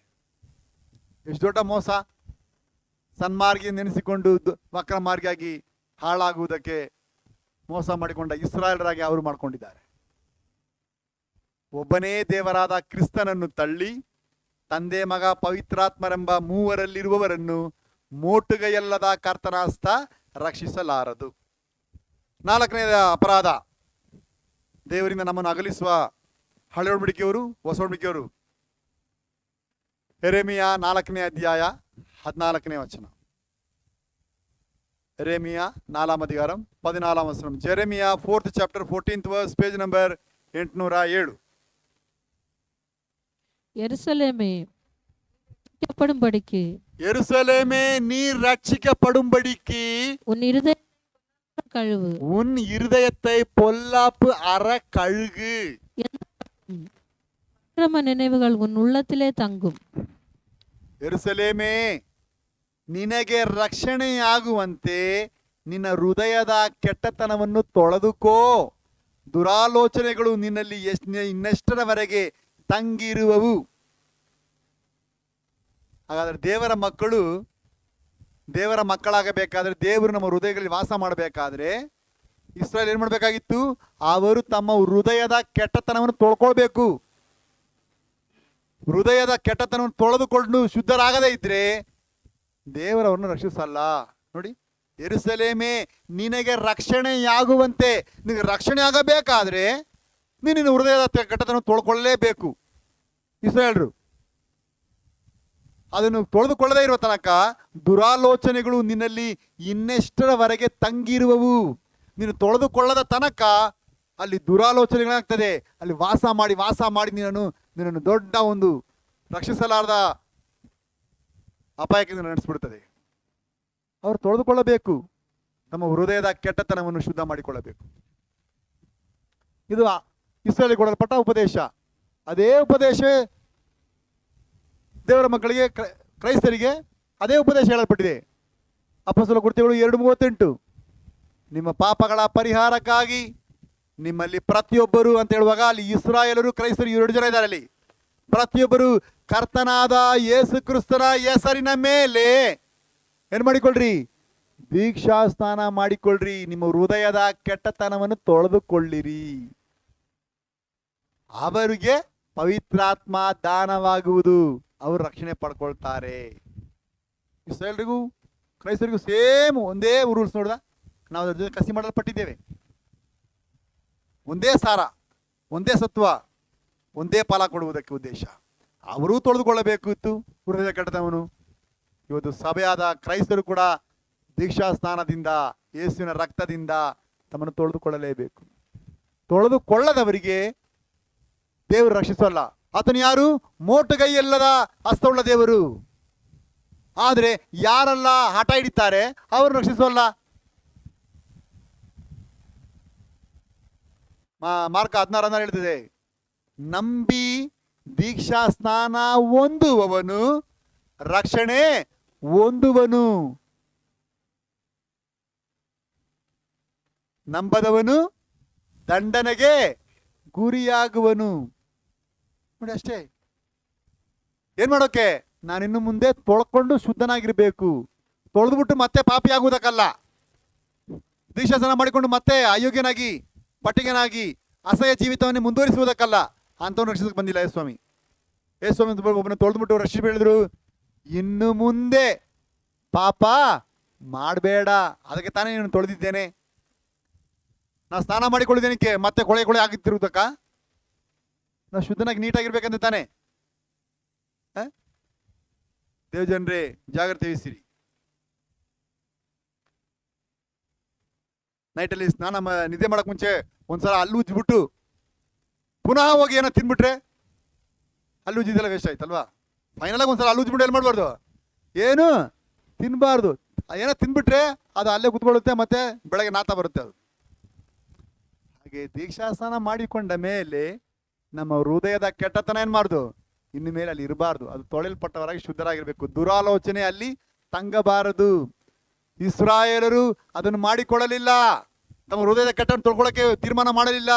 ಎಷ್ಟು ದೊಡ್ಡ ಮೋಸ! ಸನ್ಮಾರ್ಗಿ ನೆನೆಸಿಕೊಂಡು ವಕ್ರ ಮಾರ್ಗಿಯಾಗಿ ಹಾಳಾಗುವುದಕ್ಕೆ ಮೋಸ ಮಾಡಿಕೊಂಡ ಇಸ್ರಾಯೇಲರಾಗಿ ಅವರು ಮಾಡಿಕೊಂಡಿದ್ದಾರೆ. ಒಬ್ಬನೇ ದೇವರಾದ ಕ್ರಿಸ್ತನನ್ನು ತಳ್ಳಿ ತಂದೆ, ಮಗ, ಪವಿತ್ರಾತ್ಮರೆಂಬ ಮೂವರಲ್ಲಿರುವವರನ್ನು ಮೋಟುಗೈಯಲ್ಲದ ಕರ್ತನ ಹಸ್ತ ರಕ್ಷಿಸಲಾರದು. 4ನೇ ಅಪರಾಧ, ದೇವರಿಂದ ನಮ್ಮನ್ನು ಅಗಲಿಸುವ ಹಳೆ ಒಡಂಬಡಿಕೆಯವರು, ಹೊಸ ಒಡಂಬಡಿಕೆಯವರು. ಯೆರೆಮೀಯ 4ನೇ ಅಧ್ಯಾಯ 14ನೇ ವಚನ. ಯೆರೆಮೀಯ 4ಾம் அதிகாரம் 14ாம் வசனம். Jeremiah 4th chapter 14th verse, page number 807. எருசலேமே ரட்சிக்கப்படும்படிக்கு, எருசலேமே நீ ரட்சிக்கப்படும்படிக்கு உன் இருதயத்தை கழுவு, உன் இருதயத்தை பொல்லாப்பு அற கழுகு. அக்கிரம நினைவுகள் உன் உள்ளத்திலே தங்கும். ಯೆರೂಸಲೇಮೇ, ನಿನಗೆ ರಕ್ಷಣೆಯಾಗುವಂತೆ ನಿನ್ನ ಹೃದಯದ ಕೆಟ್ಟತನವನ್ನು ತೊಳೆದುಕೋ. ದುರಾಲೋಚನೆಗಳು ನಿನ್ನಲ್ಲಿ ಇನ್ನೆಷ್ಟರವರೆಗೆ ತಂಗಿರುವವು. ಹಾಗಾದ್ರೆ ದೇವರ ಮಕ್ಕಳಾಗಬೇಕಾದ್ರೆ, ದೇವರು ನಮ್ಮ ಹೃದಯಗಳಲ್ಲಿ ವಾಸ ಮಾಡಬೇಕಾದ್ರೆ ಇಸ್ರಾಯೇಲ್ ಏನು ಮಾಡಬೇಕಾಗಿತ್ತು? ಅವರು ತಮ್ಮ ಹೃದಯದ ಕೆಟ್ಟತನವನ್ನು ತೊಳ್ಕೊಳ್ಬೇಕು. ಹೃದಯದ ಕೆಟ್ಟತನವನ್ನು ತೊಳೆದುಕೊಂಡು ಶುದ್ಧರಾಗದೇ ಇದ್ರೆ ದೇವರವ್ರನ್ನ ರಕ್ಷಿಸಲ್ಲ. ನೋಡಿ, ಯೆರೂಸಲೇಮೇ ನಿನಗೆ ರಕ್ಷಣೆಯಾಗುವಂತೆ, ನಿನಗೆ ರಕ್ಷಣೆ ಆಗಬೇಕಾದ್ರೆ ನಿನ್ನ ಹೃದಯದ ಕೆಟ್ಟತನ ತೊಳ್ಕೊಳ್ಳಲೇಬೇಕು. ಇಸ್ರಾಯೇಲ್ರು ಅದನ್ನು ತೊಳೆದುಕೊಳ್ಳದೇ ಇರುವ ತನಕ ದುರಾಲೋಚನೆಗಳು ನಿನ್ನಲ್ಲಿ ಇನ್ನೆಷ್ಟರವರೆಗೆ ತಂಗಿರುವವು. ನೀನು ತೊಳೆದುಕೊಳ್ಳದ ತನಕ ಅಲ್ಲಿ ದುರಾಲೋಚನೆಗಳಾಗ್ತದೆ. ಅಲ್ಲಿ ವಾಸ ಮಾಡಿ ನಿನ್ನನ್ನು ದೊಡ್ಡ ಒಂದು ರಕ್ಷಿಸಲಾರದ ಅಪಾಯಕ್ಕೆ ನಡೆಸಿಬಿಡ್ತದೆ. ಅವರು ತೊಳೆದುಕೊಳ್ಳಬೇಕು, ತಮ್ಮ ಹೃದಯದ ಕೆಟ್ಟತನವನ್ನು ಶುದ್ಧ ಮಾಡಿಕೊಳ್ಳಬೇಕು. ಇದು ಇಸ್ರಾಯೇಲಿಗೆ ಕೊಡಲ್ಪಟ್ಟ ಉಪದೇಶ. ಅದೇ ಉಪದೇಶವೇ ದೇವರ ಮಕ್ಕಳಿಗೆ, ಕ್ರೈಸ್ತರಿಗೆ ಅದೇ ಉಪದೇಶ ಹೇಳಲ್ಪಟ್ಟಿದೆ. ಅಪೊಸ್ತಲ ಕೃತ್ಯಗಳು 2:38, ನಿಮ್ಮ ಪಾಪಗಳ ಪರಿಹಾರಕ್ಕಾಗಿ ನಿಮ್ಮಲ್ಲಿ ಪ್ರತಿಯೊಬ್ಬರು ಅಂತ ಹೇಳುವಾಗ ಅಲ್ಲಿ ಇಸ್ರಾಯೇಲರು ಕ್ರೈಸ್ತರು 2 ಜನ ಇದ್ದಾರೆ. ಅಲ್ಲಿ ಪ್ರತಿಯೊಬ್ಬರು ಕರ್ತನಾದ ಯೇಸು ಕ್ರಿಸ್ತನ ಹೆಸರಿನ ಮೇಲೆ ಏನು ಮಾಡಿಕೊಳ್ಳ್ರಿ? ದೀಕ್ಷಾ ಸ್ನಾನ ಮಾಡಿಕೊಳ್ಳ್ರಿ. ನಿಮ್ಮ ಹೃದಯದ ಕೆಟ್ಟತನವನ್ನು ತೊಳೆದುಕೊಳ್ಳಿರಿ. ಅವರಿಗೆ ಪವಿತ್ರಾತ್ಮ ದಾನವಾಗುವುದು. ಅವರು ರಕ್ಷಣೆ ಪಡ್ಕೊಳ್ತಾರೆ. ಇಸ್ರಾಯೇಲ್ರಿಗೂ ಕ್ರೈಸ್ತರಿಗೂ ಸೇಮ್ ಒಂದೇ ರೂಲ್ಸ್. ನೋಡ್ದ, ನಾವು ಅದ್ರ ಜೊತೆ ಕಸಿ ಮಾಡಲ್ಪಟ್ಟಿದ್ದೇವೆ. ಒಂದೇ ಸಾರ, ಒಂದೇ ಸತ್ವ, ಒಂದೇ ಫಲ ಕೊಡುವುದಕ್ಕೆ ಉದ್ದೇಶ. ಅವರೂ ತೊಳೆದುಕೊಳ್ಳಬೇಕು ಇತ್ತು ಹೃದಯದ ಕೆಟ್ಟತನವನ್ನು. ಇವತ್ತು ಸಭೆಯಾದ ಕ್ರೈಸ್ತರು ಕೂಡ ದೀಕ್ಷಾ ಸ್ನಾನದಿಂದ, ಯೇಸುವಿನ ರಕ್ತದಿಂದ ತಮ್ಮನ್ನು ತೊಳೆದುಕೊಳ್ಳಲೇಬೇಕು. ತೊಳೆದುಕೊಳ್ಳದವರಿಗೆ ದೇವರು ರಕ್ಷಿಸಲ್ಲ. ಆತನು ಯಾರು? ಮೋಟುಗೈಯಲ್ಲದ ಹಸ್ತವುಳ್ಳ ದೇವರು. ಆದರೆ ಯಾರೆಲ್ಲ ಹಠ ಹಿಡಿತಾರೆ ಅವರು ರಕ್ಷಿಸೋಲ್ಲ. ಮಾರ್ಕ 16 ಹೇಳ್ತದೆ, ನಂಬಿ ದೀಕ್ಷಾ ಸ್ನಾನ ಹೊಂದುವವನು ರಕ್ಷಣೆ ಹೊಂದುವನು, ನಂಬದವನು ದಂಡನೆಗೆ ಗುರಿಯಾಗುವನು. ನೋಡಿ, ಅಷ್ಟೇ. ಏನ್ ಮಾಡೋಕೆ? ನಾನಿನ್ನು ಮುಂದೆ ತೊಳ್ಕೊಂಡು ಶುದ್ಧನಾಗಿರ್ಬೇಕು. ತೊಳೆದ್ಬಿಟ್ಟು ಮತ್ತೆ ಪಾಪಿ ಆಗುವುದಕ್ಕಲ್ಲ. ದೀಕ್ಷಾಸ್ನಾನ ಮಾಡಿಕೊಂಡು ಮತ್ತೆ ಅಯೋಗ್ಯನಾಗಿ, ಪಟ್ಟಿಗನಾಗಿ, ಅಸಹ್ಯ ಜೀವಿತವನ್ನೇ ಮುಂದುವರಿಸುವುದಕ್ಕಲ್ಲ. ಅಂಥವ್ನು ರಕ್ಷಿಸಕ್ಕೆ ಬಂದಿಲ್ಲ ಯೇಸ್ವಾಮಿ. ಯೇಸ್ವಾಮಿ ಒಬ್ಬನ ತೊಳೆದ್ಬಿಟ್ಟು ರಕ್ಷಿಸಿ ಹೇಳಿದ್ರು, ಇನ್ನು ಮುಂದೆ ಪಾಪ ಮಾಡಬೇಡ. ಅದಕ್ಕೆ ತಾನೇ ನೀನು ತೊಳೆದಿದ್ದೇನೆ. ನಾ ಸ್ನಾನ ಮಾಡಿಕೊಳ್ಳಿದ್ದೇನಕ್ಕೆ ಮತ್ತೆ ಕೊಳೆ ಆಗಿತ್ತಿರುವುದಕ್ಕ? ನಾವು ಶುದ್ಧನಾಗಿ ನೀಟಾಗಿರ್ಬೇಕಂತ ತಾನೆ. ದೇವಜನರೇ, ಜಾಗ್ರತೆ ವಹಿಸಿರಿ. ನೈಟಲ್ಲಿ ನಿದ್ದೆ ಮಾಡಕ್ ಮುಂಚೆ ಒಂದ್ಸಲ ಹಲ್ಲು ಉಜ್ಜಿಬಿಟ್ಟು ಪುನಃ ಹೋಗಿ ಏನೋ ತಿನ್ಬಿಟ್ರೆ ಹಲ್ಲು ಉಜ್ಜಿದೆಲ್ಲ ವೇಸ್ಟ್ ಆಯ್ತಲ್ವಾ? ಫೈನಲ್ ಆಗಿ ಒಂದ್ಸಲ ಹಲ್ಲು ಉಜ್ಜಿಬಿಟ್ಟು ಏನು ಮಾಡಬಾರ್ದು? ಏನು ತಿನ್ಬಾರ್ದು. ಏನೋ ತಿನ್ಬಿಟ್ರೆ ಅದು ಅಲ್ಲೇ ಕುತ್ಕೊಳ್ಳುತ್ತೆ, ಮತ್ತೆ ಬೆಳಗ್ಗೆ ನಾತ ಬರುತ್ತೆ ಅದು. ಹಾಗೆ ದೀಕ್ಷಾಸ್ನಾನ ಮಾಡಿಕೊಂಡ ಮೇಲೆ ನಮ್ಮ ಹೃದಯದ ಕೆಟ್ಟತನ ಏನು ಮಾಡ್ದು? ಇನ್ನು ಮೇಲೆ ಅಲ್ಲಿ ಇರಬಾರ್ದು. ಅದು ತೊಳೆಯಲ್ಪಟ್ಟವರಾಗಿ ಶುದ್ಧರಾಗಿರ್ಬೇಕು. ದುರಾಲೋಚನೆ ಅಲ್ಲಿ ತಂಗಬಾರದು. ಇಸ್ರಾಯೇಲರು ಅದನ್ನು ಮಾಡಿಕೊಳ್ಳಲಿಲ್ಲ. ತಮ್ಮ ಹೃದಯದ ಕೆಟ್ಟನ್ನು ತೊಳ್ಕೊಳ್ಳೋಕೆ ತೀರ್ಮಾನ ಮಾಡಲಿಲ್ಲ.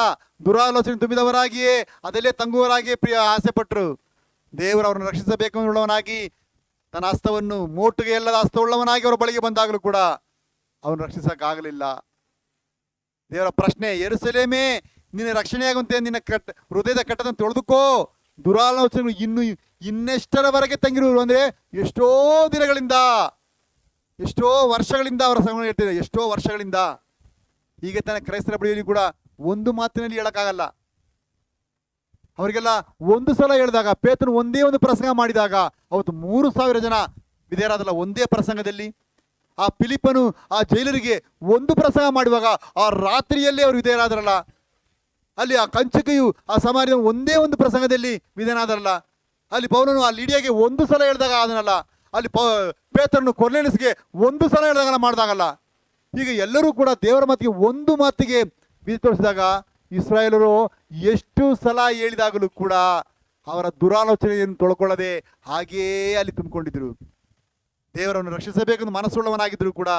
ದುರಾಲೋಚನೆ ತುಂಬಿದವರಾಗಿಯೇ ಅದಲ್ಲೇ ತಂಗುವವರಾಗಿಯೇ ಆಸೆ ಪಟ್ಟರು. ದೇವರು ಅವರನ್ನು ರಕ್ಷಿಸಬೇಕು ಅನ್ನುವವನಾಗಿ ತನ್ನ ಹಸ್ತವನ್ನು, ಮೋಟುಗೆ ಎಲ್ಲದ ಹಸ್ತವುಳ್ಳವನಾಗಿ ಅವರ ಬಳಿಗೆ ಬಂದಾಗಲೂ ಕೂಡ ಅವನು ರಕ್ಷಿಸಕ್ಕಾಗಲಿಲ್ಲ. ದೇವರ ಪ್ರಶ್ನೆ, ಯೆರೂಸಲೇಮೇ ನಿನ್ನ ರಕ್ಷಣೆಯಾಗುವಂತೆ ನಿನ್ನ ಹೃದಯದ ಕೆಟ್ಟದನ್ನು ತೊಳೆದುಕೋ. ದುರಾಲೋಚನೆಗಳು ಇನ್ನೆಷ್ಟರವರೆಗೆ ತಂಗಿರುವರು ಅಂದರೆ ಎಷ್ಟೋ ದಿನಗಳಿಂದ, ಎಷ್ಟೋ ವರ್ಷಗಳಿಂದ ಅವರ ಸಂಗಡ ಹೇಳ್ತಿದೆ. ಎಷ್ಟೋ ವರ್ಷಗಳಿಂದ. ಈಗ ತಾನೇ ಕ್ರೈಸ್ತರ ಬಳಿಯಲ್ಲಿ ಕೂಡ ಒಂದು ಮಾತಿನಲ್ಲಿ ಹೇಳಕ್ಕಾಗಲ್ಲ. ಅವರಿಗೆಲ್ಲ ಒಂದು ಸಲ ಹೇಳಿದಾಗ, ಪೇತ್ರನು ಒಂದೇ ಒಂದು ಪ್ರಸಂಗ ಮಾಡಿದಾಗ ಅವತ್ತು 3,000 ಜನ ವಿಧೇಯರಾದಲ್ಲ ಒಂದೇ ಪ್ರಸಂಗದಲ್ಲಿ. ಆ ಫಿಲಿಪ್ಪನು ಆ ಜೈಲರಿಗೆ ಒಂದು ಪ್ರಸಂಗ ಮಾಡುವಾಗ ಆ ರಾತ್ರಿಯಲ್ಲೇ ಅವರು ವಿಧೇಯರಾದ್ರಲ್ಲ. ಅಲ್ಲಿ ಆ ಕಂಚುಕಿಯು ಆ ಸಮಾರ್ಯ ಒಂದೇ ಒಂದು ಪ್ರಸಂಗದಲ್ಲಿ ವಿಧೇಯನಾದರಲ್ಲ. ಅಲ್ಲಿ ಪೌಲನು ಆ ಲೀಡಿಯಾಗೆ ಒಂದು ಸಲ ಹೇಳಿದಾಗ ಅದನ್ನಲ್ಲ. ಅಲ್ಲಿ ಪೇತ್ರನು ಕೊರ್ನೇಲಿಯಸ್ಗೆ ಒಂದು ಸಲ ಹೇಳಿದಾಗ ಮಾಡಿದಾಗಲ್ಲ. ಹೀಗೆ ಎಲ್ಲರೂ ಕೂಡ ದೇವರ ಮಾತಿಗೆ ಒಂದು ಮಾತಿಗೆ ವಿಧಿ ತೋರಿಸಿದಾಗ ಇಸ್ರಾಯೇಲರು ಎಷ್ಟು ಸಲ ಹೇಳಿದಾಗಲೂ ಕೂಡ ಅವರ ದುರಾಲೋಚನೆಯನ್ನು ತೊಳ್ಕೊಳ್ಳದೆ ಹಾಗೆಯೇ ಅಲ್ಲಿ ತುಂಬಿಕೊಂಡಿದ್ರು. ದೇವರನ್ನು ರಕ್ಷಿಸಬೇಕೆಂದು ಮನಸ್ಸುಳ್ಳವನಾಗಿದ್ದರೂ ಕೂಡ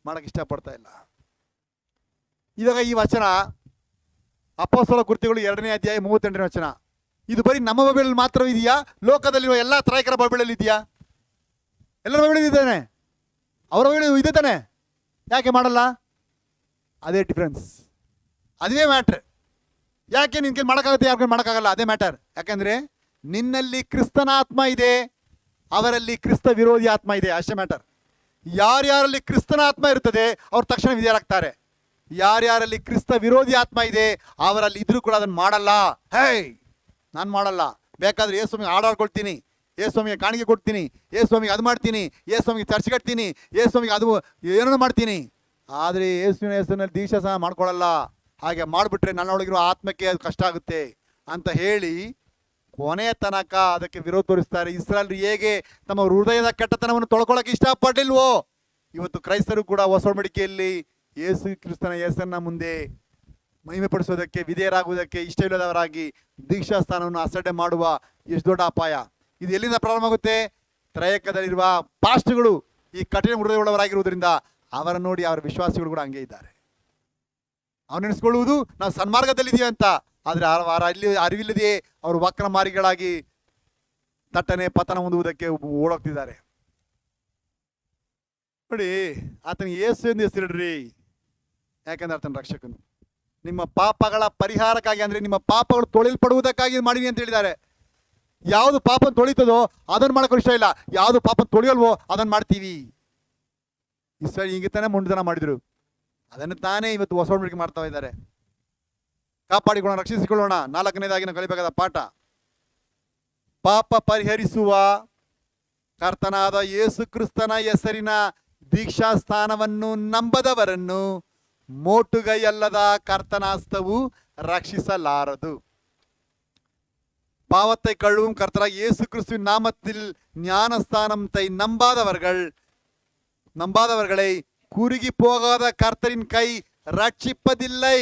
ಮಾಡಕ್ಕೆ ಇಷ್ಟಪಡ್ತಾ ಇಲ್ಲ. ಇವಾಗ ಈ ವಚನ ಅಪೊಸ್ತಲ ಕೃತ್ಯಗಳು 2ನೇ ಅಧ್ಯಾಯ 38ನೇ ವಚನ, ಇದು ಬರೀ ನಮ್ಮ ಬೈಬಲಲ್ಲಿ ಮಾತ್ರ ಇದೆಯಾ? ಲೋಕದಲ್ಲಿರುವ ಎಲ್ಲ ತ್ರಾಯಕರ ಬೈಬಲಲ್ಲಿ ಇದೆಯಾ? ಎಲ್ಲರ ಬೈಬಲ್ ಇದ್ದಾನೆ, ಅವರ ಬೈಬಲ್ ಇದೆ ತಾನೆ, ಯಾಕೆ ಮಾಡಲ್ಲ? ಅದೇ ಡಿಫ್ರೆನ್ಸ್, ಅದೇ ಮ್ಯಾಟ್ರ್. ಯಾಕೆ ನಿನ್ ಕೈಲಿ ಮಾಡೋಕ್ಕಾಗುತ್ತೆ, ಯಾಕೆ ಮಾಡೋಕ್ಕಾಗಲ್ಲ? ಅದೇ ಮ್ಯಾಟರ್. ಯಾಕಂದ್ರೆ ನಿನ್ನಲ್ಲಿ ಕ್ರಿಸ್ತನ ಆತ್ಮ ಇದೆ, ಅವರಲ್ಲಿ ಕ್ರಿಸ್ತ ವಿರೋಧಿ ಆತ್ಮ ಇದೆ, ಅಷ್ಟೇ ಮ್ಯಾಟರ್. ಯಾರ್ಯಾರಲ್ಲಿ ಕ್ರಿಸ್ತನ ಆತ್ಮ ಇರ್ತದೆ ಅವ್ರು ತಕ್ಷಣ ವಿಧೇಯರಾಗ್ತಾರೆ. ಯಾರ್ಯಾರಲ್ಲಿ ಕ್ರಿಸ್ತ ವಿರೋಧಿ ಆತ್ಮ ಇದೆ ಅವರಲ್ಲಿ ಇದ್ರೂ ಕೂಡ ಅದನ್ನು ಮಾಡಲ್ಲ. ಹೇ, ನಾನು ಮಾಡಲ್ಲ, ಬೇಕಾದ್ರೆ ಯೇಸುಸ್ವಾಮಿಗೆ ಹಾಡಾಡ್ಕೊಳ್ತೀನಿ, ಯೇಸುಸ್ವಾಮಿಗೆ ಕಾಣಿಕೆ ಕೊಡ್ತೀನಿ, ಯೇಸುಸ್ವಾಮಿಗೆ ಅದು ಮಾಡ್ತೀನಿ, ಯೇಸುಸ್ವಾಮಿಗೆ ಚರ್ಚ್ ಕಟ್ತೀನಿ, ಯೇಸುಸ್ವಾಮಿಗೆ ಅದು ಏನೋ ಮಾಡ್ತೀನಿ, ಆದರೆ ಯೇಸುವಿನ ಹೆಸರಿನಲ್ಲಿ ದೀಕ್ಷಾ ಸಹ ಮಾಡ್ಕೊಳ್ಳಲ್ಲ. ಹಾಗೆ ಮಾಡಿಬಿಟ್ರೆ ನನ್ನೊಳಗಿರೋ ಆತ್ಮಕ್ಕೆ ಅದು ಕಷ್ಟ ಆಗುತ್ತೆ ಅಂತ ಹೇಳಿ ಕೊನೆಯ ತನಕ ಅದಕ್ಕೆ ವಿರೋಧ ತೋರಿಸ್ತಾರೆ. ಇಸ್ರಾಯೇಲ್ರು ಹೇಗೆ ತಮ್ಮ ಹೃದಯದ ಕೆಟ್ಟತನವನ್ನು ತೊಳ್ಕೊಳ್ಳೋಕೆ ಇಷ್ಟಪಟ್ಟಿಲ್ವೋ, ಇವತ್ತು ಕ್ರೈಸ್ತರು ಕೂಡ ಹೊಸ ಒಡಂಬಡಿಕೆಯಲ್ಲಿ ಯೇಸು ಕ್ರಿಸ್ತನ ಹೆಸರನ್ನ ಮುಂದೆ ಮಹಿಮೆ ಪಡಿಸೋದಕ್ಕೆ, ವಿಧೇಯರಾಗುವುದಕ್ಕೆ ಇಷ್ಟವಿಲ್ಲದವರಾಗಿ ದೀಕ್ಷಾ ಸ್ಥಾನವನ್ನು ಅಸಡ್ಡೆ ಮಾಡುವ ಎಷ್ಟು ದೊಡ್ಡ ಅಪಾಯ. ಇದು ಎಲ್ಲಿಂದ ಪ್ರಾರಂಭ ಆಗುತ್ತೆ? ತ್ರಯಕದಲ್ಲಿರುವ ಪಾಸ್ಟ್ಗಳು ಈ ಕಠಿಣ ಹೃದಯವುಳ್ಳವರಾಗಿರುವುದರಿಂದ ಅವರ ನೋಡಿ ಅವರ ವಿಶ್ವಾಸಿಗಳು ಕೂಡ ಹಂಗೆ ಇದ್ದಾರೆ. ಅವನೆನಿಸ್ಕೊಳ್ಳುವುದು ನಾವು ಸನ್ಮಾರ್ಗದಲ್ಲಿದ್ದೀವಿ ಅಂತ, ಆದರೆ ಅವರ ಅಲ್ಲಿ ಅರಿವಿಲ್ಲದೆಯೇ ಅವರು ವಕ್ರ ಮಾರ್ಗಗಳಾಗಿ ತಟ್ಟನೆ ಪತನ ಹೊಂದುವುದಕ್ಕೆ ಓಡೋಗ್ತಿದ್ದಾರೆ. ನೋಡಿ, ಆತನಿಗೆ ಯೇಸು ಎಂದು ಹೆಸರಿಡ್ರಿ, ಯಾಕಂದ್ರೆ ಆತನ ರಕ್ಷಕನು. ನಿಮ್ಮ ಪಾಪಗಳ ಪರಿಹಾರಕ್ಕಾಗಿ, ಅಂದರೆ ನಿಮ್ಮ ಪಾಪಗಳು ತೊಳೆಯಲ್ಪಡುವುದಕ್ಕಾಗಿ ಮಾಡಿನಿ ಅಂತ ಹೇಳಿದ್ದಾರೆ. ಯಾವುದು ಪಾಪ ತೊಳಿತದೋ ಅದನ್ನು ಮಾಡೋಕೆ ಇಷ್ಟ ಇಲ್ಲ, ಯಾವುದು ಪಾಪ ತೊಳೆಯಲ್ವೋ ಅದನ್ನು ಮಾಡ್ತೀವಿ. ಇಸ್ರಾಯೇಲ್ ಹೀಗೆ ತಾನೇ ಮುಂಡತನ ಮಾಡಿದ್ರು, ಅದನ್ನು ತಾನೇ ಇವತ್ತು ಹೊಸ ಒಡಂಬಡಿಕೆ ಮಾಡ್ತಾ ಇದ್ದಾರೆ. ಕಾಪಾಡಿಕೊಳ್ಳೋಣ, ರಕ್ಷಿಸಿಕೊಳ್ಳೋಣ. 4ನೇದಾಗಿ ನಾವು ಕಲಿಬೇಕಾದ ಪಾಠ, ಪಾಪ ಪರಿಹರಿಸುವ ಕರ್ತನಾದ ಯೇಸು ಕ್ರಿಸ್ತನ ಹೆಸರಿನ ದೀಕ್ಷಾ ಸ್ಥಾನವನ್ನು ನಂಬದವರನ್ನು ಮೋಟುಗೈಯಲ್ಲದ கர்த்தனாஸ்தவு ரட்சிಸಲಾರದು. பாவத்தை கழுவும் கர்த்தராகிய இயேசு கிறிஸ்துவின் நாமத்தில் ஞானஸ்தானத்தை நம்பாதவர்களை குறுகி போகாத கர்த்தரின் ಕೈ ರಕ್ಷಿಪದಿಲ್ಲೈ.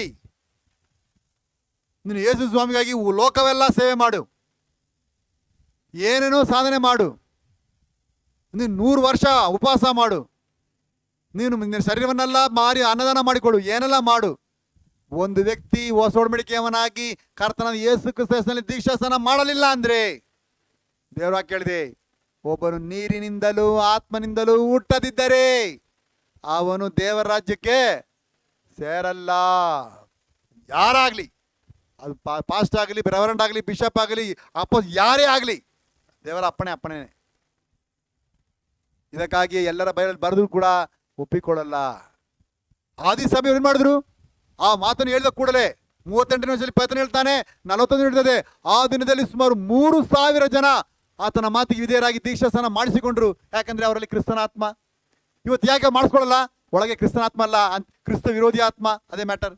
ನೀನು ಯೇಸು ಸ್ವಾಮಿಗಾಗಿ ಲೋಕವೆಲ್ಲ ಸೇವೆ ಮಾಡು, ಏನೇನೋ ಸಾಧನೆ ಮಾಡು, ನೀನು 100 ವರ್ಷ ಉಪವಾಸ ಮಾಡು, ನೀನು ನಿನ್ನ ಶರೀರವನ್ನೆಲ್ಲ ಮಾರಿ ಅನ್ನದಾನ ಮಾಡಿಕೊಡು, ಏನೆಲ್ಲ ಮಾಡು. ಒಂದು ವ್ಯಕ್ತಿ ಹೊಸ ಒಡಂಬಡಿಕೆಯವನಾಗಿ ಕರ್ತನ ಯೇಸು ಕ್ರಿಸ್ತ ಹೆಸರಿನಲ್ಲಿ ದೀಕ್ಷಾಸ್ನಾನ ಮಾಡಲಿಲ್ಲ ಅಂದ್ರೆ, ದೇವರ ಕೇಳಿದೆ, ಒಬ್ಬನು ನೀರಿನಿಂದಲೂ ಆತ್ಮನಿಂದಲೂ ಹುಟ್ಟದಿದ್ದರೆ ಅವನು ದೇವರ ರಾಜ್ಯಕ್ಕೆ ಸೇರಲ್ಲ. ಯಾರಾಗ್ಲಿ, ಅದು ಪಾಸ್ಟ್ ಆಗಲಿ, ರೆವರೆಂಡ್ ಆಗಲಿ, ಬಿಷಪ್ ಆಗಲಿ, ಯಾರೇ ಆಗಲಿ, ದೇವರ ಅಪ್ಪಣೆ. ಇದಕ್ಕಾಗಿ ಎಲ್ಲರ ಬೈಬಲ್ ಬರೆದ್ರು ಕೂಡ ಒಪ್ಪಿಕೊಳ್ಳಲ್ಲ. ಆದಿ ಸಭೆಯವರು ಏನು ಮಾಡಿದ್ರು? ಆ ಮಾತನ್ನು ಹೇಳಿದ ಕೂಡಲೇ 38ನೇ ವರ್ಷದಲ್ಲಿ ಪೇತ್ರನು ಹೇಳ್ತಾನೆ, 41 ಹಿಡಿದದೆ, ಆ ದಿನದಲ್ಲಿ ಸುಮಾರು 3,000 ಜನ ಆತನ ಮಾತಿಗೆ ವಿಧೇಯರಾಗಿ ದೀಕ್ಷಾಸ್ನಾನ ಮಾಡಿಸಿಕೊಂಡ್ರು. ಯಾಕಂದ್ರೆ ಅವರಲ್ಲಿ ಕ್ರಿಸ್ತನ ಆತ್ಮ. ಇವತ್ತು ಯಾಕೆ ಮಾಡಿಸ್ಕೊಳ್ಳಲ್ಲ? ಒಳಗೆ ಕ್ರಿಸ್ತನ ಆತ್ಮ ಅಲ್ಲ, ಕ್ರಿಸ್ತ ವಿರೋಧಿ ಆತ್ಮ. ಅದೇ ಮ್ಯಾಟರ್.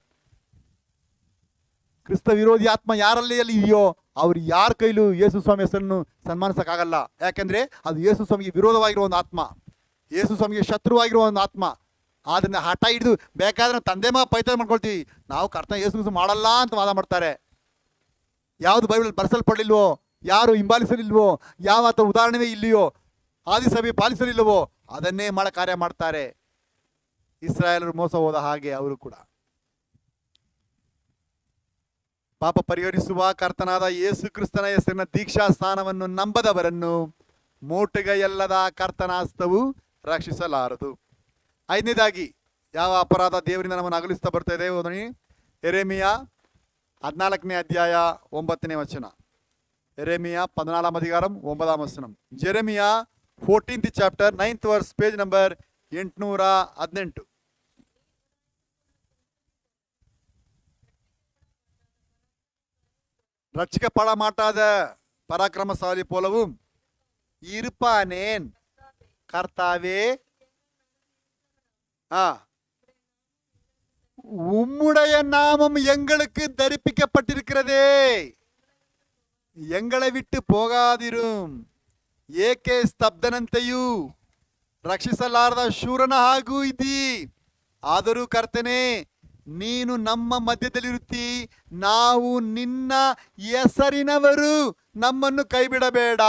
ಕ್ರಿಸ್ತ ವಿರೋಧಿ ಆತ್ಮ ಯಾರಲ್ಲಿ ಇದೆಯೋ ಅವ್ರು ಯಾರ ಕೈಲೂ ಯೇಸು ಸ್ವಾಮಿ ಹೆಸರನ್ನು ಸನ್ಮಾನಿಸಕ್ಕಾಗಲ್ಲ. ಯಾಕಂದ್ರೆ ಅದು ಯೇಸು ಸ್ವಾಮಿಗೆ ವಿರೋಧವಾಗಿರುವ ಒಂದು ಆತ್ಮ, ಯೇಸು ಸ್ವಾಮಿಗೆ ಶತ್ರುವಾಗಿರುವ ಒಂದು ಆತ್ಮ. ಅದನ್ನ ಹಠ ಹಿಡಿದು ಬೇಕಾದ್ರೆ ತಂದೆ ಪೈತನ ಮಾಡ್ಕೊಳ್ತೀವಿ, ನಾವು ಕರ್ತನ ಯೇಸು ಮಾಡಲ್ಲ ಅಂತ ವಾದ ಮಾಡ್ತಾರೆ. ಯಾವುದು ಬೈಬಲ್ ಬರೆಸಲ್ಪಡಲಿಲ್ವೋ, ಯಾರು ಹಿಂಬಾಲಿಸಲಿಲ್ವೋ, ಯಾವ ಅಥವಾ ಉದಾಹರಣೆ ಇಲ್ಲಿಯೋ, ಆದಿಸಭೆ ಪಾಲಿಸಲಿಲ್ಲವೋ ಅದನ್ನೇ ಕಾರ್ಯ ಮಾಡ್ತಾರೆ. ಇಸ್ರಾಯೇಲರು ಮೋಸ ಹೋದ ಹಾಗೆ ಅವರು ಕೂಡ. ಪಾಪ ಪರಿಹರಿಸುವ ಕರ್ತನಾದ ಯೇಸು ಕ್ರಿಸ್ತನ ಹೆಸರಿನ ದೀಕ್ಷಾ ಸ್ಥಾನವನ್ನು ನಂಬದವರನ್ನು ಮೋಟುಗೈಯಲ್ಲದ ಕರ್ತನಾಸ್ತವು ರಕ್ಷಿಸಲಾರದು. 5ನೇದಾಗಿ ಯಾವ ಅಪರಾಧ ದೇವರಿಂದ ನಮ್ಮನ್ನು ಅಗಲಿಸ್ತಾ ಬರ್ತಾ ಇದೆ? ಯೆರೆಮೀಯ 14ನೇ ಅಧ್ಯಾಯ 9ನೇ ವಚನ. ಯೆರೆಮೀಯ 14వ అధికారం 9వ వచనం. Jeremiah 14th chapter 9th verse, page number 818. ரட்சிக்கப்பட மாட்டாத பராக்கிரமசாலி போலவும் இருப்பானேன். கர்த்தாவே, உம்முடைய நாமம் எங்களுக்கு தரிப்பிக்கப்பட்டிருக்கிறதே, ಎಂಗಳ ಬಿಟ್ಟು ಹೋಗಾದಿರುಂ. ಏಕೆ ಸ್ತಬ್ಧನಂತೆಯೂ ರಕ್ಷಿಸಲಾರದ ಶೂರನ ಹಾಗೂ ಇದ್ದೀ. ಆದರೂ ಕರ್ತನೇ, ನೀನು ನಮ್ಮ ಮಧ್ಯದಲ್ಲಿರುತ್ತಿ, ನಾವು ನಿನ್ನ ಹೆಸರಿನವರು, ನಮ್ಮನ್ನು ಕೈಬಿಡಬೇಡ.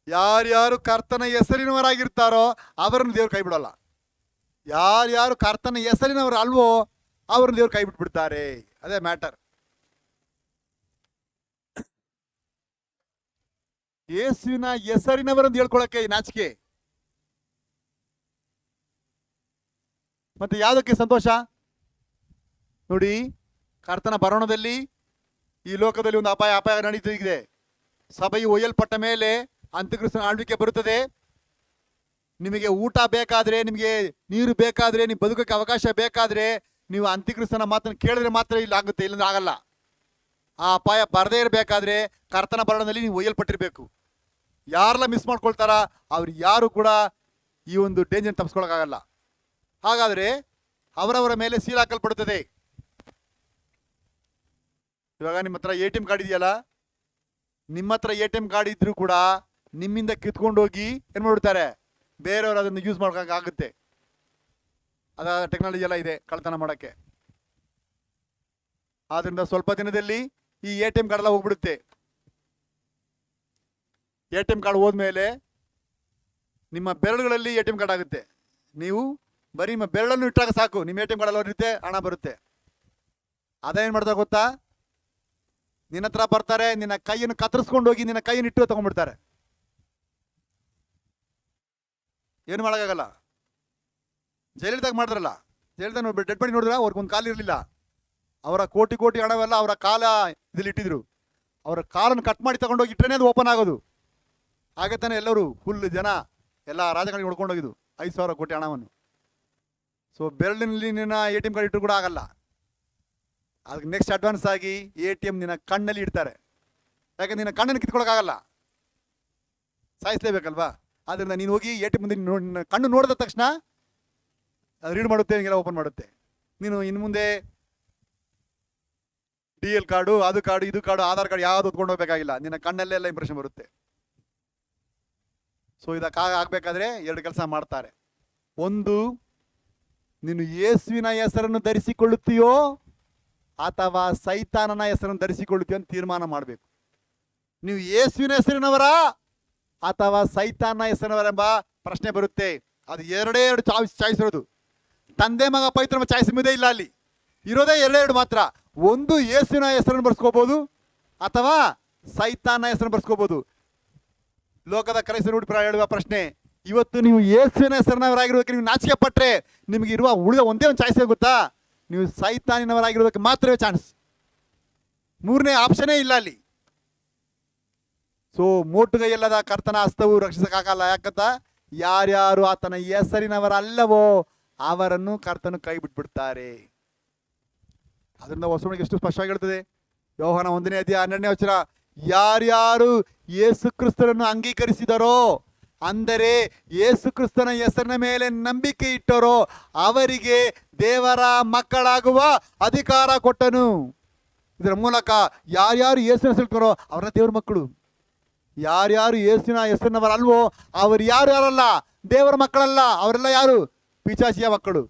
ಯಾರ್ಯಾರು ಕರ್ತನ ಹೆಸರಿನವರಾಗಿರ್ತಾರೋ ಅವರನ್ನು ದೇವರು ಕೈ ಬಿಡಲ್ಲ. ಯಾರ್ಯಾರು ಕರ್ತನ ಹೆಸರಿನವರು ಅಲ್ವೋ ಅವ್ರನ್ನ ದೇವ್ರು ಕೈ ಬಿಟ್ಬಿಡ್ತಾರೆ. ಅದೇ ಮ್ಯಾಟರ್. ಯೇಸುವಿನ ಹೆಸರಿನವರನ್ನು ಹೇಳ್ಕೊಳಕ್ಕೆ ನಾಚಿಕೆ, ಮತ್ತೆ ಯಾವುದಕ್ಕೆ ಸಂತೋಷ? ನೋಡಿ, ಕರ್ತನ ಬರೋಣದಲ್ಲಿ ಈ ಲೋಕದಲ್ಲಿ ಒಂದು ಅಪಾಯ ನಡೀತಿದೆ. ಸಭೆಯು ಒಯ್ಯಲ್ಪಟ್ಟ ಮೇಲೆ ಅಂತ್ಯಕ್ರಿಸ್ತನ ಆಳ್ವಿಕೆ ಬರುತ್ತದೆ. ನಿಮಗೆ ಊಟ ಬೇಕಾದ್ರೆ, ನಿಮಗೆ ನೀರು ಬೇಕಾದ್ರೆ, ನೀವು ಬದುಕಕ್ಕೆ ಅವಕಾಶ ಬೇಕಾದ್ರೆ ನೀವು ಅಂತ್ಯಕ್ರಿಸ್ತನ ಮಾತನ್ನು ಕೇಳಿದ್ರೆ ಮಾತ್ರ ಇಲ್ಲಿ ಆಗುತ್ತೆ, ಇಲ್ಲಂದ್ರೆ ಆಗಲ್ಲ. ಆ ಅಪಾಯ ಬರದೇ ಇರಬೇಕಾದ್ರೆ ಕರ್ತನ ಬರೋಣದಲ್ಲಿ ನೀವು ಒಯ್ಯಲ್ಪಟ್ಟಿರ್ಬೇಕು. ಯಾರೆಲ್ಲ ಮಿಸ್ ಮಾಡ್ಕೊಳ್ತಾರ ಅವ್ರು ಯಾರು ಕೂಡ ಈ ಒಂದು ಡೇಂಜರ್ ತಪ್ಪಿಸ್ಕೊಳಕ್ಕಾಗಲ್ಲ. ಹಾಗಾದ್ರೆ ಅವರವರ ಮೇಲೆ ಸೀಲ್ ಹಾಕಲ್ಪಡುತ್ತದೆ. ಇವಾಗ ನಿಮ್ಮ ಹತ್ರ ATM ಕಾರ್ಡ್ ಇದೆಯಲ್ಲ, ನಿಮ್ಮ ಹತ್ರ ATM ಕಾರ್ಡ್ ಇದ್ರೂ ಕೂಡ ನಿಮ್ಮಿಂದ ಕಿತ್ಕೊಂಡು ಹೋಗಿ ಏನು ಮಾಡ್ಬಿಡ್ತಾರೆ, ಬೇರೆಯವರು ಅದನ್ನು ಯೂಸ್ ಮಾಡೋಕ್ಕಾಗುತ್ತೆ. ಅದ ಟೆಕ್ನಾಲಜಿ ಎಲ್ಲ ಇದೆ ಕಳ್ತನ ಮಾಡೋಕ್ಕೆ. ಆದ್ರಿಂದ ಸ್ವಲ್ಪ ದಿನದಲ್ಲಿ ಈ ATM ಕಾರ್ಡ್ ಎಲ್ಲ ಹೋಗ್ಬಿಡುತ್ತೆ. ATM ಕಾರ್ಡ್ ಹೋದ್ಮೇಲೆ ನಿಮ್ಮ ಬೆರಳುಗಳಲ್ಲಿ ATM ಕಾರ್ಡ್ ಆಗುತ್ತೆ. ನೀವು ಬರೀ ನಿಮ್ಮ ಬೆರಳನ್ನು ಇಟ್ಟಾಗ ಸಾಕು, ನಿಮ್ಮ ATM ಕಾರ್ಡ್ ಎಲ್ಲ ಇರುತ್ತೆ, ಹಣ ಬರುತ್ತೆ. ಅದೇನು ಮಾಡ್ತಾರೆ ಗೊತ್ತಾ, ನಿನ್ನ ಹತ್ರ ಬರ್ತಾರೆ, ನಿನ್ನ ಕೈಯನ್ನು ಕತ್ತರಿಸ್ಕೊಂಡು ಹೋಗಿ ನಿನ್ನ ಕೈಯನ್ನು ಇಟ್ಟು ತಗೊಂಡ್ಬಿಡ್ತಾರೆ. ಏನು ಮಾಡೋಕ್ಕಾಗಲ್ಲ. ಜೈಲಿದಾಗ ಮಾಡಿದ್ರಲ್ಲ, ಜೈಲಿದಾಗ ನೋಡಿ ಡೆಡ್ ಬಾಡಿ ನೋಡಿದ್ರ, ಅವ್ರಿಗೊಂದು ಕಾಲು ಇರಲಿಲ್ಲ. ಅವರ ಕೋಟಿ ಹಣವೆಲ್ಲ ಅವರ ಕಾಲ ಇದ್ರಲ್ಲಿ ಇಟ್ಟಿದ್ರು. ಅವರ ಕಾಲನ್ನು ಕಟ್ ಮಾಡಿ ತಗೊಂಡೋಗಿ ಇಟ್ಟರೆ ಅದು ಓಪನ್ ಆಗೋದು. ಹಾಗೆ ತಾನೆ ಎಲ್ಲರೂ ಫುಲ್ ಜನ ಎಲ್ಲ ರಾಜಕಾರಣಿ ಹೊಡ್ಕೊಂಡು ಹೋಗಿದ್ದು 5,000 ಕೋಟಿ ಹಣವನ್ನು. ಸೊ ಬೆರಳಿನಲ್ಲಿ ನಿನ್ನ ATM ಕಾರ್ಡ್ ಇಟ್ಟರು ಕೂಡ ಆಗಲ್ಲ. ಅದಕ್ಕೆ ನೆಕ್ಸ್ಟ್ ಅಡ್ವಾನ್ಸ್ ಆಗಿ ATM ನಿನ್ನ ಕಣ್ಣಲ್ಲಿ ಇಡ್ತಾರೆ. ಯಾಕಂದ್ರೆ ನಿನ್ನ ಕಣ್ಣನ್ನು ಕಿತ್ಕೊಳ್ಳೋಕ್ಕಾಗಲ್ಲ, ಸಾಯಿಸಲೇಬೇಕಲ್ವಾ. ಆದ್ದರಿಂದ ನೀನು ಹೋಗಿ ATM ಮುಂದೆ ನಿನ್ನ ಕಣ್ಣು ನೋಡಿದ ತಕ್ಷಣ ಅದು ರೀಡ್ ಮಾಡುತ್ತೆ, ನಿಮಗೆಲ್ಲ ಓಪನ್ ಮಾಡುತ್ತೆ. ನೀನು ಇನ್ನು ಮುಂದೆ DL ಕಾರ್ಡು, ಅದು ಕಾರ್ಡು, ಇದು ಕಾರ್ಡು, ಆಧಾರ್ ಕಾರ್ಡ್ ಯಾವುದು ಹೊತ್ಕೊಂಡು ಹೋಗ್ಬೇಕಾಗಿಲ್ಲ, ನಿನ್ನ ಕಣ್ಣಲ್ಲೇ ಎಲ್ಲ ಇಂಪ್ರೆಷನ್ ಬರುತ್ತೆ. ಸೊ ಇದಕ್ಕಾಗ ಆಗಬೇಕಾದ್ರೆ 2 ಕೆಲಸ ಮಾಡ್ತಾರೆ. ಒಂದು, ನೀನು ಯೇಸುವಿನ ಹೆಸರನ್ನು ಧರಿಸಿಕೊಳ್ಳುತ್ತೀಯೋ ಅಥವಾ ಸೈತಾನನ ಹೆಸರನ್ನು ಧರಿಸಿಕೊಳ್ಳುತ್ತೀಯೋ ಅಂತ ತೀರ್ಮಾನ ಮಾಡಬೇಕು. ನೀವು ಯೇಸುವಿನ ಹೆಸರಿನವರ ಅಥವಾ ಸೈತಾನನ ಹೆಸರಿನವರೆಂಬ ಪ್ರಶ್ನೆ ಬರುತ್ತೆ. ಅದು ಎರಡೇ ಎರಡು ಚಾಯ್ಸ್ ಇರೋದು. ತಂದೆ ಮಗ ಪವಿತ್ರ ಚಾಯ್ಸ್ ಇದೆ ಇಲ್ಲ, ಅಲ್ಲಿ ಇರೋದೇ ಎರಡೆರಡು ಮಾತ್ರ. ಒಂದು ಯೇಸುವಿನ ಹೆಸರನ್ನು ಬರ್ಸ್ಕೋಬಹುದು ಅಥವಾ ಸೈತಾನ ಹೆಸರನ್ನು ಬರ್ಸ್ಕೋಬಹುದು. ಲೋಕದ ಕ್ರೈಸ್ತರು ಹೇಳುವ ಪ್ರಶ್ನೆ, ಇವತ್ತು ನೀವು ಯೇಸುವಿನ ಹೆಸರಿನವರಾಗಿರೋದಕ್ಕೆ ನೀವು ನಾಚಿಕೆ ಪಟ್ಟರೆ ನಿಮಗೆ ಇರುವ ಉಳಿದ ಒಂದೇ ಒಂದು ಚಾಯ್ಸ್ ಗೊತ್ತಾ, ನೀವು ಸೈತಾನಿನವರಾಗಿರೋದಕ್ಕೆ ಮಾತ್ರವೇ ಚಾನ್ಸ್. ಮೂರನೇ ಆಪ್ಷನೇ ಇಲ್ಲ ಅಲ್ಲಿ. ಸೊ ಮೋಟುಗೈಯಲ್ಲದ ಕರ್ತನ ಹಸ್ತವು ರಕ್ಷಿಸಕ್ಕಾಗಲ್ಲ. ಯಾಕಂತ ಯಾರ್ಯಾರು ಆತನ ಹೆಸರಿನವರಲ್ಲವೋ ಅವರನ್ನು ಕರ್ತನು ಕೈ ಬಿಟ್ಬಿಡ್ತಾರೆ. ಅದರಿಂದ ಹೊಸವಣಿಗೆ ಎಷ್ಟು ಸ್ಪಷ್ಟವಾಗಿ ಹೇಳ್ತದೆ. ಯೋಹಾನ 1ನೇ ಅಧ್ಯಾಯ 12ನೇ ವಚನ, ಯಾರ್ಯಾರು ಯೇಸು ಕ್ರಿಸ್ತನನ್ನು ಅಂಗೀಕರಿಸಿದರೋ, ಅಂದರೆ ಯೇಸು ಕ್ರಿಸ್ತನ ಹೆಸರಿನ ಮೇಲೆ ನಂಬಿಕೆ ಇಟ್ಟರೋ ಅವರಿಗೆ ದೇವರ ಮಕ್ಕಳಾಗುವ ಅಧಿಕಾರ ಕೊಟ್ಟನು. ಇದರ ಮೂಲಕ ಯಾರ್ಯಾರು ಯೇಸುವಿನ ಹೆಸರು ಅವರ ದೇವರ ಮಕ್ಕಳು. ಯಾರ್ಯಾರು ಯೇಸುವಿನ ಹೆಸರಿನವರಲ್ವೋ ಅವರು ಯಾರಲ್ಲ, ದೇವರ ಮಕ್ಕಳಲ್ಲ. ಅವರೆಲ್ಲ ಯಾರು? ಪಿಶಾಚಿಯ ಮಕ್ಕಳು.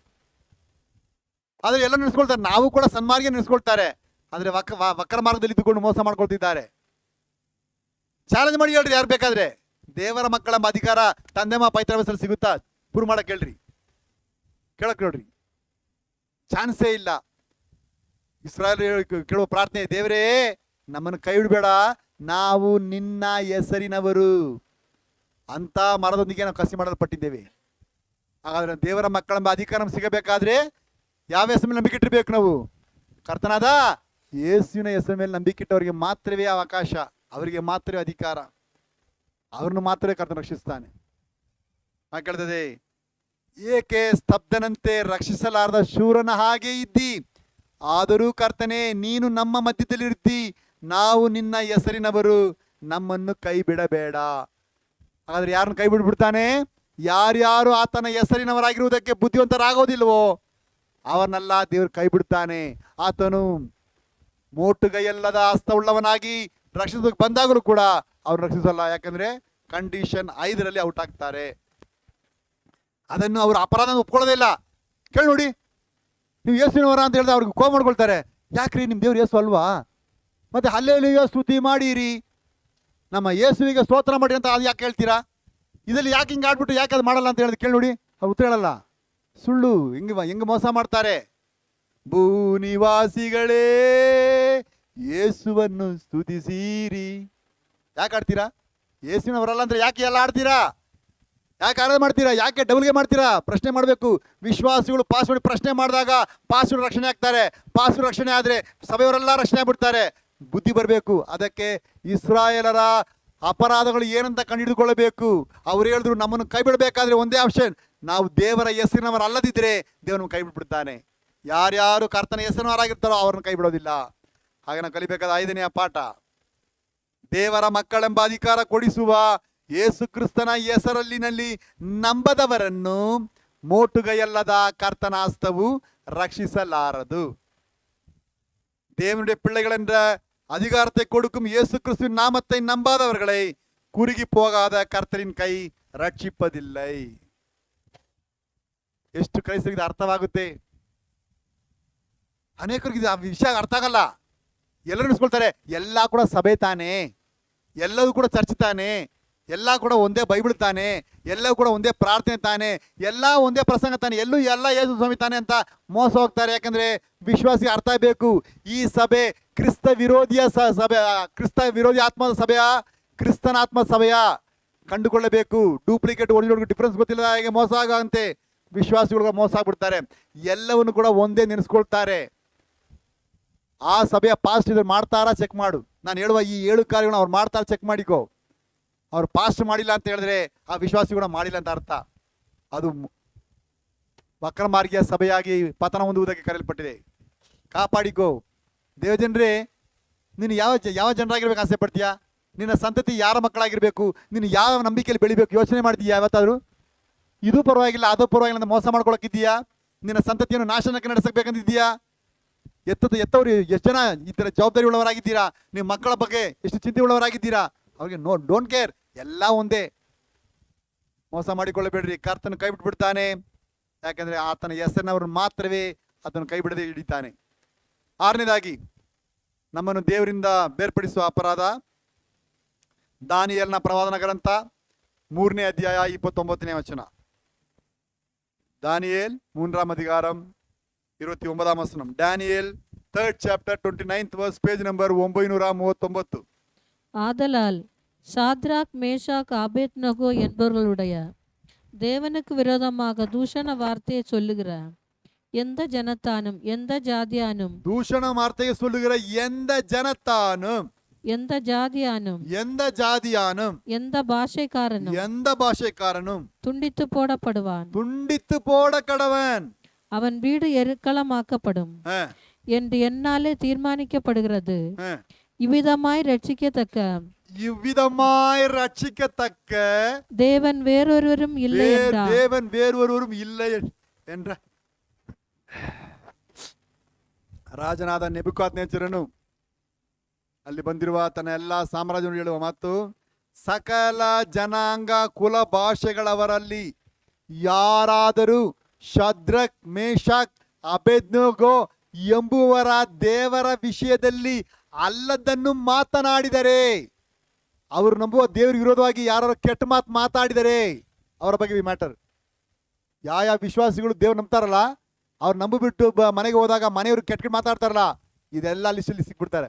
ಆದರೆ ಎಲ್ಲ ನೆನೆಸ್ಕೊಳ್ತಾರೆ. ನಾವು ಕೂಡ ಸನ್ಮಾರ್ಗ ನೆನೆಸ್ಕೊಳ್ತಾರೆ, ಆದರೆ ವಕ್ರ ಮಾರ್ಗದಲ್ಲಿ ಇದ್ದುಕೊಂಡು ಮೋಸ ಮಾಡ್ಕೊಳ್ತಿದ್ದಾರೆ. ಚಾಲೆಂಜ್ ಮಾಡಿ ಹೇಳ್ರಿ, ಯಾರು ಬೇಕಾದ್ರೆ ದೇವರ ಮಕ್ಕಳ ಅಧಿಕಾರ ತಂದೆಮ ಪೈತ್ರವಸಲ್ಲಿ ಸಿಗುತ್ತಾ ಪ್ರೂವ್ ಮಾಡಕ್ಕೆ ಹೇಳ್ರಿ, ಕೇಳಕ್ ನೋಡ್ರಿ. ಚಾನ್ಸೇ ಇಲ್ಲ. ಇಸ್ರಾಯೇಲ್ ಕೇಳುವ ಪ್ರಾರ್ಥನೆ, ದೇವರೇ ನಮ್ಮನ್ನು ಕೈ ಬಿಡಬೇಡ, ನಾವು ನಿನ್ನ ಹೆಸರಿನವರು ಅಂತ ಮರದೊಂದಿಗೆ ನಾವು ಕಸಿ ಮಾಡಲ್ಪಟ್ಟಿದ್ದೇವೆ. ಹಾಗಾದ್ರೆ ದೇವರ ಮಕ್ಕಳ ಅಧಿಕಾರ ಸಿಗಬೇಕಾದ್ರೆ ಯಾವ ಹೆಸರು ಮೇಲೆ ನಂಬಿಕೆ ಇಟ್ಟಿರ್ಬೇಕು ನಾವು? ಕರ್ತನಾದ ಯೇಸುವಿನ ಹೆಸರು ಮೇಲೆ ನಂಬಿಕೆ ಇಟ್ಟವರಿಗೆ ಮಾತ್ರವೇ ಅವಕಾಶ, ಅವರಿಗೆ ಮಾತ್ರವೇ ಅಧಿಕಾರ, ಅವ್ರನ್ನು ಮಾತ್ರವೇ ಕರ್ತನ ರಕ್ಷಿಸ್ತಾನೆ. ಕೇಳ್ತದೆ, ಏಕೆ ಸ್ತಬ್ಧನಂತೆ ರಕ್ಷಿಸಲಾರದ ಶೂರನ ಹಾಗೆ ಇದ್ದಿ, ಆದರೂ ಕರ್ತನೆ ನೀನು ನಮ್ಮ ಮಧ್ಯದಲ್ಲಿರ್ತಿ, ನಾವು ನಿನ್ನ ಹೆಸರಿನವರು, ನಮ್ಮನ್ನು ಕೈ ಬಿಡಬೇಡ. ಹಾಗಾದ್ರೆ ಯಾರನ್ನು ಕೈ ಬಿಡ್ಬಿಡ್ತಾನೆ? ಯಾರ್ಯಾರು ಆತನ ಹೆಸರಿನವರಾಗಿರುವುದಕ್ಕೆ ಬುದ್ಧಿವಂತರಾಗೋದಿಲ್ವೋ ಅವರನ್ನೆಲ್ಲ ದೇವರು ಕೈ ಬಿಡ್ತಾನೆ. ಆತನು ಮೋಟುಗೈಯಲ್ಲದ ಹಸ್ತವುಳ್ಳವನಾಗಿ ರಕ್ಷಿಸೋದಕ್ಕೆ ಬಂದಾಗಲೂ ಕೂಡ ಅವ್ರು ರಕ್ಷಿಸಲ್ಲ. ಯಾಕಂದ್ರೆ ಕಂಡೀಷನ್ 5ರಲ್ಲಿ ಔಟ್ ಆಗ್ತಾರೆ. ಅದನ್ನು ಅವರು ಅಪರಾಧ ಒಪ್ಕೊಳ್ಳೋದೇ ಇಲ್ಲ. ಕೇಳಿ ನೋಡಿ, ನೀವು ಯೇಸುವಿನವರ ಅಂತ ಹೇಳಿದ್ರೆ ಅವ್ರಿಗೆ ಕೋಪ ಮಾಡ್ಕೊಳ್ತಾರೆ. ಯಾಕ್ರಿ ನಿಮ್ಮ ದೇವ್ರು ಯೇಸು ಅಲ್ವಾ? ಮತ್ತೆ ಹಲ್ಲೆಲೂಯಾ ಸ್ತುತಿ ಮಾಡಿರಿ, ನಮ್ಮ ಯೇಸುವಿಗೆ ಸ್ತೋತ್ರ ಮಾಡಿ ಅಂತ ಅದು ಯಾಕೆ ಹೇಳ್ತೀರಾ? ಇದರಲ್ಲಿ ಯಾಕೆ ಹಿಂಗೆ ಆಡ್ಬಿಟ್ಟು ಯಾಕೆ ಅದು ಮಾಡಲ್ಲ ಅಂತ ಹೇಳಿದ್ರೆ ಕೇಳಿ ನೋಡಿ, ಅವ್ರು ಉತ್ತರ ಹೇಳಲ್ಲ. ಸುಳ್ಳು. ಹೆಂಗೆ ಮೋಸ ಮಾಡ್ತಾರೆ. ಭೂನಿವಾಸಿಗಳೇ ಯೇಸುವನ್ನು ಸ್ತುತಿಸಿರಿ. ಯಾಕೆ ಆಡ್ತೀರಾ? ಯೇಸುವಿನವರಲ್ಲ ಅಂದ್ರೆ ಯಾಕೆ ಎಲ್ಲ ಆಡ್ತೀರಾ? ಯಾಕೆ ಆರಾಧ ಮಾಡ್ತೀರಾ? ಯಾಕೆ ಡಬಲ್ಗೆ ಮಾಡ್ತೀರಾ? ಪ್ರಶ್ನೆ ಮಾಡಬೇಕು. ವಿಶ್ವಾಸಿಗಳು ಪಾಸ್ವರ್ಡ್ ಪ್ರಶ್ನೆ ಮಾಡಿದಾಗ ಪಾಸ್ವರ್ಡ್ ರಕ್ಷಣೆ ಆಗ್ತಾರೆ. ಪಾಸ್ವರ್ಡ್ ರಕ್ಷಣೆ ಆದರೆ ಸಭೆಯವರೆಲ್ಲ ರಕ್ಷಣೆ ಆಗ್ಬಿಡ್ತಾರೆ. ಬುದ್ಧಿ ಬರಬೇಕು. ಅದಕ್ಕೆ ಇಸ್ರಾಯೇಲರ ಅಪರಾಧಗಳು ಏನಂತ ಕಂಡುಹಿಡಿದುಕೊಳ್ಳಬೇಕು. ಅವ್ರು ಹೇಳಿದ್ರು ನಮ್ಮನ್ನು ಕೈ ಬಿಡಬೇಕಾದ್ರೆ ಒಂದೇ ಆಪ್ಷನ್, ನಾವು ದೇವರ ಹೆಸರಿನವರು ಅಲ್ಲದಿದ್ದರೆ ದೇವರನ್ನು ಕೈ ಬಿಟ್ಬಿಡ್ತಾನೆ. ಯಾರ್ಯಾರು ಕರ್ತನ ಹೆಸರಿನವರಾಗಿರ್ತಾರೋ ಅವ್ರನ್ನ ಕೈ ಬಿಡೋದಿಲ್ಲ. ಹಾಗೆ ನಾವು ಕಲಿಬೇಕಾದ 5ನೆಯ ಪಾಠ, ದೇವರ ಮಕ್ಕಳೆಂಬ ಅಧಿಕಾರ ಕೊಡಿಸುವ ಯೇಸು ಕ್ರಿಸ್ತನ ಹೆಸರಲ್ಲಿನಲ್ಲಿ ನಂಬದವರನ್ನು ಮೋಟುಗೈಯಲ್ಲದ ಕರ್ತನ ಹಸ್ತವು ರಕ್ಷಿಸಲಾರದು. தேவனுடைய பிள்ளைகள் என்ற அதிகாரத்தை கொடுக்கும் இயேசு கிறிஸ்துவின் நாமத்தை நம்பாதவர்களை குறுகி போகாத கர்த்தரின் ಕೈ ರಕ್ಷಿಪದಿಲ್ಲೈ. ಎಷ್ಟು ಕ್ರೈಸ್ತರಿಗೆ ಅರ್ಥವಾಗುತ್ತೆ? ಅನೇಕರಿಗೆ ಆ ವಿಷಯ ಅರ್ಥ ಆಗಲ್ಲ. ಎಲ್ಲರೂ ನೆನೆಸ್ಕೊಳ್ತಾರೆ, ಎಲ್ಲ ಕೂಡ ಸಭೆ ತಾನೆ, ಎಲ್ಲವೂ ಕೂಡ ಚರ್ಚ್ ತಾನೆ, ಎಲ್ಲ ಕೂಡ ಒಂದೇ ಬೈಬಲ್ ತಾನೆ, ಎಲ್ಲವೂ ಕೂಡ ಒಂದೇ ಪ್ರಾರ್ಥನೆ ತಾನೆ, ಎಲ್ಲ ಒಂದೇ ಪ್ರಸಂಗ ತಾನೆ, ಎಲ್ಲ ಯೇಸು ಸ್ವಾಮಿ ತಾನೆ ಅಂತ ಮೋಸ ಹೋಗ್ತಾರೆ. ಯಾಕಂದ್ರೆ ವಿಶ್ವಾಸಿಗೆ ಅರ್ಥ ಬೇಕು, ಈ ಸಭೆ ಕ್ರಿಸ್ತ ವಿರೋಧಿಯ ಸಭೆ, ಕ್ರಿಸ್ತ ವಿರೋಧಿ ಆತ್ಮದ ಸಭೆಯ, ಕ್ರಿಸ್ತನ ಆತ್ಮ ಸಭೆಯ ಕಂಡುಕೊಳ್ಳಬೇಕು. ಡೂಪ್ಲಿಕೇಟ್ ಒರಿಜಿನಲ್ ಡಿಫ್ರೆನ್ಸ್ ಗೊತ್ತಿಲ್ಲ ಹಾಗೆ ಮೋಸ ಆಗಂತೆ ವಿಶ್ವಾಸಿಗಳಿಗೆ ಮೋಸ ಆಗ್ಬಿಡ್ತಾರೆ. ಎಲ್ಲವನ್ನು ಕೂಡ ಒಂದೇ ನೆನೆಸ್ಕೊಳ್ತಾರೆ. ಆ ಸಭೆಯ ಪಾಸ್ಟ್ ಇದ್ರೆ ಮಾಡ್ತಾರಾ ಚೆಕ್ ಮಾಡು. ನಾನು ಹೇಳುವ ಈ 7 ಕಾರ್ಯಗಳನ್ನ ಅವ್ರು ಮಾಡ್ತಾರ ಚೆಕ್ ಮಾಡಿಕೋ. ಅವ್ರು ಪಾಸ್ಟ್ ಮಾಡಿಲ್ಲ ಅಂತ ಹೇಳಿದ್ರೆ ಆ ವಿಶ್ವಾಸಿಗಳ ಮಾಡಿಲ್ಲ ಅಂತ ಅರ್ಥ. ಅದು ವಕ್ರಮಾರ್ಗಿಯ ಸಭೆಯಾಗಿ ಪತನ ಹೊಂದುವುದಕ್ಕೆ ಕರೆಯಲ್ಪಟ್ಟಿದೆ. ಕಾಪಾಡಿಕೋ. ದೇವಜನರೇ, ನೀನು ಯಾವ ಜನರಾಗಿರ್ಬೇಕು ಆಸೆ ಪಡ್ತೀಯಾ? ನಿನ್ನ ಸಂತತಿ ಯಾರ ಮಕ್ಕಳಾಗಿರ್ಬೇಕು? ನೀನು ಯಾವ ನಂಬಿಕೆಯಲ್ಲಿ ಬೆಳಿಬೇಕು ಯೋಚನೆ ಮಾಡ್ತೀಯಾ ಯಾವತ್ತಾದರೂ? ಇದು ಪರವಾಗಿಲ್ಲ ಅದು ಪರವಾಗಿಲ್ಲ ಅಂತ ಮೋಸ ಮಾಡ್ಕೊಳಕ್ಕಿದ್ದೀಯಾ? ನಿನ್ನ ಸಂತತಿಯನ್ನು ನಾಶನಕ್ಕೆ ನಡೆಸಬೇಕಂತಿದ್ದೀಯಾ? ಎತ್ತವರು ಎಷ್ಟು ಜನ ಈ ಥರ ಜವಾಬ್ದಾರಿ ಉಳ್ಳವರಾಗಿದ್ದೀರಾ? ನಿಮ್ಮ ಮಕ್ಕಳ ಬಗ್ಗೆ ಎಷ್ಟು ಚಿಂತೆ ಉಳ್ಳವರಾಗಿದ್ದೀರಾ? ಅವ್ರಿಗೆ ಡೋಂಟ್ ಕೇರ್, ಎಲ್ಲ ಒಂದೇ. ಮೋಸ ಮಾಡಿಕೊಳ್ಳಬೇಡ್ರಿ. ಕರ್ತನ ಕೈ ಬಿಟ್ಬಿಡ್ತಾನೆ. ಯಾಕಂದ್ರೆ ಆತನ ಹೆಸರಿನವ್ರನ್ನ ಮಾತ್ರವೇ ಆತನ ಕೈ ಬಿಡದೆ ಹಿಡಿತಾನೆ. 6ನೇದಾಗಿ ನಮ್ಮನ್ನು ದೇವರಿಂದ ಬೇರ್ಪಡಿಸುವ ಅಪರಾಧ. ದಾನಿಯೇಲನ ಪ್ರವಾದನ ಗ್ರಂಥ 3ನೇ ಅಧ್ಯಾಯ 29ನೇ ವಚನ. ದಾನಿಯೇಲ್ 3ாம் அதிகாரம் 29ாம் வசனம். Daniel 3rd chapter 29th verse page number 939. ஆதலால் சாத்ராக் மேஷாக் ஆபேத்நகோ என்பவர்களுடைய தேவனுக்கு விரோதமாக தூஷண வார்த்தையை சொல்லுகிற எந்த ஜனத்தானும் எந்த ஜாதியானும், தூஷண வார்த்தையை சொல்லுகிற எந்த ஜனத்தானும், எந்த ஜாதியானும், எந்த ஜாதியானும், எந்த பாஷைக்காரனும், எந்த பாஷைக்காரனும் துண்டித்து போடப்படுவான். துண்டித்து போட கடவன். அவன் வீடு எருக்களமாக்கப்படும் என்று என்னாலே தீர்மானிக்கப்படுகிறது. இவ்விதமாய் ரட்சிக்கத்தக்க தேவன் வேறொருவரும் இல்லை என்றார். தேவன் வேறொருவரும் இல்லை என்ற ರಾಜನಾದ ನೆಬೂಕದ್ನೆಚ್ಚರನು ಅಲ್ಲಿ ಬಂದಿರುವ ತನ್ನ ಎಲ್ಲ ಸಾಮ್ರಾಜ್ಯವನ್ನು ಹೇಳುವ ಮಾತು, ಸಕಲ ಜನಾಂಗ ಕುಲ ಭಾಷೆಗಳವರಲ್ಲಿ ಯಾರಾದರೂ ಶದ್ರಕ್ ಮೇಷಕ್ ಅಬೇದ್ನೆಗೋ ಎಂಬುವರ ದೇವರ ವಿಷಯದಲ್ಲಿ ಅಲ್ಲದನ್ನು ಮಾತನಾಡಿದರೆ, ಅವರು ನಂಬುವ ದೇವರಿಗೆ ವಿರೋಧವಾಗಿ ಯಾರು ಕೆಟ್ಟ ಮಾತು ಮಾತಾಡಿದರೆ ಅವರ ಬಗ್ಗೆ ಮ್ಯಾಟರ್. ಯಾವ ವಿಶ್ವಾಸಿಗಳು ದೇವ್ರು ನಂಬ್ತಾರಲ್ಲ, ಅವ್ರು ನಂಬಿಬಿಟ್ಟು ಮನೆಗೆ ಹೋದಾಗ ಮನೆಯವರು ಕೆಟ್ಟ ಮಾತಾಡ್ತಾರಲ್ಲ, ಇದೆಲ್ಲ ಲಿಸ್ಟಲ್ಲಿ ಸಿಕ್ಬಿಡ್ತಾರೆ.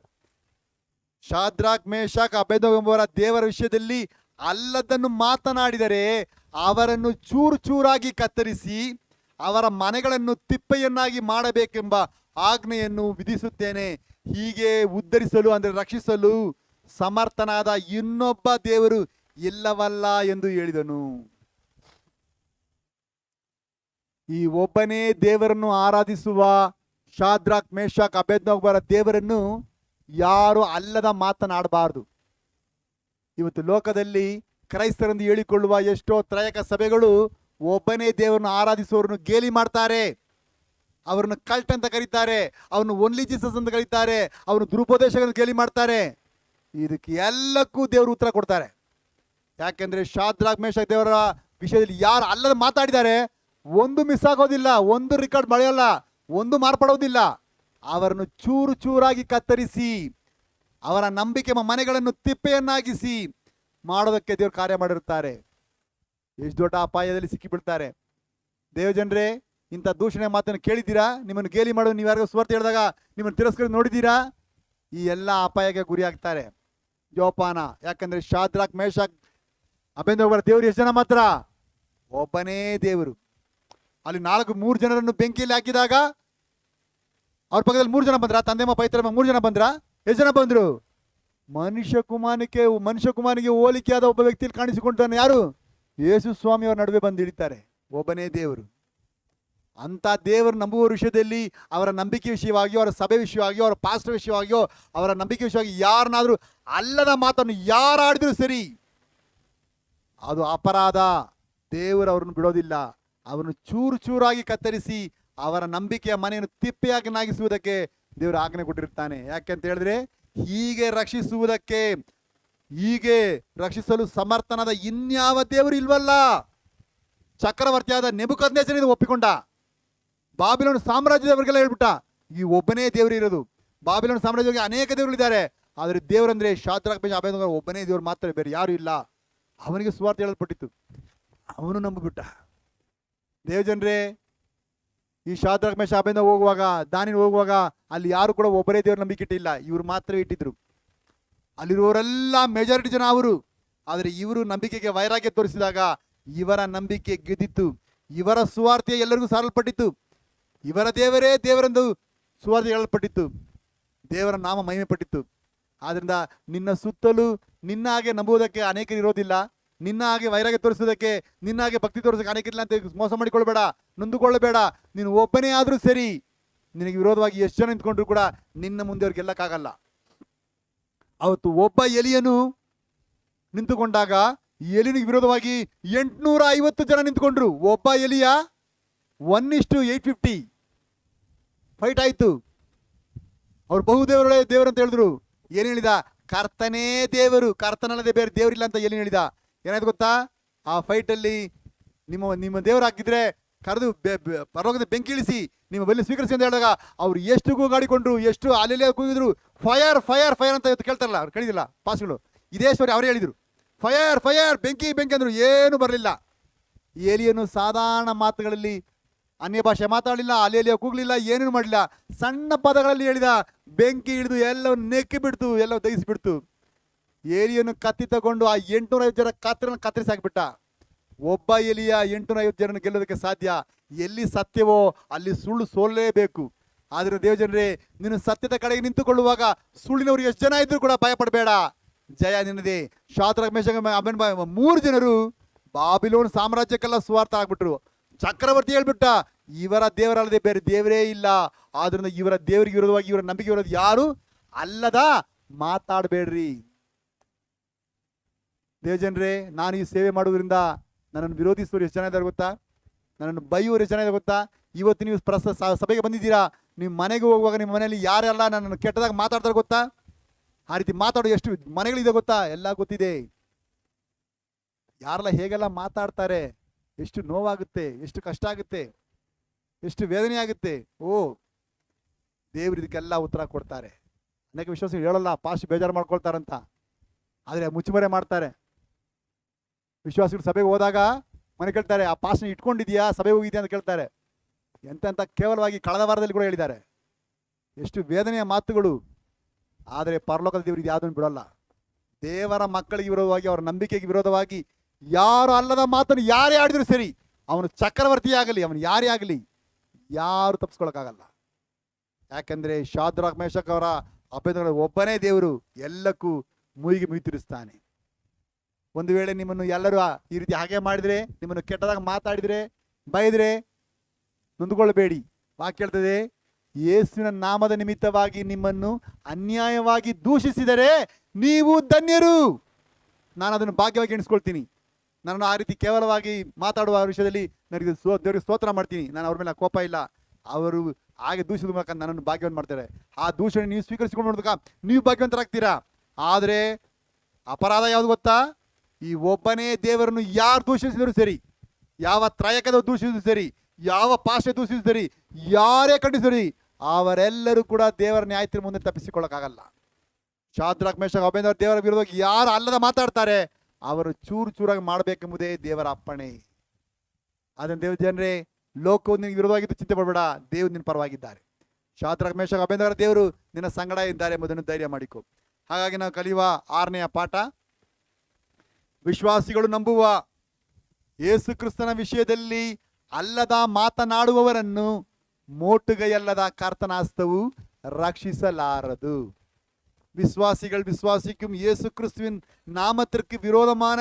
ಶಾದ್ರಾಕ್ ಮೇಷಕ್ ಅಬೇದ್ನೆಗೋ ಎಂಬುವರ ದೇವರ ವಿಷಯದಲ್ಲಿ ಅಲ್ಲದನ್ನು ಮಾತನಾಡಿದರೆ ಅವರನ್ನು ಚೂರು ಚೂರಾಗಿ ಕತ್ತರಿಸಿ ಅವರ ಮನೆಗಳನ್ನು ತಿಪ್ಪೆಯನ್ನಾಗಿ ಮಾಡಬೇಕೆಂಬ ಆಜ್ಞೆಯನ್ನು ವಿಧಿಸುತ್ತೇನೆ. ಹೀಗೆ ಉದ್ಧರಿಸಲು ಅಂದರೆ ರಕ್ಷಿಸಲು ಸಮರ್ಥನಾದ ಇನ್ನೊಬ್ಬ ದೇವರು ಇಲ್ಲವಲ್ಲ ಎಂದು ಹೇಳಿದನು. ಈ ಒಬ್ಬನೇ ದೇವರನ್ನು ಆರಾಧಿಸುವ ಶಾದ್ರಾಕ್ ಮೇಷಕ್ ಅಬೇದ್ನೆಗೋರ ದೇವರನ್ನು ಯಾರು ಅಲ್ಲದ ಮಾತನಾಡಬಾರದು. ಇವತ್ತು ಲೋಕದಲ್ಲಿ ಕ್ರೈಸ್ತರೆಂದು ಹೇಳಿಕೊಳ್ಳುವ ಎಷ್ಟೋ ತ್ರಯಕ ಸಭೆಗಳು ಒಬ್ಬನೇ ದೇವರನ್ನು ಆರಾಧಿಸುವವರನ್ನು ಗೇಲಿ ಮಾಡ್ತಾರೆ, ಅವರನ್ನು ಕಲ್ಟ್ ಅಂತ ಕರೀತಾರೆ, ಅವನು ಓನ್ಲಿ ಜೀಸಸ್ ಅಂತ ಕರೀತಾರೆ, ಅವನು ದುರುಪದೇಶಗಳನ್ನು ಗೇಲಿ ಮಾಡ್ತಾರೆ. ಇದಕ್ಕೆ ಎಲ್ಲಕ್ಕೂ ದೇವರು ಉತ್ತರ ಕೊಡ್ತಾರೆ. ಯಾಕೆಂದ್ರೆ ಶಾದ್ರಾಕ್ ಮೇಷಕ್ ದೇವರ ವಿಷಯದಲ್ಲಿ ಯಾರು ಅಲ್ಲದ ಮಾತಾಡಿದ್ದಾರೆ ಒಂದು ಮಿಸ್ ಆಗೋದಿಲ್ಲ, ಒಂದು ರೆಕಾರ್ಡ್ ಬೆಳೆಯಲ್ಲ, ಒಂದು ಮಾರ್ಪಡೋದಿಲ್ಲ. ಅವರನ್ನು ಚೂರು ಚೂರಾಗಿ ಕತ್ತರಿಸಿ ಅವರ ನಂಬಿಕೆ ಮನೆಗಳನ್ನು ತಿಪ್ಪೆಯನ್ನಾಗಿಸಿ ಮಾಡೋದಕ್ಕೆ ದೇವರು ಕಾರ್ಯ ಮಾಡಿರುತ್ತಾರೆ. ಎಷ್ಟು ದೊಡ್ಡ ಅಪಾಯದಲ್ಲಿ ಸಿಕ್ಕಿಬಿಡ್ತಾರೆ. ದೇವಜನರೇ, ಇಂಥ ದೂಷಣೆ ಮಾತನ್ನು ಕೇಳಿದ್ದೀರಾ? ನಿಮ್ಮನ್ನು ಗೇಲಿ ಮಾಡೋದು ನೀವು ಯಾರಿಗೂ ಸುವಾರ್ತೆ ಹೇಳಿದಾಗ ನಿಮ್ಮನ್ನು ತಿರಸ್ಕರಿಸಿ ನೋಡಿದ್ದೀರಾ? ಈ ಎಲ್ಲ ಅಪಾಯಕ್ಕೆ ಗುರಿ ಆಗ್ತಾರೆ ಜೋಪಾನ. ಯಾಕಂದ್ರೆ ಶಾದ್ರಾಕ್ ಮೇಷಕ್ ಅಬೇದ್ನೆಗೋರ ದೇವರು ಎಷ್ಟು ಜನ ಮಾತ್ರ? ಒಬ್ಬನೇ ದೇವರು. ಅಲ್ಲಿ 3 ಜನರನ್ನು ಬೆಂಕಿಯಲ್ಲಿ ಹಾಕಿದಾಗ ಅವ್ರ ಪಕ್ಕದಲ್ಲಿ 3 ಜನ ಬಂದ್ರ? ತಂದೆಮ್ಮ ಪೈತ್ರಮ್ಮ 3 ಜನ ಬಂದ್ರ? ಎಷ್ಟು ಜನ ಬಂದ್ರು? ಮನುಷ್ಯ ಕುಮಾರನಿಗೆ ಹೋಲಿಕೆಯಾದ ಒಬ್ಬ ವ್ಯಕ್ತಿಯಲ್ಲಿ ಕಾಣಿಸಿಕೊಂಡಾನೆ. ಯಾರು? ಯೇಸು ಸ್ವಾಮಿ ಅವರ ನಡುವೆ ಬಂದು ಇಳಿತಾರೆ. ಒಬ್ಬನೇ ದೇವರು. ಅಂತ ದೇವರು ನಂಬುವ ವಿಷಯದಲ್ಲಿ ಅವರ ನಂಬಿಕೆ ವಿಷಯವಾಗಿಯೋ, ಅವರ ಸಭೆ ವಿಷಯವಾಗಿಯೋ, ಅವರ ಪಾಸ್ಟರ್ ವಿಷಯವಾಗಿಯೋ, ಅವರ ನಂಬಿಕೆ ವಿಷಯವಾಗಿ ಯಾರನ್ನಾದ್ರೂ ಅಲ್ಲದ ಮಾತನ್ನು ಯಾರಾಡಿದ್ರು ಸರಿ, ಅದು ಅಪರಾಧ. ದೇವರು ಅವ್ರನ್ನು ಬಿಡೋದಿಲ್ಲ. ಅವರನ್ನು ಚೂರು ಚೂರಾಗಿ ಕತ್ತರಿಸಿ ಅವರ ನಂಬಿಕೆಯ ಮನೆಯನ್ನು ತಿಪ್ಪೆಯಾಗಿ ನಾಗಿಸುವುದಕ್ಕೆ ದೇವರು ಆಜ್ಞೆ ಕೊಟ್ಟಿರ್ತಾನೆ. ಯಾಕೆಂತ ಹೇಳಿದ್ರೆ, ಹೀಗೆ ರಕ್ಷಿಸಲು ಸಮರ್ಥನಾದ ಇನ್ಯಾವ ದೇವರು ಇಲ್ವಲ್ಲ. ಚಕ್ರವರ್ತಿಯಾದ ನೆಬೂಕದ್ನೆಚ್ಚರನಿಂದ ಒಪ್ಪಿಕೊಂಡ. ಬಾಬಿಲೋನ್ ಸಾಮ್ರಾಜ್ಯದವರಿಗೆಲ್ಲ ಹೇಳ್ಬಿಟ್ಟ, ಈ ಒಬ್ಬನೇ ದೇವರು ಇರೋದು. ಬಾಬಿಲೋನ್ ಸಾಮ್ರಾಜ್ಯಕ್ಕೆ ಅನೇಕ ದೇವರುಗಳಿದ್ದಾರೆ, ಆದರೆ ದೇವರಂದ್ರೆ ಶಾದ್ರಾಕ್ ಮೇಷಕ್ ಅಬೇದ್ನೆಗೋ ಒಬ್ಬನೇ ದೇವರು ಮಾತ್ರ, ಬೇರೆ ಯಾರು ಇಲ್ಲ. ಅವನಿಗೆ ಸುವಾರ್ತೆ ಹೇಳಲ್ಪಟ್ಟಿತ್ತು, ಅವನು ನಂಬಿಬಿಟ್ಟ. ದೇವಜನರೇ, ಈ ಶಾದ್ರಾಕ್ ಮೇಷಕ್ ಅಬೇದ್ನೆಗೋ ಹೋಗುವಾಗ, ದಾನಿನ ಹೋಗುವಾಗ ಅಲ್ಲಿ ಯಾರು ಕೂಡ ಒಬ್ಬರೇ ದೇವ್ರ ನಂಬಿಕೆ ಇಟ್ಟಿಲ್ಲ, ಇವರು ಮಾತ್ರವೇ ಇಟ್ಟಿದ್ರು. ಅಲ್ಲಿರುವವರೆಲ್ಲ ಮೆಜಾರಿಟಿ ಜನ ಅವರು. ಆದರೆ ಇವರು ನಂಬಿಕೆಗೆ ವೈರಾಗ್ಯ ತೋರಿಸಿದಾಗ ಇವರ ನಂಬಿಕೆ ಗೆದ್ದಿತ್ತು. ಇವರ ಸುವಾರ್ತೆ ಎಲ್ಲರಿಗೂ ಸಾರಲ್ಪಟ್ಟಿತ್ತು. ಇವರ ದೇವರೇ ದೇವರೆಂದು ಸುವಾರ್ತೆ ಹೇಳಲ್ಪಟ್ಟಿತ್ತು. ದೇವರ ನಾಮ ಮಹಿಮೆ ಪಟ್ಟಿತ್ತು. ಆದ್ರಿಂದ ನಿನ್ನ ಸುತ್ತಲೂ ನಿನ್ನ ಹಾಗೆ ನಂಬುವುದಕ್ಕೆ ಅನೇಕರು ಇರೋದಿಲ್ಲ, ನಿನ್ನ ಹಾಗೆ ವೈರಾಗ್ಯ ತೋರಿಸೋದಕ್ಕೆ, ನಿನ್ನ ಹಾಗೆ ಭಕ್ತಿ ತೋರಿಸೋಕೆ ಅನೇಕರಿಲ್ಲ ಅಂತ ಮೋಸ ಮಾಡಿಕೊಳ್ಬೇಡ, ನೊಂದುಕೊಳ್ಳಬೇಡ. ನೀನು ಒಬ್ಬನೇ ಆದರೂ ಸರಿ, ನಿನಗೆ ವಿರೋಧವಾಗಿ ಎಷ್ಟು ಜನ ನಿಂತ್ಕೊಂಡ್ರು ಕೂಡ ನಿನ್ನ ಮುಂದೆ ಅವ್ರು ಗೆಲ್ಲಕ್ಕಾಗಲ್ಲ. ಅವತ್ತು ಒಬ್ಬ ಎಲಿಯನು ನಿಂತುಕೊಂಡಾಗ ಎಲಿನಿಗೆ ವಿರೋಧವಾಗಿ 850 ಜನ ನಿಂತ್ಕೊಂಡ್ರು. ಒಬ್ಬ ಎಲಿಯ 1:850 ಫೈಟ್ ಆಯ್ತು. ಅವ್ರು ಬಹುದೇವರೇ ದೇವರು ಅಂತ ಹೇಳಿದ್ರು. ಏನು ಹೇಳಿದ? ಕರ್ತನೇ ದೇವರು, ಕರ್ತನಲ್ಲದೆ ಬೇರೆ ದೇವರಿಲ್ಲ ಅಂತ ಎಲ್ಲಿ ಹೇಳಿದ. ಏನಾಯ್ತು ಗೊತ್ತಾ? ಆ ಫೈಟಲ್ಲಿ ನಿಮ್ಮ ದೇವರು ಹಾಕಿದ್ರೆ ಕರೆದು ಪರಲೋಕದ ಬೆಂಕಿ ಇಳಿಸಿ ನಿಮ್ಮ ಬಳಿ ಸ್ವೀಕರಿಸಿ ಅಂತ ಹೇಳಿದಾಗ ಅವ್ರು ಎಷ್ಟು ಕೂಗಾಡಿಕೊಂಡ್ರು, ಎಷ್ಟು ಅಲ್ಲೆಲ್ಲೇ ಕೂಗಿದ್ರು. ಫೈರ್ ಫೈರ್ ಫೈರ್ ಅಂತ ಇವತ್ತು ಕೇಳ್ತಾರಲ್ಲ, ಅವ್ರು ಕೇಳಿದಿಲ್ಲ ಪಾಸ್ಗಳು. ಇದೇ ಸ್ಟೋರಿ ಅವರೇ ಹೇಳಿದ್ರು, ಫೈರ್ ಫೈರ್ ಬೆಂಕಿ ಬೆಂಕಿ ಅಂದ್ರು, ಏನು ಬರಲಿಲ್ಲ. ಏಲಿಯನ್ನು ಸಾಧಾರಣ ಮಾತುಗಳಲ್ಲಿ ಅನ್ಯ ಭಾಷೆ ಮಾತಾಡಲಿಲ್ಲ, ಅಲ್ಲೆಲ್ಲಿಯೋ ಕೂಗ್ಲಿಲ್ಲ, ಏನೇನು ಮಾಡಲಿಲ್ಲ. ಸಣ್ಣ ಪದಗಳಲ್ಲಿ ಹೇಳಿದ, ಬೆಂಕಿ ಹಿಡಿದು ಎಲ್ಲವನ್ನು ನೆಕ್ಕಿ ಬಿಡ್ತು, ಎಲ್ಲ ದಹಿಸಿಬಿಡ್ತು. ಏಲಿಯನ್ನು ಕತ್ತಿ ತಗೊಂಡು ಆ 850 ಜನ ಕತ್ತರಿಸಿ ಹಾಕಿಬಿಟ್ಟ. ಒಬ್ಬ ಎಲಿಯ 850 ಜನ ಗೆಲ್ಲೋದಕ್ಕೆ ಸಾಧ್ಯ. ಎಲ್ಲಿ ಸತ್ಯವೋ ಅಲ್ಲಿ ಸುಳ್ಳು ಸೋಲೇಬೇಕು. ಆದರೆ ದೇವಜನರೇ, ನೀನು ಸತ್ಯದ ಕಡೆಗೆ ನಿಂತುಕೊಳ್ಳುವಾಗ ಸುಳ್ಳಿನವರು ಎಷ್ಟು ಜನ ಇದ್ರು ಕೂಡ ಭಯ ಪಡಬೇಡ, ಜಯ ನಿನ್ನದೇ. ಶಾದ್ರಾಕ್ ಮೇಷಕ್ ಅಬೇದ್ನೆಗೋ 3 ಜನರು ಬಾಬಿಲೋನ್ ಸಾಮ್ರಾಜ್ಯಕ್ಕೆಲ್ಲ ಸುವಾರ್ತೆ ಆಗ್ಬಿಟ್ರು. ಚಕ್ರವರ್ತಿ ಹೇಳ್ಬಿಟ್ಟ, ಇವರ ದೇವರಲ್ಲದೆ ಬೇರೆ ದೇವರೇ ಇಲ್ಲ. ಆದ್ರಿಂದ ಇವರ ದೇವರಿಗೆ ವಿರೋಧವಾಗಿ, ಇವರ ನಂಬಿಕೆ ವಿರೋಧ ಯಾರು ಅಲ್ಲದ ಮಾತಾಡಬೇಡ್ರಿ. ದೇವಜನರೇ, ನಾನು ಈ ಸೇವೆ ಮಾಡೋದ್ರಿಂದ ನನ್ನನ್ನು ವಿರೋಧಿಸುವವರು ಎಷ್ಟು ಜನ ಇದ್ದಾರೆ ಗೊತ್ತಾ? ನನ್ನನ್ನು ಬೈಯುವವರು ಎಷ್ಟು ಜನ ಇದೆ ಗೊತ್ತಾ? ಇವತ್ತು ನೀವು ಸಭೆಗೆ ಬಂದಿದ್ದೀರಾ, ನೀವು ಮನೆಗೆ ಹೋಗುವಾಗ ನಿಮ್ಮ ಮನೆಯಲ್ಲಿ ಯಾರೆಲ್ಲ ನನ್ನನ್ನು ಕೆಟ್ಟದಾಗ ಮಾತಾಡ್ತಾರೆ ಗೊತ್ತಾ? ಆ ರೀತಿ ಮಾತಾಡೋ ಎಷ್ಟು ಮನೆಗಳಿದೆ ಗೊತ್ತಾ? ಎಲ್ಲ ಗೊತ್ತಿದೆ. ಯಾರೆಲ್ಲ ಹೇಗೆಲ್ಲ ಮಾತಾಡ್ತಾರೆ, ಎಷ್ಟು ನೋವಾಗುತ್ತೆ, ಎಷ್ಟು ಕಷ್ಟ ಆಗುತ್ತೆ, ಎಷ್ಟು ವೇದನೆ ಆಗುತ್ತೆ. ದೇವ್ರು ಇದಕ್ಕೆಲ್ಲ ಉತ್ತರ ಕೊಡ್ತಾರೆ. ಅನೇಕ ವಿಶ್ವಾಸ ಹೇಳಲ್ಲ, ಪಾಸ್ಟ್ ಬೇಜಾರು ಮಾಡ್ಕೊಳ್ತಾರಂತ, ಆದರೆ ಮುಚ್ಚುಮರೆ ಮಾಡ್ತಾರೆ. ವಿಶ್ವಾಸಿಗಳು ಸಭೆಗೆ ಹೋದಾಗ ಮನೆ ಕೇಳ್ತಾರೆ, ಆ ಪಾಸ್ನ ಇಟ್ಕೊಂಡಿದ್ಯಾ, ಸಭೆ ಹೋಗಿದ್ಯಾ ಅಂತ ಕೇಳ್ತಾರೆ. ಎಂತೆಂಥ ಕೇವಲವಾಗಿ ಕಳೆದ ವಾರದಲ್ಲಿ ಕೂಡ ಹೇಳಿದ್ದಾರೆ. ಎಷ್ಟು ವೇದನೆಯ ಮಾತುಗಳು. ಆದರೆ ಪರಲೋಕದ ದೇವರು ಇದು ಯಾವುದನ್ನು ಬಿಡೋಲ್ಲ. ದೇವರ ಮಕ್ಕಳಿಗೆ ವಿರೋಧವಾಗಿ, ಅವರ ನಂಬಿಕೆಗೆ ವಿರೋಧವಾಗಿ ಯಾರು ಅಲ್ಲದ ಮಾತನ್ನು ಯಾರೇ ಆಡಿದ್ರು ಸರಿ, ಅವನು ಚಕ್ರವರ್ತಿ ಆಗಲಿ, ಅವನು ಯಾರೇ ಆಗಲಿ, ಯಾರು ತಪ್ಪಿಸ್ಕೊಳಕ್ಕಾಗಲ್ಲ. ಯಾಕೆಂದ್ರೆ ಶಾದ್ರಾಕ್ ಮೇಷಕ್ ಅವರ ಅಬೇದ್ನೆಗೋ ಒಬ್ಬನೇ ದೇವರು ಎಲ್ಲಕ್ಕೂ ಮುಯಿಗೆ ಮುಗಿತಿರಿಸ್ತಾನೆ. ಒಂದು ವೇಳೆ ನಿಮ್ಮನ್ನು ಎಲ್ಲರೂ ಈ ರೀತಿ ಹಾಗೆ ಮಾಡಿದರೆ, ನಿಮ್ಮನ್ನು ಕೆಟ್ಟದಾಗ ಮಾತಾಡಿದರೆ, ಬೈದರೆ ನೊಂದುಕೊಳ್ಳಬೇಡಿ. ವಾಕ್ಯ ಹೇಳ್ತದೆ, ಯೇಸುವಿನ ನಾಮದ ನಿಮಿತ್ತವಾಗಿ ನಿಮ್ಮನ್ನು ಅನ್ಯಾಯವಾಗಿ ದೂಷಿಸಿದರೆ ನೀವು ಧನ್ಯರು. ನಾನು ಅದನ್ನು ಭಾಗ್ಯವಾಗಿ ಎಣಿಸ್ಕೊಳ್ತೀನಿ. ನಾನು ಆ ರೀತಿ ಕೇವಲವಾಗಿ ಮಾತಾಡುವ ವಿಷಯದಲ್ಲಿ ನನಗೆ ದೇವರಿಗೆ ಸ್ತೋತ್ರ ಮಾಡ್ತೀನಿ. ನಾನು ಅವ್ರ ಮೇಲೆ ಕೋಪ ಇಲ್ಲ. ಅವರು ಹಾಗೆ ದೂಷಿಸಿದ ಮೂಲಕ ನನ್ನನ್ನು ಭಾಗ್ಯವನ್ನು ಮಾಡ್ತಾರೆ. ಆ ದೂಷಣೆ ನೀವು ಸ್ವೀಕರಿಸಿಕೊಂಡು ನೋಡಿದಾಗ ನೀವು ಭಾಗ್ಯವಂತರಾಗ್ತೀರಾ. ಆದರೆ ಅಪರಾಧ ಯಾವುದು ಗೊತ್ತಾ? ಈ ಒಬ್ಬನೇ ದೇವರನ್ನು ಯಾರು ದೂಷಿಸಿದ್ರು ಸರಿ, ಯಾವ ತ್ರಯಕದ ದೂಷಿಸಿದ್ರು ಸರಿ, ಯಾವ ಪಾಶೆ ದೂಷಿಸಿದ್ರು ಸರಿ, ಯಾರೇ ಖಂಡಿಸಿದ್ರು, ಅವರೆಲ್ಲರೂ ಕೂಡ ದೇವರ ನ್ಯಾಯದ ಮುಂದೆ ತಪ್ಪಿಸಿಕೊಳ್ಳಕ್ಕಾಗಲ್ಲ. ಶಾದ್ರಾಕ್ ಮೇಷಕ್ ಅಬೇದ್ನೆಗೋ ದೇವರ ವಿರೋಧವಾಗಿ ಯಾರು ಅಲ್ಲದ ಮಾತಾಡ್ತಾರೆ, ಅವರು ಚೂರು ಚೂರಾಗಿ ಮಾಡಬೇಕೆಂಬುದೇ ದೇವರ ಅಪ್ಪಣೆ. ಅದನ್ನು ದೇವ ಜನರೇ, ಲೋಕವು ನಿನಗೆ ವಿರೋಧವಾಗಿದ್ದು ಚಿಂತೆ ಮಾಡಬೇಡ, ದೇವರು ನಿನ್ನ ಪರವಾಗಿದ್ದಾರೆ. ಶಾದ್ರಕ್ ಮೇಷಕ್ ಅಬೇದ್ನೆಗೋರ ದೇವರು ನಿನ್ನ ಸಂಗಡ ಇದ್ದಾರೆ ಎಂಬುದನ್ನು ಧೈರ್ಯ ಮಾಡಿಕೊ. ಹಾಗಾಗಿ ನಾವು ಕಲಿಯುವ 6ನೆಯ ಪಾಠ, ವಿಶ್ವಾಸಿಗಳು ನಂಬುವ ಯೇಸು ಕ್ರಿಸ್ತನ ವಿಷಯದಲ್ಲಿ ಅಲ್ಲದ ಮಾತನಾಡುವವರನ್ನು ಮೋಟುಗೈಯಲ್ಲದ ಕರ್ತನ ಹಸ್ತವು ரட்சிಸಲಾರದು. விசுவாசிக்கும் இயேசு கிறிஸ்துவின் நாமத்திற்கு விரோதமான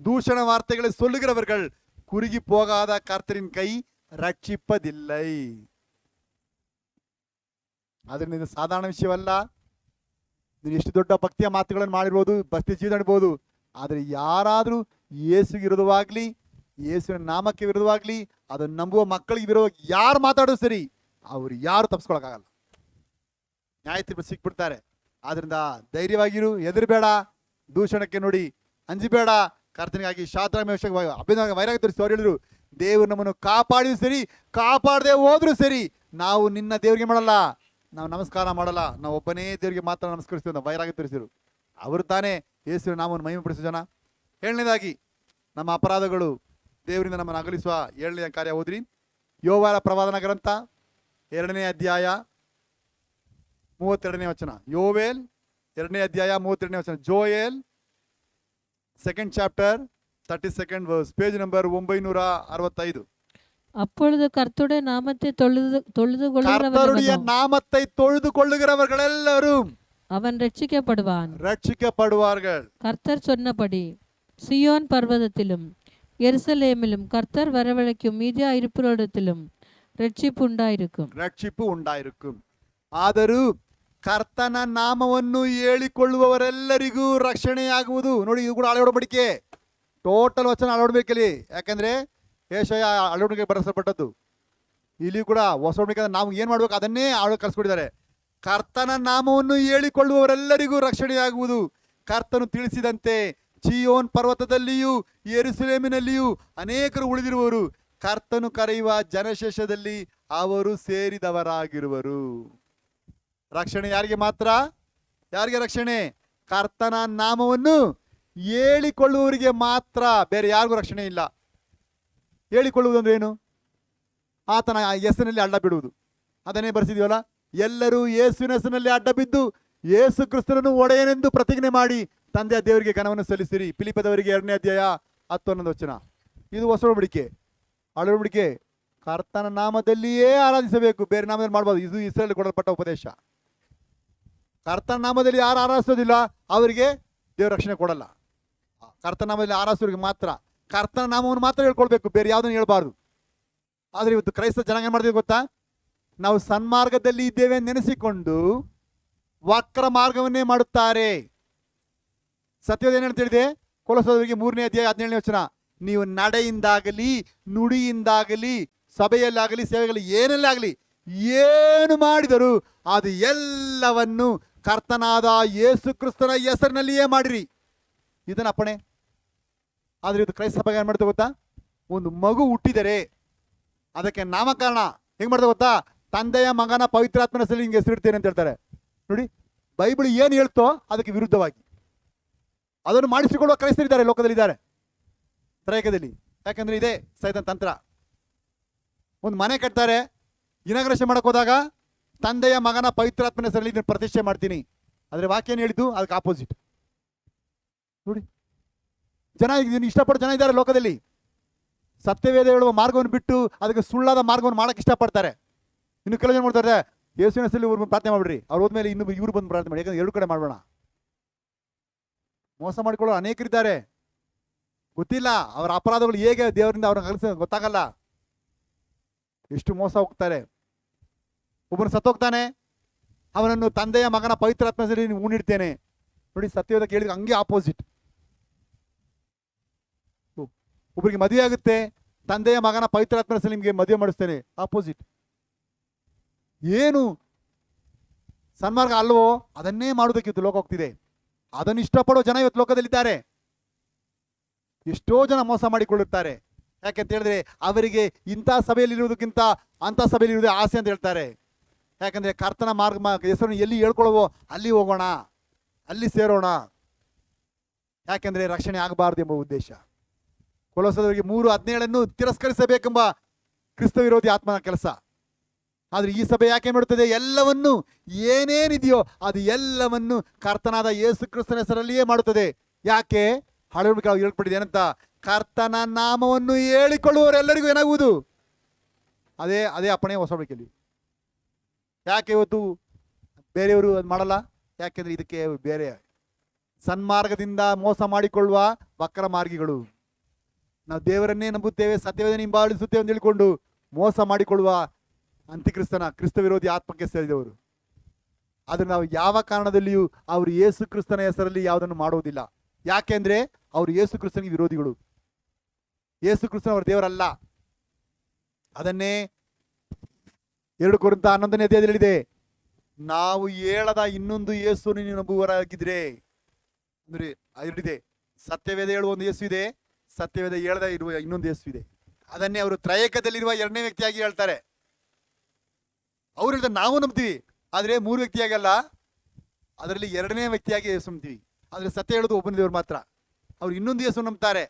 தூஷண வார்த்தைகளை சொல்லுகிறவர்கள் குறுகி போகாத கர்த்தரின் கை ரட்சிப்பதில்லை. ಅದರಿಂದ ಇದು ಸಾಧಾರಣ ವಿಷಯವಲ್ಲ. ನೀನು ಎಷ್ಟು ದೊಡ್ಡ ಭಕ್ತಿಯ ಮಾತುಗಳನ್ನು ಮಾಡಿರ್ಬೋದು, ಭಕ್ತಿ ಜೀವನ ಇಡ್ಬೋದು, ಆದರೆ ಯಾರಾದರೂ ಯೇಸುಗೆ ವಿರೋಧವಾಗ್ಲಿ, ಯೇಸುವಿನ ನಾಮಕ್ಕೆ ವಿರೋಧವಾಗ್ಲಿ, ಅದನ್ನು ನಂಬುವ ಮಕ್ಕಳಿಗೆ ವಿರೋಧವಾಗಿ ಯಾರು ಮಾತಾಡೋದು ಸರಿ, ಅವ್ರು ಯಾರು ತಪ್ಪಿಸ್ಕೊಳಕ್ಕಾಗಲ್ಲ, ನ್ಯಾಯ ತೀರ್ಪು ಸಿಕ್ಬಿಡ್ತಾರೆ. ಆದ್ರಿಂದ ಧೈರ್ಯವಾಗಿರು, ಹೆದರಬೇಡ, ದೂಷಣಕ್ಕೆ ನೋಡಿ ಅಂಜಬೇಡ. ಕರ್ತನಿಗಾಗಿ ಶಾದ್ರಕ್ ಮೇಷಕ್ ಅಬೇದ್ನೆಗೋರ ವೈರಾಗ್ಯ ತೋರಿಸಿ ಅವ್ರು ಹೇಳಿದ್ರು, ದೇವರು ನಮ್ಮನ್ನು ಕಾಪಾಡಿದ್ರು ಸರಿ, ಕಾಪಾಡದೆ ಹೋದ್ರು ಸರಿ, ನಾವು ನಿನ್ನ ದೇವರಿಗೆ ಮಾಡಲ್ಲ, ನಾವು ನಮಸ್ಕಾರ ಮಾಡಲ್ಲ, ನಾವು ಒಬ್ಬನೇ ದೇವರಿಗೆ ಮಾತ್ರ ನಮಸ್ಕರಿಸ್ತೀವಿ ಅಂತ ವೈರಾಗ್ಯ ತೋರಿಸಿದ್ರು. ಅವರು ತಾನೇ ಯೇಸುವಿನ ನಾಮವನ್ನು ಮಹಿಮೆಪಡಿಸೋ ಜನ. 7ನೇದಾಗಿ ನಮ್ಮ ಅಪರಾಧಗಳು ದೇವರಿಂದ ನಮ್ಮನ್ನು ಅಗಲಿಸುವ 7ನೇ ಕಾರ್ಯ ಓದ್ರಿ. ಯೋವಾರ ಪ್ರವಾದನ ಗ್ರಂಥ 2ನೇ ಅಧ್ಯಾಯ 32ನೇ ವಚನ. ಯೋವೇಲ್ 2ನೇ ಅಧ್ಯಾಯ 32ನೇ ವಚನ. ಜೋಯೇಲ್ 2nd chapter 32nd verse, page number 965. அப்பொழுது கர்த்தருடைய நாமத்தை தொழுது கர்த்தருடைய நாமத்தை தொழுது கொள்ளுகிறவர்கள் எல்லாரும் அவன் ரட்சிக்கப்படுவார்கள். கர்த்தர் சொன்னபடி சியோன் பர்வதத்திலும் எருசலேமிலும் கர்த்தர் வரவழைக்கும் மீதியா இருப்பிடத்திலும் ರಕ್ಷಿಪ್ಪು ಉಂಟಾயிருக்கும். ಆದರೂ ಕರ್ತನ ನಾಮವನ್ನು ಹೇಳಿಕೊಳ್ಳುವವರೆಲ್ಲರಿಗೂ ರಕ್ಷಣೆಯಾಗುವುದು. ನೋಡಿ, ಇದು ಕೂಡ ಹಳೆ ಒಡಂಬಡಿಕೆ, ಟೋಟಲ್ ವಚನ ಹಳೆ ಒಡಂಬಡಿಕೆಯಲ್ಲಿ. ಯಾಕಂದ್ರೆ ಯೆಶಾಯ ಹಳೆ ಒಡಂಬಡಿಕೆ ಬರೆಸಲ್ಪಟ್ಟದ್ದು. ಇಲ್ಲಿ ಕೂಡ ಹೊಸ ಒಡಂಬಡಿಕೆ ನಾವು ಏನು ಮಾಡ್ಬೇಕು ಅದನ್ನೇ ಆಳು ಕಲಿಸ್ಕೊಟ್ಟಿದ್ದಾರೆ. ಕರ್ತನ ನಾಮವನ್ನು ಹೇಳಿಕೊಳ್ಳುವವರೆಲ್ಲರಿಗೂ ರಕ್ಷಣೆಯಾಗುವುದು. ಕರ್ತನು ತಿಳಿಸಿದಂತೆ ಚೀಯೋನ್ ಪರ್ವತದಲ್ಲಿಯೂ ಯೆರೂಸಲೇಮಿನಲ್ಲಿಯೂ ಅನೇಕರು ಉಳಿದಿರುವರು. ಕರ್ತನು ಕರೆಯುವ ಜನಶೇಷದಲ್ಲಿ ಅವರು ಸೇರಿದವರಾಗಿರುವರು. ರಕ್ಷಣೆ ಯಾರಿಗೆ ಮಾತ್ರ? ಯಾರಿಗೆ ರಕ್ಷಣೆ? ಕರ್ತನ ನಾಮವನ್ನು ಹೇಳಿಕೊಳ್ಳುವವರಿಗೆ ಮಾತ್ರ, ಬೇರೆ ಯಾರಿಗೂ ರಕ್ಷಣೆ ಇಲ್ಲ. ಹೇಳಿಕೊಳ್ಳುವುದು ಅಂದ್ರೆ ಏನು? ಆತನ ಹೆಸರಿನಲ್ಲಿ ಅಡ್ಡ ಬಿಡುವುದು. ಅದನ್ನೇ ಬರೆಸಿದೀವಲ್ಲ, ಎಲ್ಲರೂ ಯೇಸುವಿನ ಹೆಸರಿನಲ್ಲಿ ಅಡ್ಡ ಬಿದ್ದು ಯೇಸು ಕ್ರಿಸ್ತನನ್ನು ಒಡೆಯನೆಂದು ಪ್ರತಿಜ್ಞೆ ಮಾಡಿ ತಂದೆಯ ದೇವರಿಗೆ ಘನವನ್ನು ಸಲ್ಲಿಸಿರಿ. ಫಿಲಿಪ್ಪದವರಿಗೆ 2ನೇ ಅಧ್ಯಾಯ 10-11 ವಚನ. ಇದು ಹೊಸ ಒಡಂಬಡಿಕೆ. ಹಳೆ ಒಡಂಬಡಿಕೆ ಕರ್ತನ ನಾಮದಲ್ಲಿಯೇ ಆರಾಧಿಸಬೇಕು, ಬೇರೆ ನಾಮದಲ್ಲಿ ಮಾಡಬಹುದು. ಇದು ಇಸ್ರೇಲ್ ಕೊಡಲ್ಪಟ್ಟ ಉಪದೇಶ. ಕರ್ತನ ನಾಮದಲ್ಲಿ ಯಾರು ಆರಾಧಿಸೋದಿಲ್ಲ ಅವರಿಗೆ ದೇವರ ರಕ್ಷಣೆ ಕೊಡಲ್ಲ. ಕರ್ತನ ನಾಮದಲ್ಲಿ ಆರಾಧಿಸೋರಿಗೆ ಮಾತ್ರ, ಕರ್ತನ ನಾಮವನ್ನು ಮಾತ್ರ ಹೇಳ್ಕೊಳ್ಬೇಕು, ಬೇರೆ ಯಾವುದನ್ನು ಹೇಳ್ಬಾರ್ದು. ಆದರೆ ಇವತ್ತು ಕ್ರೈಸ್ತ ಜನಾಂಗ ಏನು ಮಾಡ್ತೀವಿ ಗೊತ್ತಾ? ನಾವು ಸನ್ಮಾರ್ಗದಲ್ಲಿ ಇದ್ದೇವೆ ನೆನೆಸಿಕೊಂಡು ವಕ್ರ ಮಾರ್ಗವನ್ನೇ ಮಾಡುತ್ತಾರೆ. ಸತ್ಯದ ಏನು ತಿಳಿದೆ? ಕೊಲೊಸ್ಸದವರಿಗೆ 3ನೇ ಅಧ್ಯಾಯ 17ನೇ ವಚನ. ನೀವು ನಡೆಯಿಂದಾಗಲಿ ನುಡಿಯಿಂದಾಗಲಿ ಸಭೆಯಲ್ಲಾಗಲಿ ಸೇವೆಗಳು ಏನೆಲ್ಲಾಗಲಿ ಏನು ಮಾಡಿದರು ಅದು ಎಲ್ಲವನ್ನು ಕರ್ತನಾದ ಯೇಸು ಕ್ರಿಸ್ತನ ಹೆಸರಿನಲ್ಲಿಯೇ ಮಾಡಿರಿ. ಇದನ್ನ ಅಪ್ಪಣೆ. ಆದರೆ ಇದು ಕ್ರೈಸ್ತ ಸಭೆಗೆ ಏನು ಮಾಡ್ತೇವೆ ಗೊತ್ತಾ? ಒಂದು ಮಗು ಹುಟ್ಟಿದರೆ ಅದಕ್ಕೆ ನಾಮಕರಣ ಹೆಂಗ್ ಮಾಡ್ತೇವೆ ಗೊತ್ತಾ? ತಂದೆಯ ಮಗನ ಪವಿತ್ರಾತ್ಮನ ಹೆಸರಲ್ಲಿ ಹಿಂಗೆ ಹೆಸರಿಡ್ತೇನೆ ಅಂತ ಹೇಳ್ತಾರೆ. ನೋಡಿ, ಬೈಬಲ್ ಏನು ಹೇಳ್ತೋ ಅದಕ್ಕೆ ವಿರುದ್ಧವಾಗಿ ಅದನ್ನು ಮಾಡಿಸಿಕೊಳ್ಳುವ ಕ್ರೈಸ್ತರಿದ್ದಾರೆ, ಲೋಕದಲ್ಲಿದ್ದಾರೆ, ತ್ರೈಕದಲ್ಲಿ. ಯಾಕಂದ್ರೆ ಇದೇ ಸೈತಾನ್ ತಂತ್ರ. ಒಂದು ಮನೆ ಕಟ್ತಾರೆ, ಇನಾಗ್ರೇಷನ್ ಮಾಡಕ್ ಹೋದಾಗ ತಂದೆಯ ಮಗನ ಪವಿತ್ರಾತ್ಮನ ಹೆಸರಲ್ಲಿ ಇದನ್ನು ಪ್ರತಿಷ್ಠೆ ಮಾಡ್ತೀನಿ. ಆದರೆ ವಾಕ್ಯ ಏನು ಹೇಳಿದ್ದು? ಅದಕ್ಕೆ ಆಪೋಸಿಟ್. ನೋಡಿ, ಜನ ಇದನ್ನು ಇಷ್ಟಪಡೋ ಜನ ಇದ್ದಾರೆ ಲೋಕದಲ್ಲಿ. ಸತ್ಯವೇದ ಹೇಳುವ ಮಾರ್ಗವನ್ನು ಬಿಟ್ಟು ಅದಕ್ಕೆ ಸುಳ್ಳಾದ ಮಾರ್ಗವನ್ನು ಮಾಡಕ್ಕೆ ಇಷ್ಟಪಡ್ತಾರೆ. ಇನ್ನು ಕೆಲವು ಜನ ಮಾಡ್ತಾರೆ, ಯೇಸುವಿನ ಹೆಸರಲ್ಲಿ ಇವ್ರು ಪ್ರಾರ್ಥನೆ ಮಾಡ್ಬಿಡ್ರಿ, ಅವ್ರು ಹೋದ್ಮೇಲೆ ಇವ್ರು ಬಂದು ಪ್ರಾರ್ಥನೆ ಮಾಡಿ. ಯಾಕಂದ್ರೆ 2 ಕಡೆ ಮಾಡಬೇಡ. ಮೋಸ ಮಾಡಿಕೊಳ್ಳೋ ಅನೇಕರಿದ್ದಾರೆ. ಗೊತ್ತಿಲ್ಲ ಅವರ ಅಪರಾಧಗಳು ಹೇಗೆ ದೇವರಿಂದ ಅವ್ರನ್ನ ಕಲಿಸ ಗೊತ್ತಾಗಲ್ಲ. ಎಷ್ಟು ಮೋಸ ಹೋಗ್ತಾರೆ. ಒಬ್ಬನು ಸತ್ತೋಗ್ತಾನೆ, ಅವನನ್ನು ತಂದೆಯ ಮಗನ ಪವಿತ್ರಾತ್ಮದಲ್ಲಿ ಊನಿಡ್ತೇನೆ. ನೋಡಿ, ಸತ್ಯವೇದ ಕೇಳಿದ್ರೆ ಹಂಗೆ ಆಪೋಸಿಟ್. ಒಬ್ಬರಿಗೆ ಮದುವೆ ಆಗುತ್ತೆ, ತಂದೆಯ ಮಗನ ಪವಿತ್ರಾತ್ಮದಲ್ಲಿ ನಿಮಗೆ ಮದುವೆ ಮಾಡಿಸ್ತೇನೆ, ಆಪೋಸಿಟ್. ಏನು ಸನ್ಮಾರ್ಗ ಅಲ್ವೋ ಅದನ್ನೇ ಮಾಡೋದಕ್ಕೆ ಇವತ್ತು ಲೋಕ ಹೋಗ್ತಿದೆ. ಅದನ್ನು ಇಷ್ಟಪಡೋ ಜನ ಇವತ್ತು ಲೋಕದಲ್ಲಿದ್ದಾರೆ. ಎಷ್ಟೋ ಜನ ಮೋಸ ಮಾಡಿಕೊಳ್ಳುತ್ತಾರೆ. ಯಾಕೆಂತ ಹೇಳಿದ್ರೆ ಅವರಿಗೆ ಇಂಥ ಸಭೆಯಲ್ಲಿ ಇರುವುದಕ್ಕಿಂತ ಅಂಥ ಸಭೆಯಲ್ಲಿ ಇರುವುದೇ ಆಸೆ ಅಂತ ಹೇಳ್ತಾರೆ. ಯಾಕಂದ್ರೆ ಕರ್ತನ ಮಾರ್ಗ ಹೆಸರನ್ನು ಎಲ್ಲಿ ಹೇಳ್ಕೊಳ್ಳುವೋ ಅಲ್ಲಿ ಹೋಗೋಣ, ಅಲ್ಲಿ ಸೇರೋಣ. ಯಾಕೆಂದ್ರೆ ರಕ್ಷಣೆ ಆಗಬಾರದು ಎಂಬ ಉದ್ದೇಶ. ಕೊಲೊಸ್ಸದವರಿಗೆ 3:17 ತಿರಸ್ಕರಿಸಬೇಕೆಂಬ ಕ್ರಿಸ್ತ ವಿರೋಧಿ ಆತ್ಮನ ಕೆಲಸ. ಆದ್ರೆ ಈ ಸಭೆ ಯಾಕೆ ಮಾಡುತ್ತದೆ? ಎಲ್ಲವನ್ನು, ಏನೇನಿದೆಯೋ ಅದು ಎಲ್ಲವನ್ನು ಕರ್ತನಾದ ಯೇಸು ಕ್ರಿಸ್ತನ ಹೆಸರಲ್ಲಿಯೇ ಮಾಡುತ್ತದೆ. ಯಾಕೆ? ಹಳೆ ಹೇಳ್ಬಿಟ್ಟಿದೆ ಏನಂತ? ಕರ್ತನ ನಾಮವನ್ನು ಹೇಳಿಕೊಳ್ಳುವವರೆಲ್ಲರಿಗೂ ಏನಾಗುವುದು? ಅದೇ ಅದೇ ಅಪ್ಪಣೆ ಹೊಸ ಒಡಂಬಡಿಕೆಯಲ್ಲಿ. ಯಾಕೆ ಇವತ್ತು ಬೇರೆಯವರು ಅದು ಮಾಡಲ್ಲ? ಯಾಕೆಂದ್ರೆ ಇದಕ್ಕೆ ಬೇರೆ ಸನ್ಮಾರ್ಗದಿಂದ ಮೋಸ ಮಾಡಿಕೊಳ್ಳುವ ವಕ್ರ ಮಾರ್ಗಿಗಳು. ನಾವು ದೇವರನ್ನೇ ನಂಬುತ್ತೇವೆ, ಸತ್ಯವೇದನೆ ಹಿಂಬಾಲಿಸುತ್ತೇವೆ ಅಂತ ಹೇಳಿಕೊಂಡು ಮೋಸ ಮಾಡಿಕೊಳ್ಳುವ ಅಂತ್ಯಕ್ರಿಸ್ತನ, ಕ್ರಿಸ್ತ ವಿರೋಧಿ ಆತ್ಮಕ್ಕೆ ಸೇರಿದವರು. ಆದ್ರೆ ನಾವು ಯಾವ ಕಾರಣದಲ್ಲಿಯೂ ಅವರು ಯೇಸು ಕ್ರಿಸ್ತನ ಹೆಸರಲ್ಲಿ ಯಾವುದನ್ನು ಮಾಡುವುದಿಲ್ಲ. ಯಾಕೆಂದ್ರೆ ಅವರು ಯೇಸು ಕ್ರಿಸ್ತನಿಗೆ ವಿರೋಧಿಗಳು. ಯೇಸು ಕ್ರಿಸ್ತನ ಅವರ ದೇವರಲ್ಲ. ಅದನ್ನೇ 2 ಕೊರಿಂಥ 11ನೇ ಅಧ್ಯಾಯದಲ್ಲಿ ಹೇಳಿದೆ, ನಾವು ಹೇಳದ ಇನ್ನೊಂದು ಯೇಸುವನ್ನು ನೀವು ನಂಬುವರಾಗಿದ್ರೆ, ಅಂದ್ರೆ ಹೇಳಿದೆ, ಸತ್ಯವೇದ ಹೇಳುವ ಒಂದು ಯೇಸು ಇದೆ, ಸತ್ಯವೇದ ಹೇಳದ ಇರುವ ಇನ್ನೊಂದು ಯೇಸು ಇದೆ. ಅದನ್ನೇ ಅವರು ತ್ರಯೇಕದಲ್ಲಿರುವ 2ನೇ ವ್ಯಕ್ತಿಯಾಗಿ ಹೇಳ್ತಾರೆ. ಅವ್ರು ಹೇಳ್ತಾರೆ ನಾವು ನಂಬ್ತೀವಿ, ಆದರೆ 3 ವ್ಯಕ್ತಿಯಾಗಲ್ಲ, ಅದರಲ್ಲಿ 2ನೇ ವ್ಯಕ್ತಿಯಾಗಿ ಯೇಸು ನಂಬ್ತೀವಿ. ಆದರೆ ಸತ್ಯ ಹೇಳೋದು ಒಬ್ಬನ ದೇವರು ಮಾತ್ರ. ಅವ್ರು ಇನ್ನೊಂದು ಯೇಸು ನಂಬ್ತಾರೆ.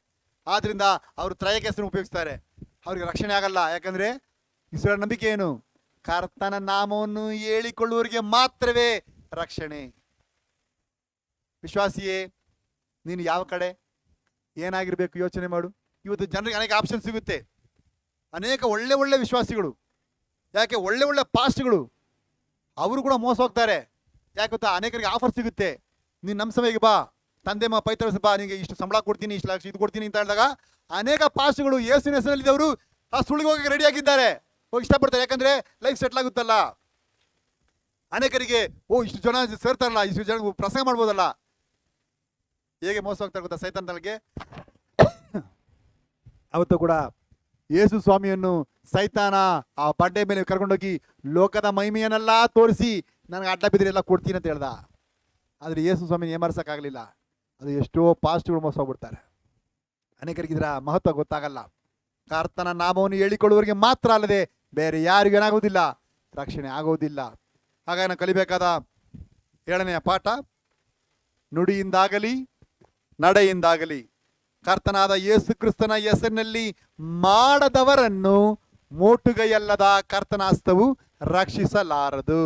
ಆದ್ರಿಂದ ಅವರು ತ್ರಯೇಕ ಹೆಸರನ್ನು ಉಪಯೋಗಿಸ್ತಾರೆ. ಅವ್ರಿಗೆ ರಕ್ಷಣೆ ಆಗಲ್ಲ. ಯಾಕಂದ್ರೆ ಇಸ್ರಾಯೇಲ್ ನಂಬಿಕೆ ಏನು? ಕರ್ತನ ನಾಮವನ್ನು ಹೇಳಿಕೊಳ್ಳುವವರಿಗೆ ಮಾತ್ರವೇ ರಕ್ಷಣೆ. ವಿಶ್ವಾಸಿಯೇ, ನೀನು ಯಾವ ಕಡೆ ಏನಾಗಿರ್ಬೇಕು ಯೋಚನೆ ಮಾಡು. ಇವತ್ತು ಜನರಿಗೆ ಅನೇಕ ಆಪ್ಷನ್ ಸಿಗುತ್ತೆ, ಅನೇಕ ಒಳ್ಳೆ ಒಳ್ಳೆ ವಿಶ್ವಾಸಿಗಳು. ಯಾಕೆ? ಒಳ್ಳೆ ಒಳ್ಳೆ ಪಾಸ್ಟ್ಗಳು ಅವರು ಕೂಡ ಮೋಸ ಹೋಗ್ತಾರೆ. ಯಾಕೆ ಗೊತ್ತಾ? ಅನೇಕರಿಗೆ ಆಫರ್ ಸಿಗುತ್ತೆ, ನೀನು ನಮ್ಮ ಸಭೆಗೆ ಬಾ, ತಂದೆ ಪೈತ್ರ ಬಾ, ನಿನಗೆ ಇಷ್ಟು ಸಂಬಳ ಕೊಡ್ತೀನಿ, ಇಷ್ಟು ಲಕ್ಷ ಇದು ಕೊಡ್ತೀನಿ ಅಂತ ಹೇಳಿದಾಗ ಅನೇಕ ಪಾಸ್ಟ್ಗಳು ಯೇಸುವಿನ ಹೆಸರಲ್ಲಿದ್ದವರು ಆ ಸುಳ್ಳಿಗೆ ಹೋಗಿ ರೆಡಿ ಆಗಿದ್ದಾರೆ, ಹೋಗಿ ಇಷ್ಟಪಡ್ತಾರೆ. ಯಾಕಂದ್ರೆ ಲೈಫ್ ಸೆಟ್ಲ್ ಆಗುತ್ತಲ್ಲ. ಅನೇಕರಿಗೆ ಇಷ್ಟು ಜನ ಸೇರ್ತಾರಲ್ಲ, ಇಷ್ಟು ಜನ ಪ್ರಸಂಗ ಮಾಡ್ಬೋದಲ್ಲ. ಹೇಗೆ ಮೋಸ ಹೋಗ್ತಾರೆ ಗೊತ್ತಾ ಸೈತಾನನಿಗೆ? ಅವತ್ತು ಕೂಡ ಯೇಸು ಸ್ವಾಮಿಯನ್ನು ಸೈತಾನ ಆ ಬಂಡೆ ಮೇಲೆ ಕರ್ಕೊಂಡೋಗಿ ಲೋಕದ ಮಹಿಮೆಯನ್ನೆಲ್ಲ ತೋರಿಸಿ ನನಗೆ ಅಡ್ಡ ಬಿದ್ದರೆ ಎಲ್ಲ ಕೊಡ್ತೀನಿ ಅಂತ ಹೇಳ್ದ. ಆದರೆ ಯೇಸು ಸ್ವಾಮಿನ ಏಮಾರಿಸೋಕ್ಕಾಗಲಿಲ್ಲ. ಅದು ಎಷ್ಟೋ ಪಾಸ್ಟ್ಗಳು ಮೋಸ ಹೋಗ್ಬಿಡ್ತಾರೆ. ಅನೇಕರಿಗೆ ಇದರ ಮಹತ್ವ ಗೊತ್ತಾಗಲ್ಲ. ಕರ್ತನ ನಾಮವನ್ನು ಹೇಳಿಕೊಳ್ಳುವವರಿಗೆ ಮಾತ್ರ ಅಲ್ಲದೆ ಬೇರೆ ಯಾರಿಗೂ ಏನಾಗುವುದಿಲ್ಲ, ರಕ್ಷಣೆ ಆಗುವುದಿಲ್ಲ. ಹಾಗಾಗಿ ನಾವು ಕಲಿಬೇಕಾದ 7ನೆಯ ಪಾಠ, ನುಡಿಯಿಂದಾಗಲಿ ನಡೆಯಿಂದಾಗಲಿ ಕರ್ತನಾದ ಯೇಸು ಕ್ರಿಸ್ತನ ಹೆಸರಿನಲ್ಲಿ ಮಾಡದವರನ್ನು ಮೋಟುಗೈಯಲ್ಲದ ಕರ್ತನ ಹಸ್ತವು ರಕ್ಷಿಸಲಾರದು.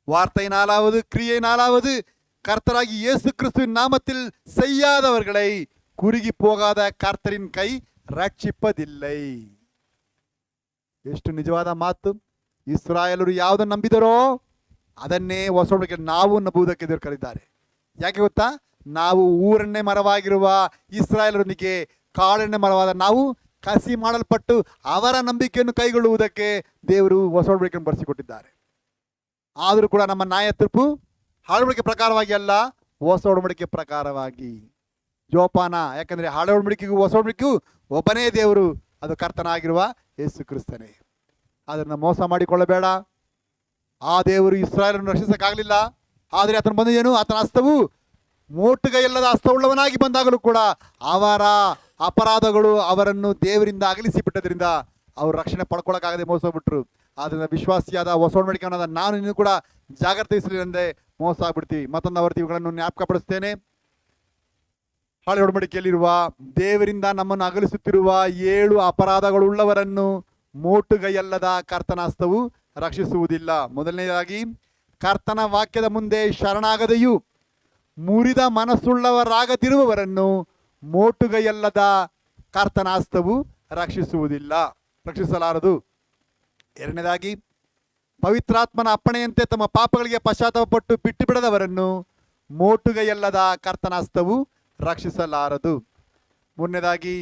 வார்த்தை 4வது, கிரியை 4வது, கர்த்தராகி இயேசு கிறிஸ்துவின் நாமத்தில் செய்யாதவர்களை குறுகி போகாத கர்த்தரின் ಕೈ ರಕ್ಷಿಪದಿಲ್ಲೈ. ಎಷ್ಟು ನಿಜವಾದ ಮಾತು. ಇಸ್ರಾಯೇಲರು ಯಾವುದನ್ನು ನಂಬಿದರೋ ಅದನ್ನೇ ಹೊಸ ಒಡಂಬಡಿಕೆಯಲ್ಲಿ ನಾವು ನಂಬುವುದಕ್ಕೆ ದೇವರು ಕರೆದಿದ್ದಾರೆ. ಯಾಕೆ ಗೊತ್ತಾ? ನಾವು ಊರನ್ನೇ ಮರವಾಗಿರುವ ಇಸ್ರಾಯೇಲರೊಂದಿಗೆ ಕಾಳೆಣ್ಣೆ ಮರವಾದ ನಾವು ಕಸಿ ಮಾಡಲ್ಪಟ್ಟು ಅವರ ನಂಬಿಕೆಯನ್ನು ಕೈಗೊಳ್ಳುವುದಕ್ಕೆ ದೇವರು ಹೊಸ ಒಡಂಬಡಿಕೆಯನ್ನು ಬರೆಸಿಕೊಟ್ಟಿದ್ದಾರೆ. ಆದರೂ ಕೂಡ ನಮ್ಮ ನ್ಯಾಯ ತೀರ್ಪು ಹಳೆ ಒಡಂಬಡಿಕೆ ಪ್ರಕಾರವಾಗಿ ಅಲ್ಲ, ಹೊಸ ಒಡಂಬಡಿಕೆ ಪ್ರಕಾರವಾಗಿ. ಜೋಪಾನ. ಯಾಕಂದ್ರೆ ಹಳೆ ಒಡಂಬಡಿಕೆಗೂ ಹೊಸ ಒಡಂಬಡಿಕೆಗೂ ಒಬ್ಬನೇ ದೇವರು, ಅದು ಕರ್ತನಾಗಿರುವ ಯೇಸು ಕ್ರಿಸ್ತನೇ. ಅದನ್ನು ಮೋಸ ಮಾಡಿಕೊಳ್ಳಬೇಡ. ಆ ದೇವರು ಇಸ್ರಾಯೇಲನ್ನು ರಕ್ಷಿಸಕ್ಕಾಗಲಿಲ್ಲ, ಆದರೆ ಆತನ ಬಂದ ಏನು? ಆತನ ಹಸ್ತವು ಮೋಟುಗೈಯಲ್ಲದ ಹಸ್ತವುಳ್ಳವನಾಗಿ ಬಂದಾಗಲೂ ಕೂಡ ಅವರ ಅಪರಾಧಗಳು ಅವರನ್ನು ದೇವರಿಂದ ಅಗಲಿಸಿ ಬಿಟ್ಟದ್ರಿಂದ ಅವರು ರಕ್ಷಣೆ ಪಡ್ಕೊಳ್ಳೋಕ್ಕಾಗದೆ ಮೋಸ ಹೋಗ್ಬಿಟ್ರು. ಆದ್ದರಿಂದ ವಿಶ್ವಾಸಿಯಾದ ಹೊಸ ಒಡಂಬಡಿಕೆಯಾದ ನಾನು ಇನ್ನೂ ಕೂಡ ಜಾಗ್ರತೆ ವಹಿಸಲಿಲ್ಲಂದೆ ಮೋಸ ಆಗ್ಬಿಡ್ತೀವಿ. ಮತ್ತೊಂದು ಆವರ್ತಿ ಇವುಗಳನ್ನು ಜ್ಞಾಪಕ ಪಡಿಸ್ತೇನೆ. ಹಳೆ ಒಡಂಬಡಿಕೆಯಲ್ಲಿರುವ ದೇವರಿಂದ ನಮ್ಮನ್ನು ಅಗಲಿಸುತ್ತಿರುವ 7 ಅಪರಾಧಗಳುಳ್ಳವರನ್ನು ಮೋಟುಗೈಯಲ್ಲದ ಕರ್ತನ ಹಸ್ತವು ರಕ್ಷಿಸುವುದಿಲ್ಲ. ಮೊದಲನೇದಾಗಿ, ಕರ್ತನ ವಾಕ್ಯದ ಮುಂದೆ ಶರಣಾಗದೆಯೂ ಮುರಿದ ಮನಸ್ಸುಳ್ಳವರಾಗದಿರುವವರನ್ನು ಮೋಟುಗೈಯಲ್ಲದ ಕರ್ತನ ಹಸ್ತವು ರಕ್ಷಿಸಲಾರದು. ಎರಡನೇದಾಗಿ, ಪವಿತ್ರಾತ್ಮನ ಅಪ್ಪಣೆಯಂತೆ ತಮ್ಮ ಪಾಪಗಳಿಗೆ ಪಶ್ಚಾತ್ತಾಪಪಟ್ಟು ಬಿಟ್ಟು ಬಿಡದವರನ್ನು ಮೋಟುಗೈಯಲ್ಲದ ಕರ್ತನ ಹಸ್ತವು ರಕ್ಷಿಸಲಾರದು. ಮೂರನೇದಾಗಿ,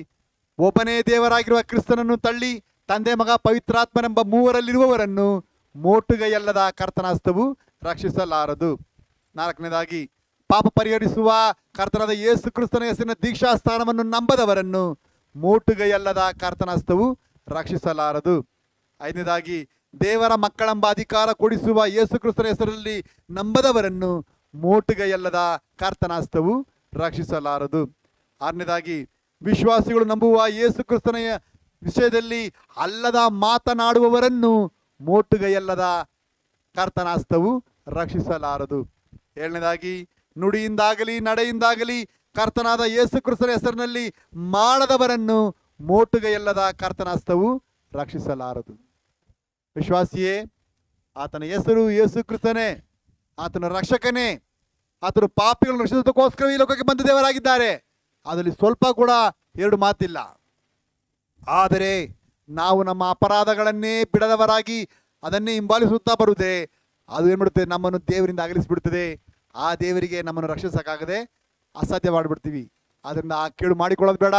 ಒಬ್ಬನೇ ದೇವರಾಗಿರುವ ಕ್ರಿಸ್ತನನ್ನು ತಳ್ಳಿ ತಂದೆ, ಮಗ, ಪವಿತ್ರಾತ್ಮನೆಂಬ ಮೂವರಲ್ಲಿರುವವರನ್ನು ಮೋಟುಗೈಯಲ್ಲದ ಕರ್ತನ ಹಸ್ತವು ರಕ್ಷಿಸಲಾರದು. ನಾಲ್ಕನೇದಾಗಿ, ಪಾಪ ಪರಿಹರಿಸುವ ಕರ್ತನಾದ ಯೇಸು ಕ್ರಿಸ್ತನ ಹೆಸರಿನ ದೀಕ್ಷಾ ಸ್ಥಾನವನ್ನು ನಂಬದವರನ್ನು ಮೋಟುಗೈಯಲ್ಲದ ಕರ್ತನ ಹಸ್ತವು ರಕ್ಷಿಸಲಾರದು. ಐದನೇದಾಗಿ, ದೇವರ ಮಕ್ಕಳೆಂಬ ಅಧಿಕಾರ ಕೊಡಿಸುವ ಯೇಸು ಕ್ರಿಸ್ತನ ಹೆಸರಲ್ಲಿ ನಂಬದವರನ್ನು ಮೋಟುಗೈಯಲ್ಲದ ಕರ್ತನ ಹಸ್ತವು ರಕ್ಷಿಸಲಾರದು. ಆರನೇದಾಗಿ, ವಿಶ್ವಾಸಿಗಳು ನಂಬುವ ಯೇಸು ಕ್ರಿಸ್ತನ ವಿಷಯದಲ್ಲಿ ಅಲ್ಲದ ಮಾತನಾಡುವವರನ್ನು ಮೋಟುಗೈಯಲ್ಲದ ಕರ್ತನ ಹಸ್ತವು ರಕ್ಷಿಸಲಾರದು. ಏಳನೇದಾಗಿ, ನುಡಿಯಿಂದಾಗಲಿ ನಡೆಯಿಂದಾಗಲಿ ಕರ್ತನಾದ ಯೇಸು ಕ್ರಿಸ್ತನ ಹೆಸರಿನಲ್ಲಿ ಮಾಡದವರನ್ನು ಮೋಟುಗೈಯಲ್ಲದ ಕರ್ತನ ಹಸ್ತವು ರಕ್ಷಿಸಲಾರದು. ವಿಶ್ವಾಸಿಯೇ, ಆತನ ಹೆಸರು ಯೇಸು ಕ್ರಿಸ್ತನೇ, ಆತನ ರಕ್ಷಕನೇ, ಆತನು ಪಾಪಿಗಳನ್ನು ರಕ್ಷಿಸೋದಕ್ಕೋಸ್ಕರ ಈ ಲೋಕಕ್ಕೆ ಬಂದ ದೇವರಾಗಿದ್ದಾರೆ. ಅದರಲ್ಲಿ ಸ್ವಲ್ಪ ಕೂಡ ಎರಡು ಮಾತಿಲ್ಲ. ಆದರೆ ನಾವು ನಮ್ಮ ಅಪರಾಧಗಳನ್ನೇ ಬಿಡದವರಾಗಿ ಅದನ್ನೇ ಹಿಂಬಾಲಿಸುತ್ತಾ ಬರುವುದೇ, ಅದು ಏನು ಮಾಡುತ್ತೆ, ನಮ್ಮನ್ನು ದೇವರಿಂದ ಅಗಲಿಸಿಬಿಡ್ತದೆ. ಆ ದೇವರಿಗೆ ನಮ್ಮನ್ನು ರಕ್ಷಿಸಕ್ಕಾಗದೆ ಅಸಾಧ್ಯ ಮಾಡಿಬಿಡ್ತೀವಿ. ಅದರಿಂದ ಆ ಕೇಳು ಮಾಡಿಕೊಳ್ಳೋದು ಬೇಡ.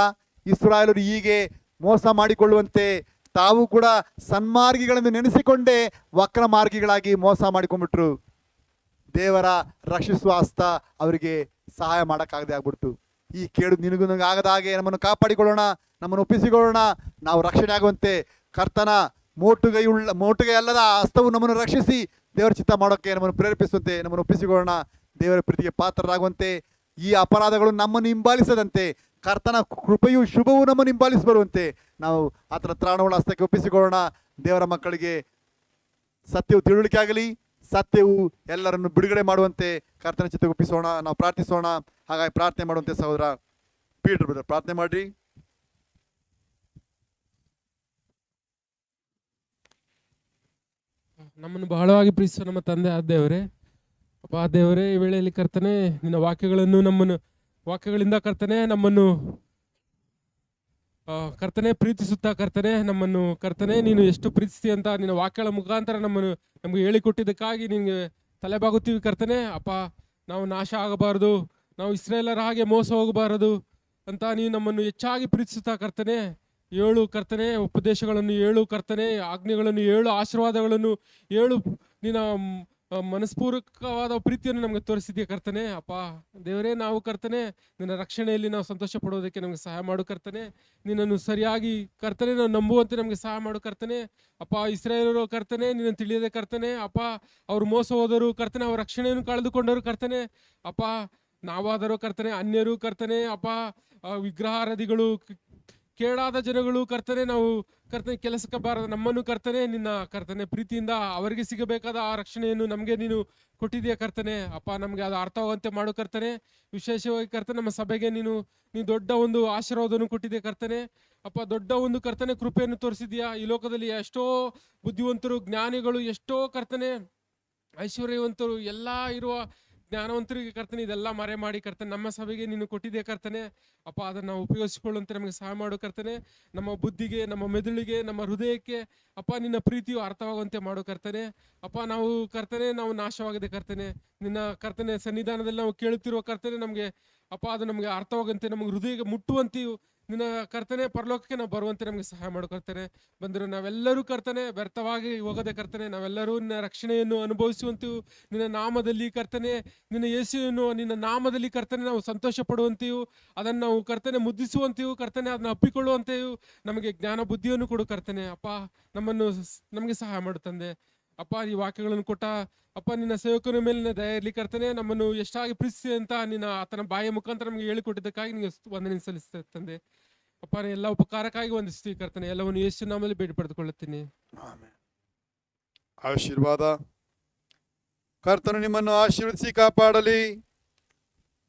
ಇಸ್ರಾಯೇಲರು ಹೀಗೆ ಮೋಸ ಮಾಡಿಕೊಳ್ಳುವಂತೆ ತಾವು ಕೂಡ ಸನ್ಮಾರ್ಗಿಗಳನ್ನು ನೆನೆಸಿಕೊಂಡೇ ವಕ್ರ ಮಾರ್ಗಿಗಳಾಗಿ ಮೋಸ ಮಾಡಿಕೊಂಡ್ಬಿಟ್ರು. ದೇವರ ರಕ್ಷಿಸುವ ಹಸ್ತ ಅವರಿಗೆ ಸಹಾಯ ಮಾಡೋಕ್ಕಾಗದೆ ಆಗ್ಬಿಡ್ತು. ಈ ಕೇಡು ನಿನಗೂ ನನಗೆ ಆಗದ ಹಾಗೆ ನಮ್ಮನ್ನು ಕಾಪಾಡಿಕೊಳ್ಳೋಣ, ನಮ್ಮನ್ನು ಒಪ್ಪಿಸಿಕೊಳ್ಳೋಣ. ನಾವು ರಕ್ಷಣೆ ಆಗುವಂತೆ ಕರ್ತನ ಮೋಟುಗೈ ಅಲ್ಲದ ಹಸ್ತವು ನಮ್ಮನ್ನು ರಕ್ಷಿಸಿ ದೇವರ ಚಿತ್ತ ಮಾಡೋಕ್ಕೆ ನಮ್ಮನ್ನು ಪ್ರೇರೇಪಿಸುವಂತೆ ನಮ್ಮನ್ನು ಒಪ್ಪಿಸಿಕೊಳ್ಳೋಣ. ದೇವರ ಪ್ರೀತಿಗೆ ಪಾತ್ರರಾಗುವಂತೆ, ಈ ಅಪರಾಧಗಳು ನಮ್ಮನ್ನು ಹಿಂಬಾಲಿಸದಂತೆ, ಕರ್ತನ ಕೃಪೆಯು ಶುಭವು ನಮ್ಮನ್ನು ಹಿಂಬಾಲಿಸಿ ಬರುವಂತೆ ನಾವು ಆತನ ತ್ರಾಣಗಳ ಹಸ್ತಕ್ಕೆ ಒಪ್ಪಿಸಿಕೊಳ್ಳೋಣ. ದೇವರ ಮಕ್ಕಳಿಗೆ ಸತ್ಯವು ತಿಳುವಳಿಕೆ ಆಗಲಿ, ಸತ್ಯವು ಎಲ್ಲರನ್ನು ಬಿಡುಗಡೆ ಮಾಡುವಂತೆ ಕರ್ತನ ಚಿತ್ತಕ್ಕೆ ಒಪ್ಪಿಸೋಣ. ನಾವು ಪ್ರಾರ್ಥಿಸೋಣ. ಹಾಗಾಗಿ ಪ್ರಾರ್ಥನೆ ಮಾಡುವಂತೆ ಸಹೋದರ ಪೀಟರ್ ಬ್ರದರ್ ಪ್ರಾರ್ಥನೆ ಮಾಡ್ರಿ. ನಮ್ಮನ್ನು ಬಹಳವಾಗಿ ಪ್ರೀತಿಸುವ ನಮ್ಮ ತಂದೆ ಆದ ದೇವರೇ, ಅಪ್ಪ ದೇವರೇ, ಈ ವೇಳೆಯಲ್ಲಿ ಕರ್ತನೆ ನಿನ್ನ ವಾಕ್ಯಗಳಿಂದ ಕರ್ತನೆ ನಮ್ಮನ್ನು ಕರ್ತನೆ ಪ್ರೀತಿಸುತ್ತಾ ಕರ್ತನೆ ನಮ್ಮನ್ನು ಕರ್ತನೆ ನೀನು ಎಷ್ಟು ಪ್ರೀತಿಸ್ತಿ ಅಂತ ನಿನ್ನ ವಾಕ್ಯಗಳ ಮುಖಾಂತರ ನಮಗೆ ಹೇಳಿಕೊಟ್ಟಿದ್ದಕ್ಕಾಗಿ ನಿನಗೆ ತಲೆಬಾಗುತ್ತೀವಿ ಕರ್ತನೆ. ಅಪ್ಪ, ನಾವು ನಾಶ ಆಗಬಾರದು, ನಾವು ಇಸ್ರೇಲರ ಹಾಗೆ ಮೋಸ ಹೋಗಬಾರದು ಅಂತ ನೀನು ನಮ್ಮನ್ನು ಹೆಚ್ಚಾಗಿ ಪ್ರೀತಿಸುತ್ತಾ ಕರ್ತನೆ ಏಳು ಕರ್ತನೆ ಉಪದೇಶಗಳನ್ನು, ಏಳು ಕರ್ತನೆ ಆಜ್ಞೆಗಳನ್ನು, ಏಳು ಆಶೀರ್ವಾದಗಳನ್ನು, ಏಳು ನಿನ್ನ ಮನಸ್ಪೂರ್ವಕವಾದ ಪ್ರೀತಿಯನ್ನು ನಮಗೆ ತೋರಿಸಿದ್ಯಾ ಕರ್ತನೆ. ಅಪ್ಪ ದೇವರೇ, ನಾವು ಕರ್ತನೆ ನಿನ್ನ ರಕ್ಷಣೆಯಲ್ಲಿ ನಾವು ಸಂತೋಷ ಪಡೋದಕ್ಕೆ ನಮಗೆ ಸಹಾಯ ಮಾಡು ಕರ್ತನೆ. ನಿನ್ನನ್ನು ಸರಿಯಾಗಿ ಕರ್ತನೆ ನಾವು ನಂಬುವಂತೆ ನಮಗೆ ಸಹಾಯ ಮಾಡು ಕರ್ತನೆ. ಅಪ್ಪ, ಇಸ್ರಾಯೇಲರು ಕರ್ತನೆ ನಿನ್ನನ್ನು ತಿಳಿಯದೆ ಕರ್ತನೆ ಅಪ್ಪ ಅವರು ಮೋಸ ಹೋದರು ಕರ್ತನೆ, ಅವ್ರ ರಕ್ಷಣೆಯನ್ನು ಕಳೆದುಕೊಂಡರು ಕರ್ತನೆ. ಅಪ್ಪ, ನಾವಾದರೂ ಕರ್ತನೆ ಅನ್ಯರು ಕರ್ತನೆ ಅಪ್ಪ ವಿಗ್ರಹಾರಾಧಿಗಳು, ಕೇಡಾದ ಜನಗಳು ಕರ್ತನೆ, ನಾವು ಕರ್ತನೆ ಕೆಲಸಕ್ಕೆ ಬಾರದ ನಮ್ಮನ್ನು ಕರ್ತನೆ ನಿನ್ನ ಕರ್ತನೆ ಪ್ರೀತಿಯಿಂದ ಅವರಿಗೆ ಸಿಗಬೇಕಾದ ಆ ರಕ್ಷಣೆಯನ್ನು ನಮಗೆ ನೀನು ಕೊಟ್ಟಿದೆಯಾ ಕರ್ತನೆ. ಅಪ್ಪ, ನಮಗೆ ಅದು ಅರ್ಥವಾಗುವಂತೆ ಮಾಡು ಕರ್ತನೆ. ವಿಶೇಷವಾಗಿ ಕರ್ತನೆ ನಮ್ಮ ಸಭೆಗೆ ನೀನು ದೊಡ್ಡ ಒಂದು ಆಶೀರ್ವಾದವನ್ನು ಕೊಟ್ಟಿದೆಯಾ ಕರ್ತನೆ. ಅಪ್ಪ, ದೊಡ್ಡ ಒಂದು ಕರ್ತನೆ ಕೃಪೆಯನ್ನು ತೋರಿಸಿದ್ಯಾ. ಈ ಲೋಕದಲ್ಲಿ ಎಷ್ಟೋ ಬುದ್ಧಿವಂತರು, ಜ್ಞಾನಿಗಳು, ಎಷ್ಟೋ ಕರ್ತನೆ ಐಶ್ವರ್ಯವಂತರು, ಎಲ್ಲ ಇರುವ ಜ್ಞಾನವಂತರಿಗೆ ಕರ್ತನೆ ಇದೆಲ್ಲ ಮರೆ ಮಾಡಿ ಕರ್ತನೆ ನಮ್ಮ ಸಭೆಗೆ ನೀನು ಕೊಟ್ಟಿದ್ದೆ ಕರ್ತನೆ. ಅಪ್ಪ, ಅದನ್ನು ನಾವು ಉಪಯೋಗಿಸಿಕೊಳ್ಳುವಂತೆ ನಮಗೆ ಸಹಾಯ ಮಾಡು ಕರ್ತನೆ. ನಮ್ಮ ಬುದ್ಧಿಗೆ, ನಮ್ಮ ಮೆದುಳಿಗೆ, ನಮ್ಮ ಹೃದಯಕ್ಕೆ ಅಪ್ಪ ನಿನ್ನ ಪ್ರೀತಿಯು ಅರ್ಥವಾಗುವಂತೆ ಮಾಡು ಕರ್ತನೆ. ಅಪ್ಪ, ನಾವು ಕರ್ತನೆ ನಾವು ನಾಶವಾಗದೆ ಕರ್ತನೆ ನಿನ್ನ ಕರ್ತನೆ ಸನ್ನಿಧಾನದಲ್ಲಿ ನಾವು ಕೇಳುತ್ತಿರುವ ಕರ್ತನೆ ನಮಗೆ ಅಪ್ಪ ಅದು ನಮಗೆ ಅರ್ಥವಾಗಂತೆ, ನಮಗೆ ಹೃದಯಕ್ಕೆ ಮುಟ್ಟುವಂತೆಯೂ ನಿನ್ನ ಕರ್ತನೆ ಪರಲೋಕಕ್ಕೆ ನಾವು ಬರುವಂತೆ ನಮಗೆ ಸಹಾಯ ಮಾಡು ಕರ್ತನೆ. ಬಂದರು ನಾವೆಲ್ಲರೂ ಕರ್ತನೆ ವ್ಯರ್ಥವಾಗಿ ಹೋಗದೆ ಕರ್ತನೆ ನಾವೆಲ್ಲರೂ ನಿನ್ನ ರಕ್ಷಣೆಯನ್ನು ಅನುಭವಿಸುವಂತೆಯೂ, ನಿನ್ನ ನಾಮದಲ್ಲಿ ಕರ್ತನೆ ನಿನ್ನ ಯೇಸುವನ್ನು ನಿನ್ನ ನಾಮದಲ್ಲಿ ಕರ್ತನೆ ನಾವು ಸಂತೋಷ ಪಡುವಂತೆಯೂ, ಅದನ್ನು ನಾವು ಕರ್ತನೆ ಮುದ್ದಿಸುವಂತೆಯೂ ಕರ್ತನೆ ಅದನ್ನು ಅಪ್ಪಿಕೊಳ್ಳುವಂತೆಯೂ ನಮಗೆ ಜ್ಞಾನ ಬುದ್ಧಿಯನ್ನು ಕೊಡು ಕರ್ತನೆ. ಅಪ್ಪ, ನಮಗೆ ಸಹಾಯ ಮಾಡು ತಂದೆ. ಅಪ್ಪ, ಈ ವಾಕ್ಯಗಳನ್ನು ಕೊಟ್ಟ ಅಪ್ಪ ನಿನ್ನ ಸೇವಕನ ಮೇಲಿನ ದಯ ಇರಲಿ ಕರ್ತನೆ. ನಮ್ಮನ್ನು ಎಷ್ಟಾಗಿ ಪ್ರೀತಿಸಿ ಅಂತ ನಿನ್ನ ಆತನ ಬಾಯಿಯ ಮುಖಾಂತರ ನಮಗೆ ಹೇಳಿಕೊಟ್ಟಿದ್ದಕ್ಕಾಗಿ ನಿಮಗೆ ವಂದನೆ ಸಲ್ಲಿಸ್ತೇವೆ ತಂದೆ. ಅಪ್ಪ, ಎಲ್ಲ ಉಪಕಾರಕ್ಕಾಗಿ ವಂದಿಸ್ತೀವಿ ಕರ್ತನೆ. ಎಲ್ಲವನ್ನು ಯೇಸು ನಾಮದಲ್ಲಿ ಬೇಡಿ ಪಡೆದುಕೊಳ್ಳುತ್ತೀನಿ. ಆಶೀರ್ವಾದ. ಕರ್ತನು ನಿಮ್ಮನ್ನು ಆಶೀರ್ವದಿಸಿ ಕಾಪಾಡಲಿ.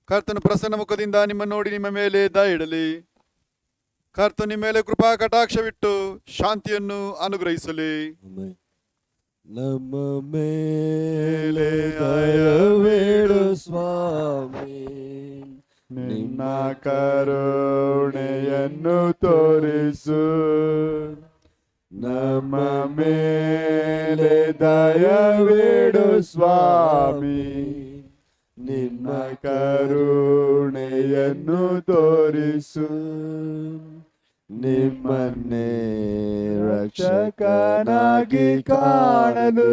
ಕರ್ತನು ಪ್ರಸನ್ನ ಮುಖದಿಂದ ನಿಮ್ಮನ್ನು ನೋಡಿ ನಿಮ್ಮ ಮೇಲೆ ದಯ ಇಡಲಿ. ಕರ್ತನು ನಿಮ್ಮ ಮೇಲೆ ಕೃಪಾ ಕಟಾಕ್ಷವಿಟ್ಟು ಶಾಂತಿಯನ್ನು ಅನುಗ್ರಹಿಸಲಿ. ನಮ್ಮ ಮೇಲೆ ದಯವಿಡು ಸ್ವಾಮಿ, ನಿನ್ನ ಕರುಣೆಯನ್ನು ತೋರಿಸು. ನಮ್ಮ ಮೇಲೆ ದಯವಿಡು ಸ್ವಾಮಿ, ನಿನ್ನ ಕರುಣೆಯನ್ನು ತೋರಿಸು. ನಿಮ್ಮನ್ನೇ ರಕ್ಷಕನಾಗಿ ಕಾಣಲು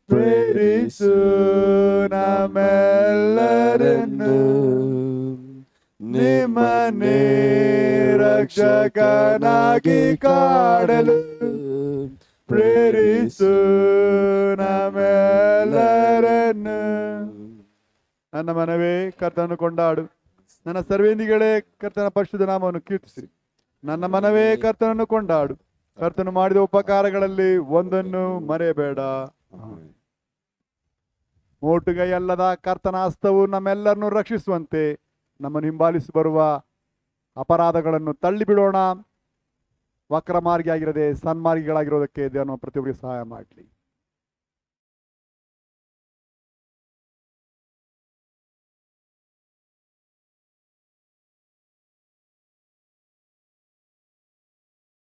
ಪ್ರೇರಿಸು ನಮ್ಮೆಲ್ಲರನ್ನು. ನಿಮ್ಮನ್ನೇ ರಕ್ಷಕನಾಗಿ ಕಾಣಲು ಪ್ರೇರಿಸು ನಮ್ಮೆಲ್ಲರನ್ನು. ನನ್ನ ಮನವೇ ಕರ್ತನನ್ನು ಕೊಂಡಾಡು, ನನ್ನ ಸರ್ವೇಂದಿಗಳೇ ಕರ್ತನ ಪರಿಶುದ್ಧ ನಾಮವನ್ನು ಕೀರ್ತಿಸಿ. ನನ್ನ ಮನವೇ ಕರ್ತನನ್ನು ಕೊಂಡಾಡು, ಕರ್ತನು ಮಾಡಿದ ಉಪಕಾರಗಳಲ್ಲಿ ಒಂದನ್ನು ಮರೆಯಬೇಡ. ಮೋಟುಗೈಯಲ್ಲದ ಕರ್ತನ ಹಸ್ತವು ನಮ್ಮೆಲ್ಲರನ್ನು ರಕ್ಷಿಸುವಂತೆ ನಮ್ಮನ್ನು ಹಿಂಬಾಲಿಸಿ ಬರುವ ಅಪರಾಧಗಳನ್ನು ತಳ್ಳಿಬಿಡೋಣ. ವಕ್ರ ಮಾರ್ಗಿ ಆಗಿರದೆ ಸನ್ಮಾರ್ಗಿಗಳಾಗಿರೋದಕ್ಕೆ ದೇವರ ಪ್ರತಿಯೊಬ್ಬರಿಗೆ ಸಹಾಯ ಮಾಡಲಿ.